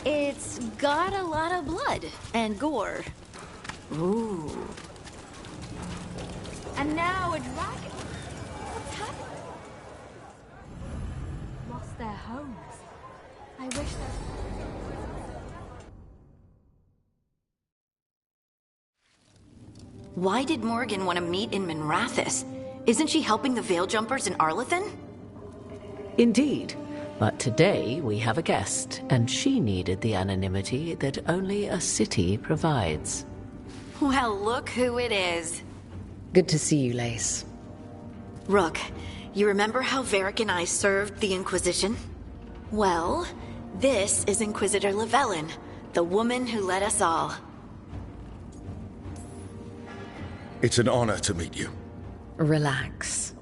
Speaker 2: It's got a lot of blood and gore.
Speaker 20: Ooh.
Speaker 22: And now a dragon. What's happened? Lost their homes. I wish that.
Speaker 2: Why did Morgan want to meet in Minrathous? Isn't she helping the Veil Jumpers in Arlathan?
Speaker 24: Indeed. But today we have a guest, and she needed the anonymity that only a city provides.
Speaker 2: Well, look who it is.
Speaker 25: Good to see you, Lace.
Speaker 2: Rook, you remember how Varric and I served the Inquisition? Well, this is Inquisitor Llewellyn, the woman who led us all.
Speaker 3: It's an honor to meet you.
Speaker 25: Relax.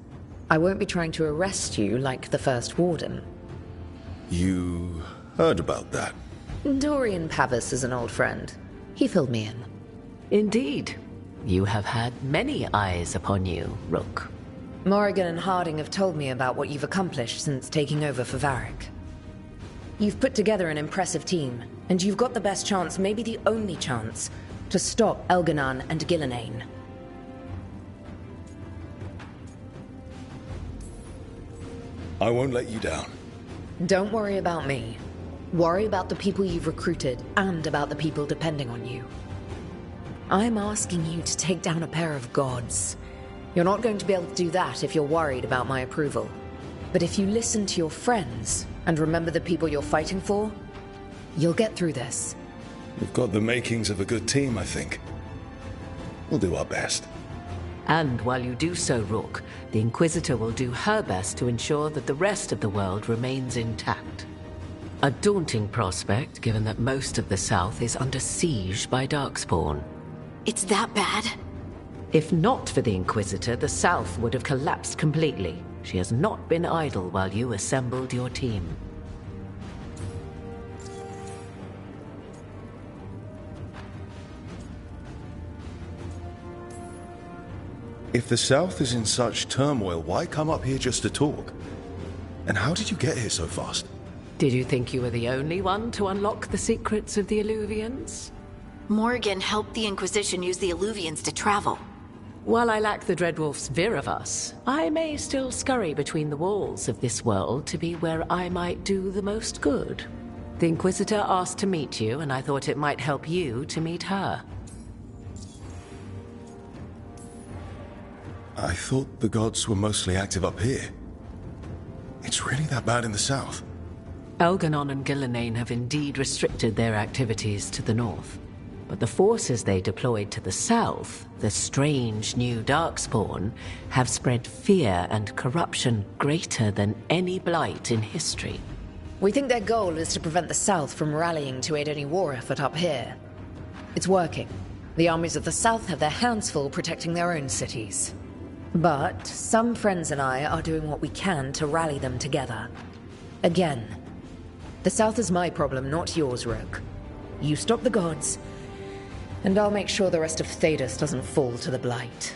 Speaker 25: I won't be trying to arrest you like the First Warden.
Speaker 3: You heard about that?
Speaker 25: Dorian Pavis is an old friend. He filled me in.
Speaker 24: Indeed. You have had many eyes upon you, Rook.
Speaker 25: Morrigan and Harding have told me about what you've accomplished since taking over for Varric. You've put together an impressive team, and you've got the best chance, maybe the only chance, to stop Elganan and Gillenane.
Speaker 3: I won't let you down.
Speaker 25: Don't worry about me. Worry about the people you've recruited, and about the people depending on you. I'm asking you to take down a pair of gods. You're not going to be able to do that if you're worried about my approval. But if you listen to your friends, and remember the people you're fighting for, you'll get through this.
Speaker 3: We've got the makings of a good team, I think. We'll do our best.
Speaker 24: And while you do so, Rook, the Inquisitor will do her best to ensure that the rest of the world remains intact. A daunting prospect, given that most of the South is under siege by Darkspawn.
Speaker 2: It's that bad?
Speaker 24: If not for the Inquisitor, the South would have collapsed completely. She has not been idle while you assembled your team.
Speaker 3: If the South is in such turmoil, why come up here just to talk? And how did you get here so fast?
Speaker 24: Did you think you were the only one to unlock the secrets of the Illuvians?
Speaker 2: Morgan helped the Inquisition use the Illuvians to travel.
Speaker 24: While I lack the Dreadwolf's vir of us, I may still scurry between the walls of this world to be where I might do the most good. The Inquisitor asked to meet you, and I thought it might help you to meet her.
Speaker 3: I thought the gods were mostly active up here. It's really that bad in the south?
Speaker 24: Elganon and Gillenane have indeed restricted their activities to the north. But the forces they deployed to the south, the strange new Darkspawn, have spread fear and corruption greater than any blight in history.
Speaker 25: We think their goal is to prevent the south from rallying to aid any war effort up here. It's working. The armies of the south have their hands full protecting their own cities. But some friends and I are doing what we can to rally them together. Again, the south is my problem, not yours, Rook. You stop the gods, and I'll make sure the rest of Thedas doesn't fall to the blight.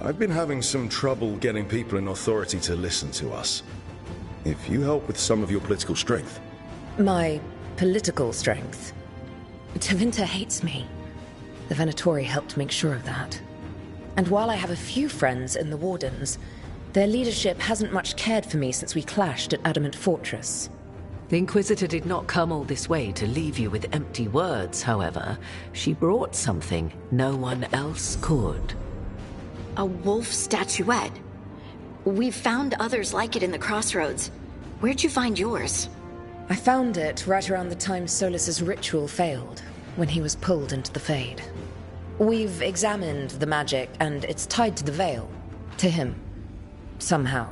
Speaker 3: I've been having some trouble getting people in authority to listen to us. If you help with some of your political strength.
Speaker 25: My political strength? Tevinter hates me. The Venatori helped make sure of that. And while I have a few friends in the Wardens, their leadership hasn't much cared for me since we clashed at Adamant Fortress.
Speaker 24: The Inquisitor did not come all this way to leave you with empty words, however. She brought something no one else could.
Speaker 2: A wolf statuette? We've found others like it in the crossroads. Where'd you find yours?
Speaker 25: I found it right around the time Solus's ritual failed, when he was pulled into the Fade. We've examined the magic, and it's tied to the veil. To him. Somehow.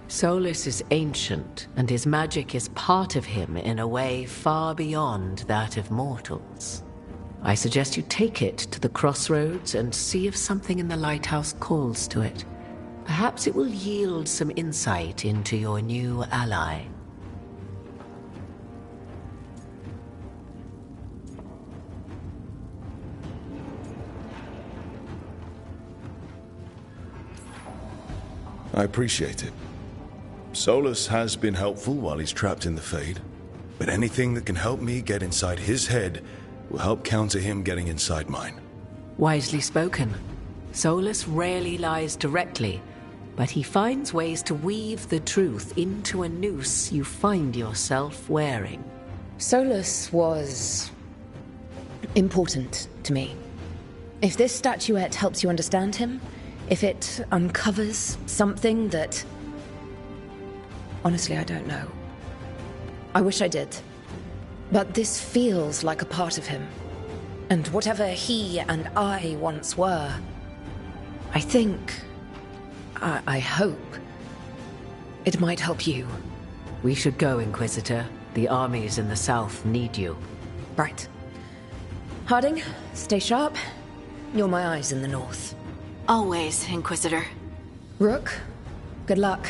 Speaker 24: Solus is ancient, and his magic is part of him in a way far beyond that of mortals. I suggest you take it to the crossroads and see if something in the lighthouse calls to it. Perhaps it will yield some insight into your new ally.
Speaker 3: I appreciate it. Solus has been helpful while he's trapped in the Fade, but anything that can help me get inside his head will help counter him getting inside mine.
Speaker 24: Wisely spoken. Solus rarely lies directly, but he finds ways to weave the truth into a noose you find yourself wearing.
Speaker 25: Solus was important to me. If this statuette helps you understand him, if it uncovers something that... Honestly, I don't know. I wish I did. But this feels like a part of him. And whatever he and I once were, I think... I hope... it might help you.
Speaker 24: We should go, Inquisitor. The armies in the south need you.
Speaker 25: Right. Harding, stay sharp. You're my eyes in the north.
Speaker 2: Always, Inquisitor.
Speaker 25: Rook, good luck.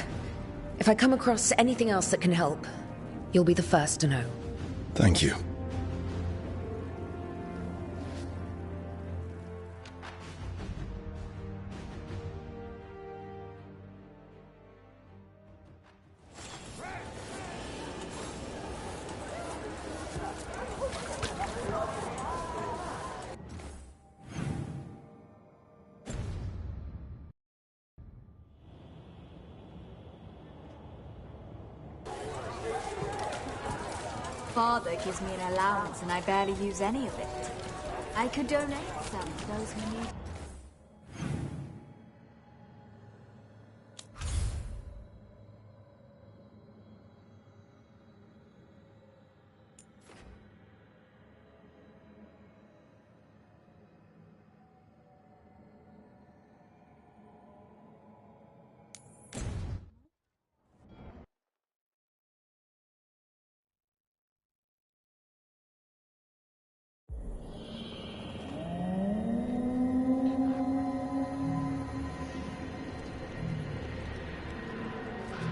Speaker 25: If I come across anything else that can help, you'll be the first to know.
Speaker 3: Thank you.
Speaker 8: Father gives me an allowance and I barely use any of it. I could donate some to those who need.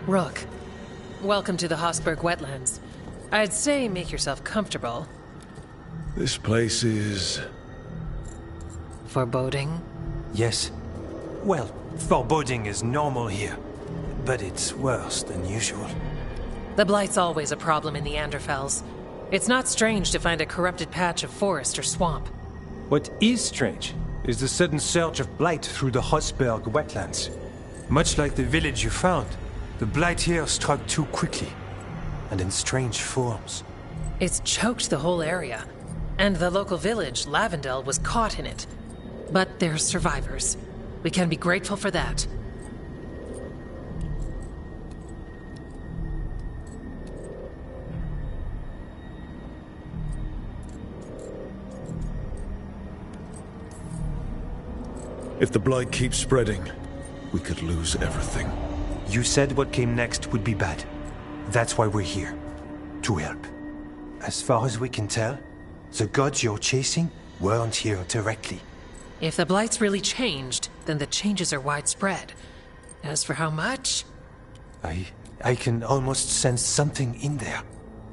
Speaker 11: Rook, welcome to the Hossberg Wetlands. I'd say make yourself comfortable.
Speaker 3: This place is...
Speaker 11: foreboding?
Speaker 5: Yes. Well, foreboding is normal here, but it's worse than usual.
Speaker 11: The Blight's always a problem in the Anderfels. It's not strange to find a corrupted patch of forest or swamp.
Speaker 5: What is strange is the sudden surge of blight through the Hossberg wetlands. Much like the village you found, the blight here struck too quickly, and in strange forms.
Speaker 11: It's choked the whole area, and the local village, Lavendel, was caught in it. But they're survivors. We can be grateful for that.
Speaker 3: If the blight keeps spreading, we could lose everything.
Speaker 5: You said what came next would be bad. That's why we're here. To help. As far as we can tell, the gods you're chasing weren't here directly.
Speaker 11: If the blight's really changed, then the changes are widespread. As for how much...
Speaker 5: I can almost sense something in there.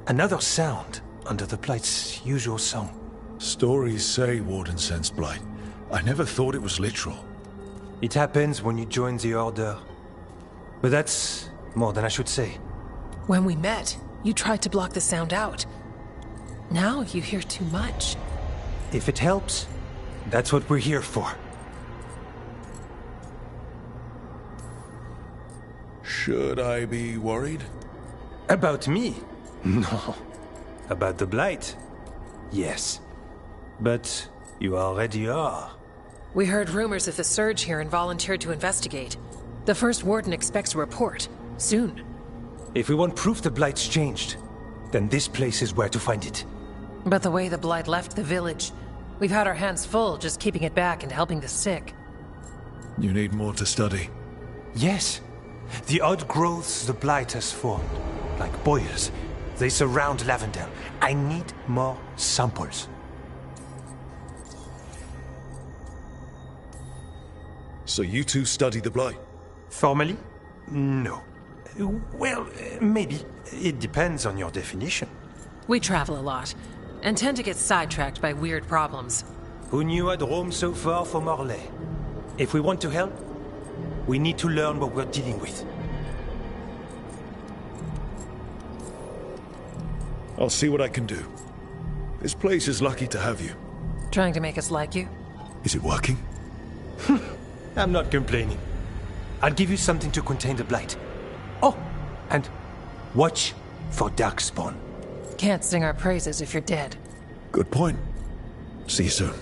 Speaker 5: Another sound under the blight's usual song.
Speaker 3: Stories say Warden sensed blight. I never thought it was literal.
Speaker 5: It happens when you join the Order. But that's more than I should say.
Speaker 11: When we met, you tried to block the sound out. Now you hear too much.
Speaker 5: If it helps, that's what we're here for.
Speaker 3: Should I be worried?
Speaker 5: About me? No. About the blight? Yes. But you already are.
Speaker 11: We heard rumors of the surge here and volunteered to investigate. The first warden expects a report. Soon.
Speaker 5: If we want proof the blight's changed, then this place is where to find it.
Speaker 11: But the way the blight left the village, we've had our hands full just keeping it back and helping the sick.
Speaker 3: You need more to study.
Speaker 5: Yes. The odd growths the blight has formed, like boils, they surround Lavendel. I need more samples.
Speaker 3: So you two study the blight?
Speaker 5: Formally? No. Well, maybe. It depends on your definition.
Speaker 11: We travel a lot, and tend to get sidetracked by weird problems.
Speaker 5: Who knew I'd roam so far from Orlais? If we want to help, we need to learn what we're dealing with.
Speaker 3: I'll see what I can do. This place is lucky to have you.
Speaker 11: Trying to make us like you?
Speaker 3: Is it working?
Speaker 5: I'm not complaining. I'll give you something to contain the blight. Oh, and watch for Darkspawn.
Speaker 11: Can't sing our praises if you're dead.
Speaker 3: Good point. See you soon.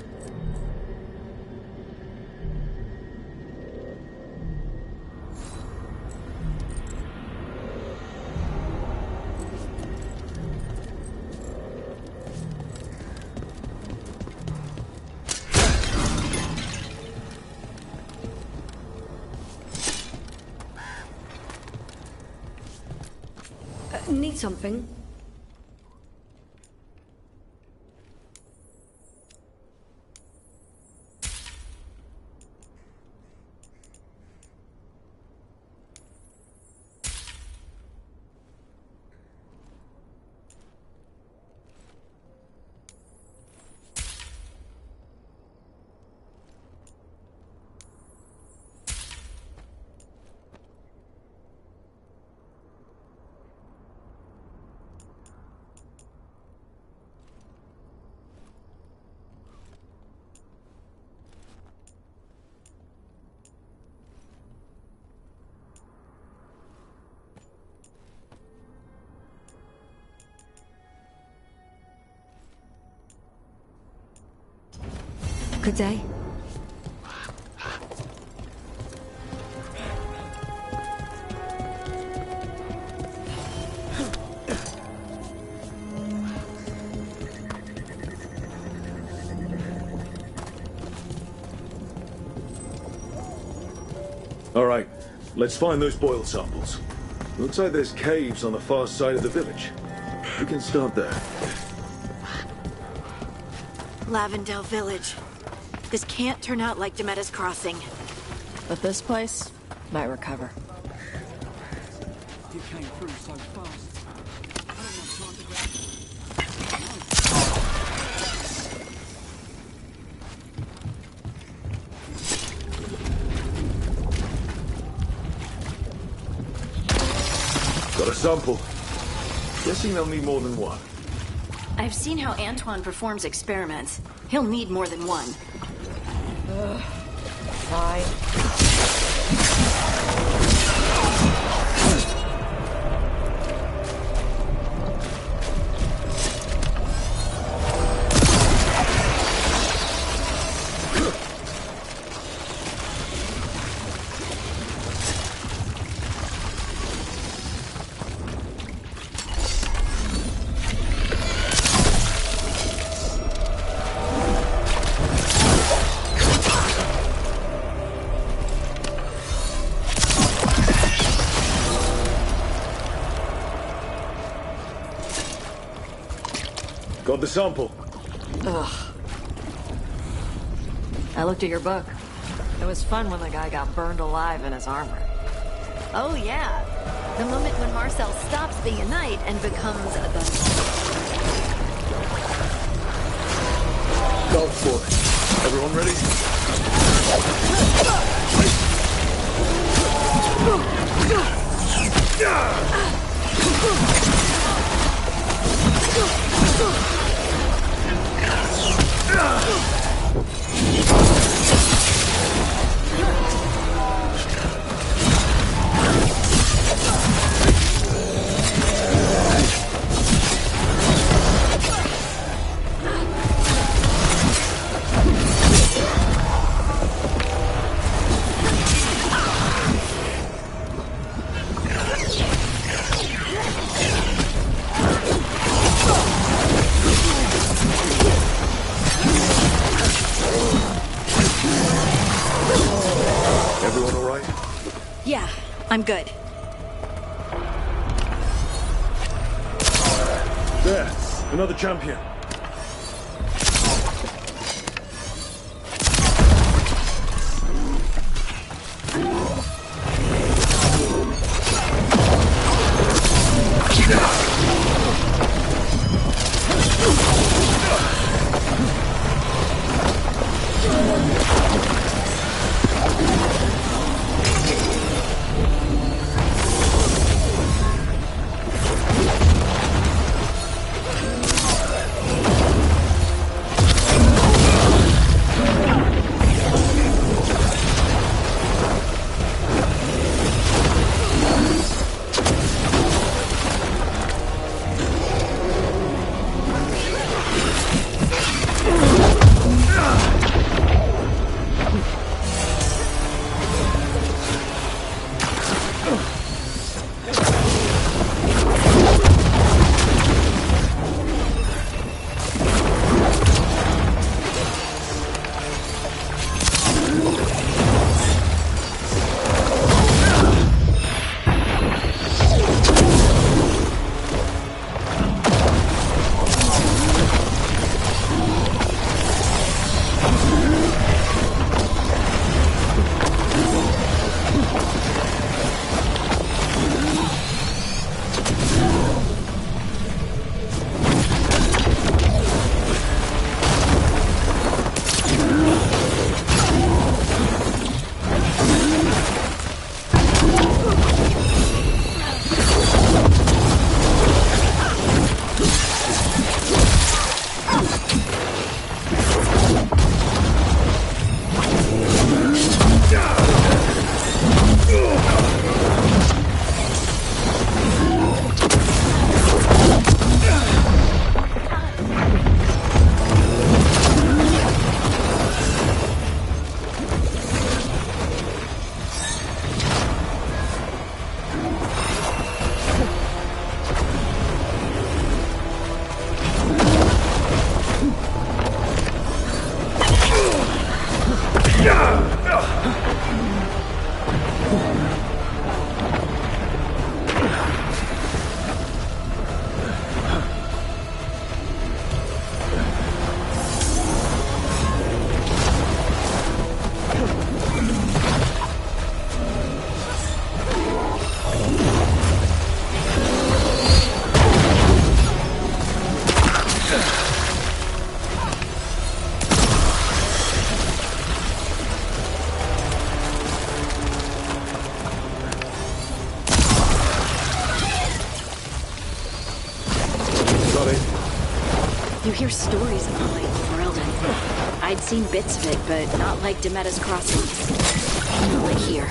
Speaker 4: Need something? Good day.
Speaker 3: All right, let's find those boil samples. Looks like there's caves on the far side of the village. We can start there.
Speaker 2: Lavendel Village. This can't turn out like Demetta's Crossing.
Speaker 20: But this place might recover.
Speaker 12: You came through so fast. I don't have time to grab.
Speaker 3: Got a sample. Guessing they'll need more than one.
Speaker 2: I've seen how Antoine performs experiments. He'll need more than one.
Speaker 20: Fine.
Speaker 3: Got the sample?
Speaker 20: Ugh. I looked at your book. It was fun when the guy got burned alive in his armor.
Speaker 2: Oh, yeah. The moment when Marcel stops being a knight and becomes a gun.
Speaker 3: Go for it. Everyone ready? Everyone all right?
Speaker 2: Yeah, I'm good.
Speaker 3: There, another champion.
Speaker 2: hear stories of the light in the world, and I'd seen bits of it, but not like Demetta's crossings. Not like here.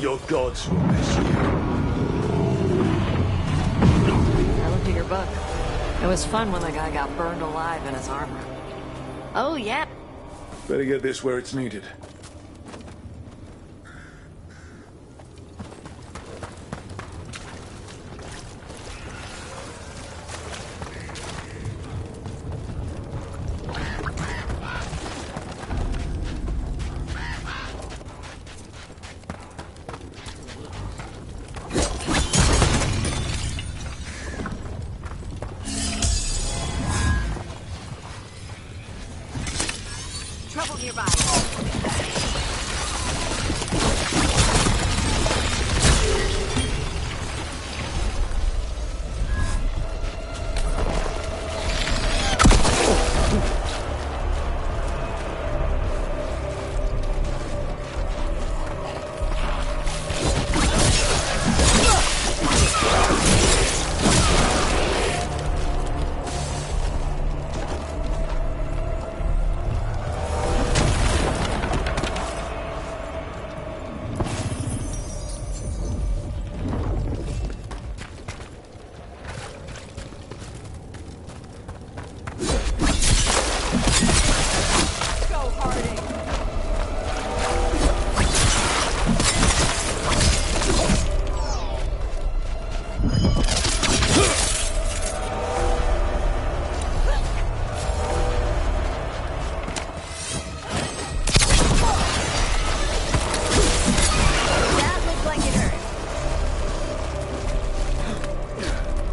Speaker 3: Your gods will miss you.
Speaker 20: I looked at your book. It was fun when the guy got burned alive in his armor.
Speaker 2: Oh, yeah.
Speaker 3: Better get this where it's needed.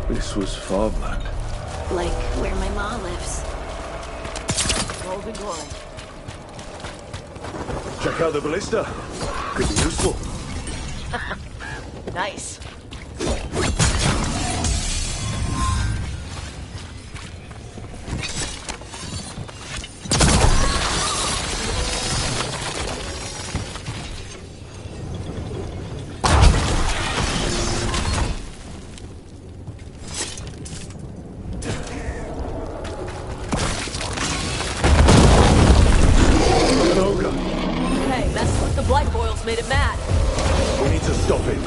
Speaker 3: This was farmland.
Speaker 2: Like where my ma lives.
Speaker 12: Golden glory.
Speaker 3: Check out the ballista. Could be useful.
Speaker 12: Nice.
Speaker 24: Hey, messing with the blight boils made it mad.
Speaker 3: We need to stop it.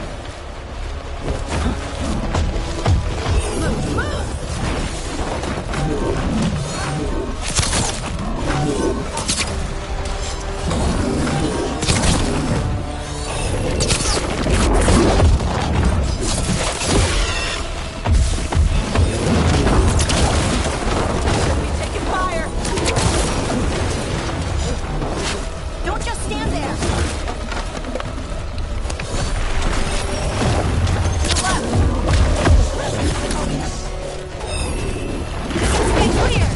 Speaker 12: Taking fire! Don't just stand there! Stay clear!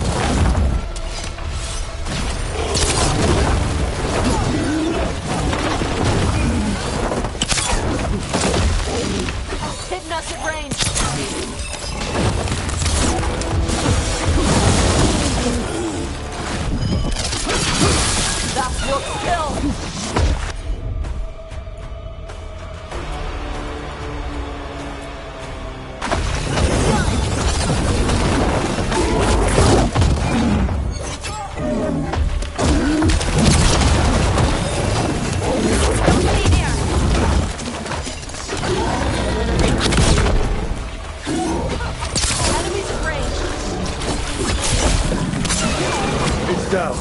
Speaker 24: Hitting us at range. That's Rook's kill.
Speaker 12: Enemies at range.
Speaker 3: It's down.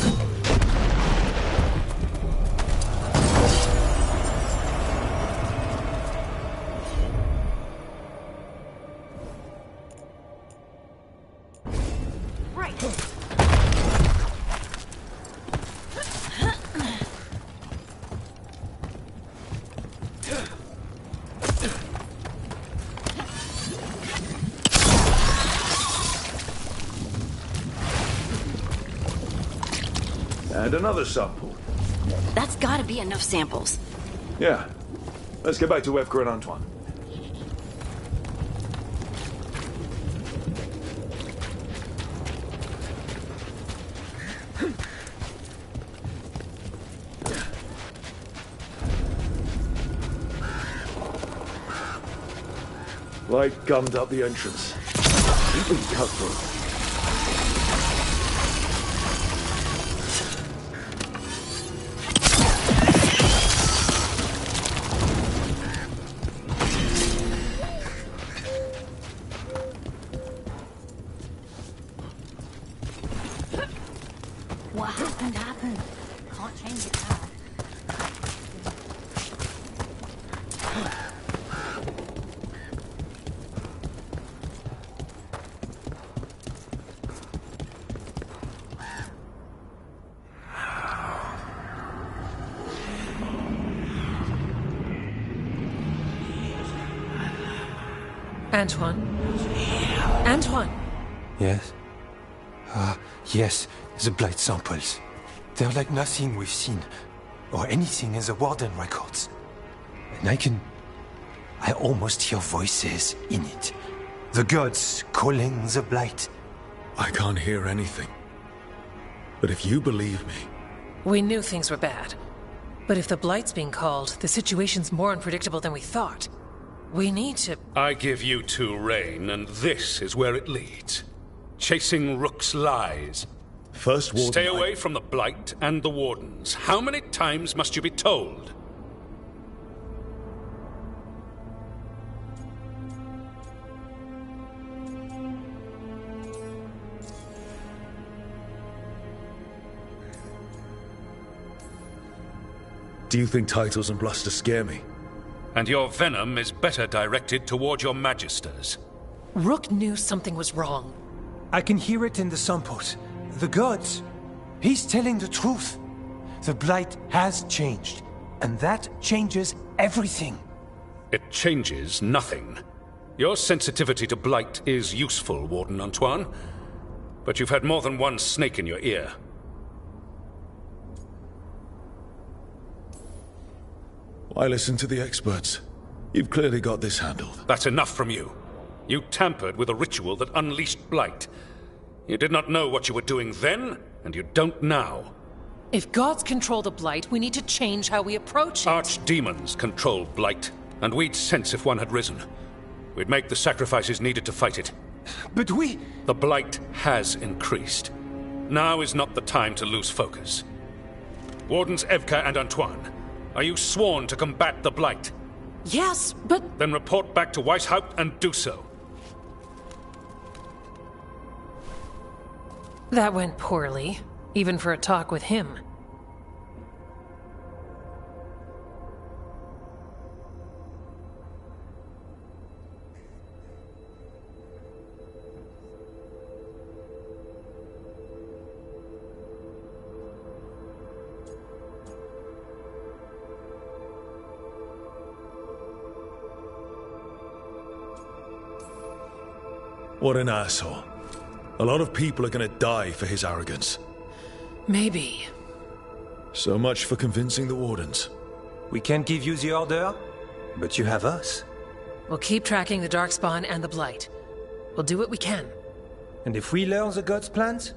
Speaker 3: And another sample.
Speaker 2: That's gotta be enough samples.
Speaker 3: Yeah. Let's get back to Evgar and Antoine. Light gummed up the entrance. We can cut through.
Speaker 8: What happened? Can't change it now.
Speaker 11: Antoine? Antoine!
Speaker 5: Yes? Yes, the blight samples. They're like nothing we've seen, or anything in the Warden records. And I almost hear voices in it. The gods calling the blight.
Speaker 3: I can't hear anything. But if you believe me...
Speaker 11: We knew things were bad. But if the Blight's being called, the situation's more unpredictable than we thought. We need to...
Speaker 9: I give you two reign, and this is where it leads. Chasing Rook's lies.
Speaker 3: First Warden...
Speaker 9: Stay away from the Blight and the Wardens. How many times must you be told?
Speaker 3: Do you think titles and bluster scare me?
Speaker 9: And your venom is better directed toward your magisters.
Speaker 11: Rook knew something was wrong.
Speaker 5: I can hear it in the samples. The gods. He's telling the truth. The blight has changed, and that changes everything.
Speaker 9: It changes nothing. Your sensitivity to blight is useful, Warden Antoine. But you've had more than one snake in your ear.
Speaker 3: Why listen to the experts? You've clearly got this handled.
Speaker 9: That's enough from you. You tampered with a ritual that unleashed blight. You did not know what you were doing then, and you don't now.
Speaker 11: If gods control the blight, we need to change how we approach it.
Speaker 9: Archdemons control blight, and we'd sense if one had risen. We'd make the sacrifices needed to fight it.
Speaker 5: But we...
Speaker 9: The blight has increased. Now is not the time to lose focus. Wardens Evka and Antoine, are you sworn to combat the blight?
Speaker 11: Yes, but...
Speaker 9: Then report back to Weishaupt and do so.
Speaker 11: That went poorly, even for a talk with him.
Speaker 3: What an asshole. A lot of people are gonna die for his arrogance.
Speaker 11: Maybe.
Speaker 3: So much for convincing the Wardens.
Speaker 5: We can't give you the order, but you have us.
Speaker 11: We'll keep tracking the Darkspawn and the Blight. We'll do what we can.
Speaker 5: And if we learn the gods' plans,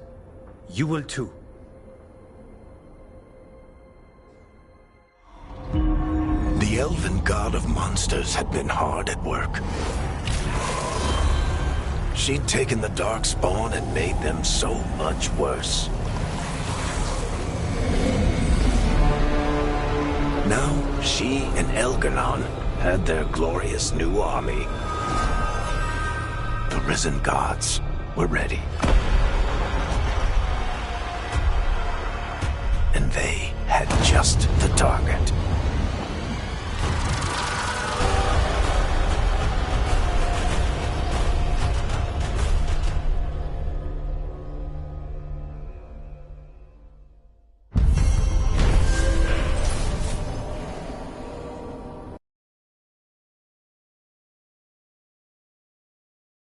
Speaker 5: you will too.
Speaker 15: The elven god of monsters had been hard at work. She'd taken the Darkspawn and made them so much worse. Now, she and Elgar'nan had their glorious new army. The risen gods were ready. And they had just the target.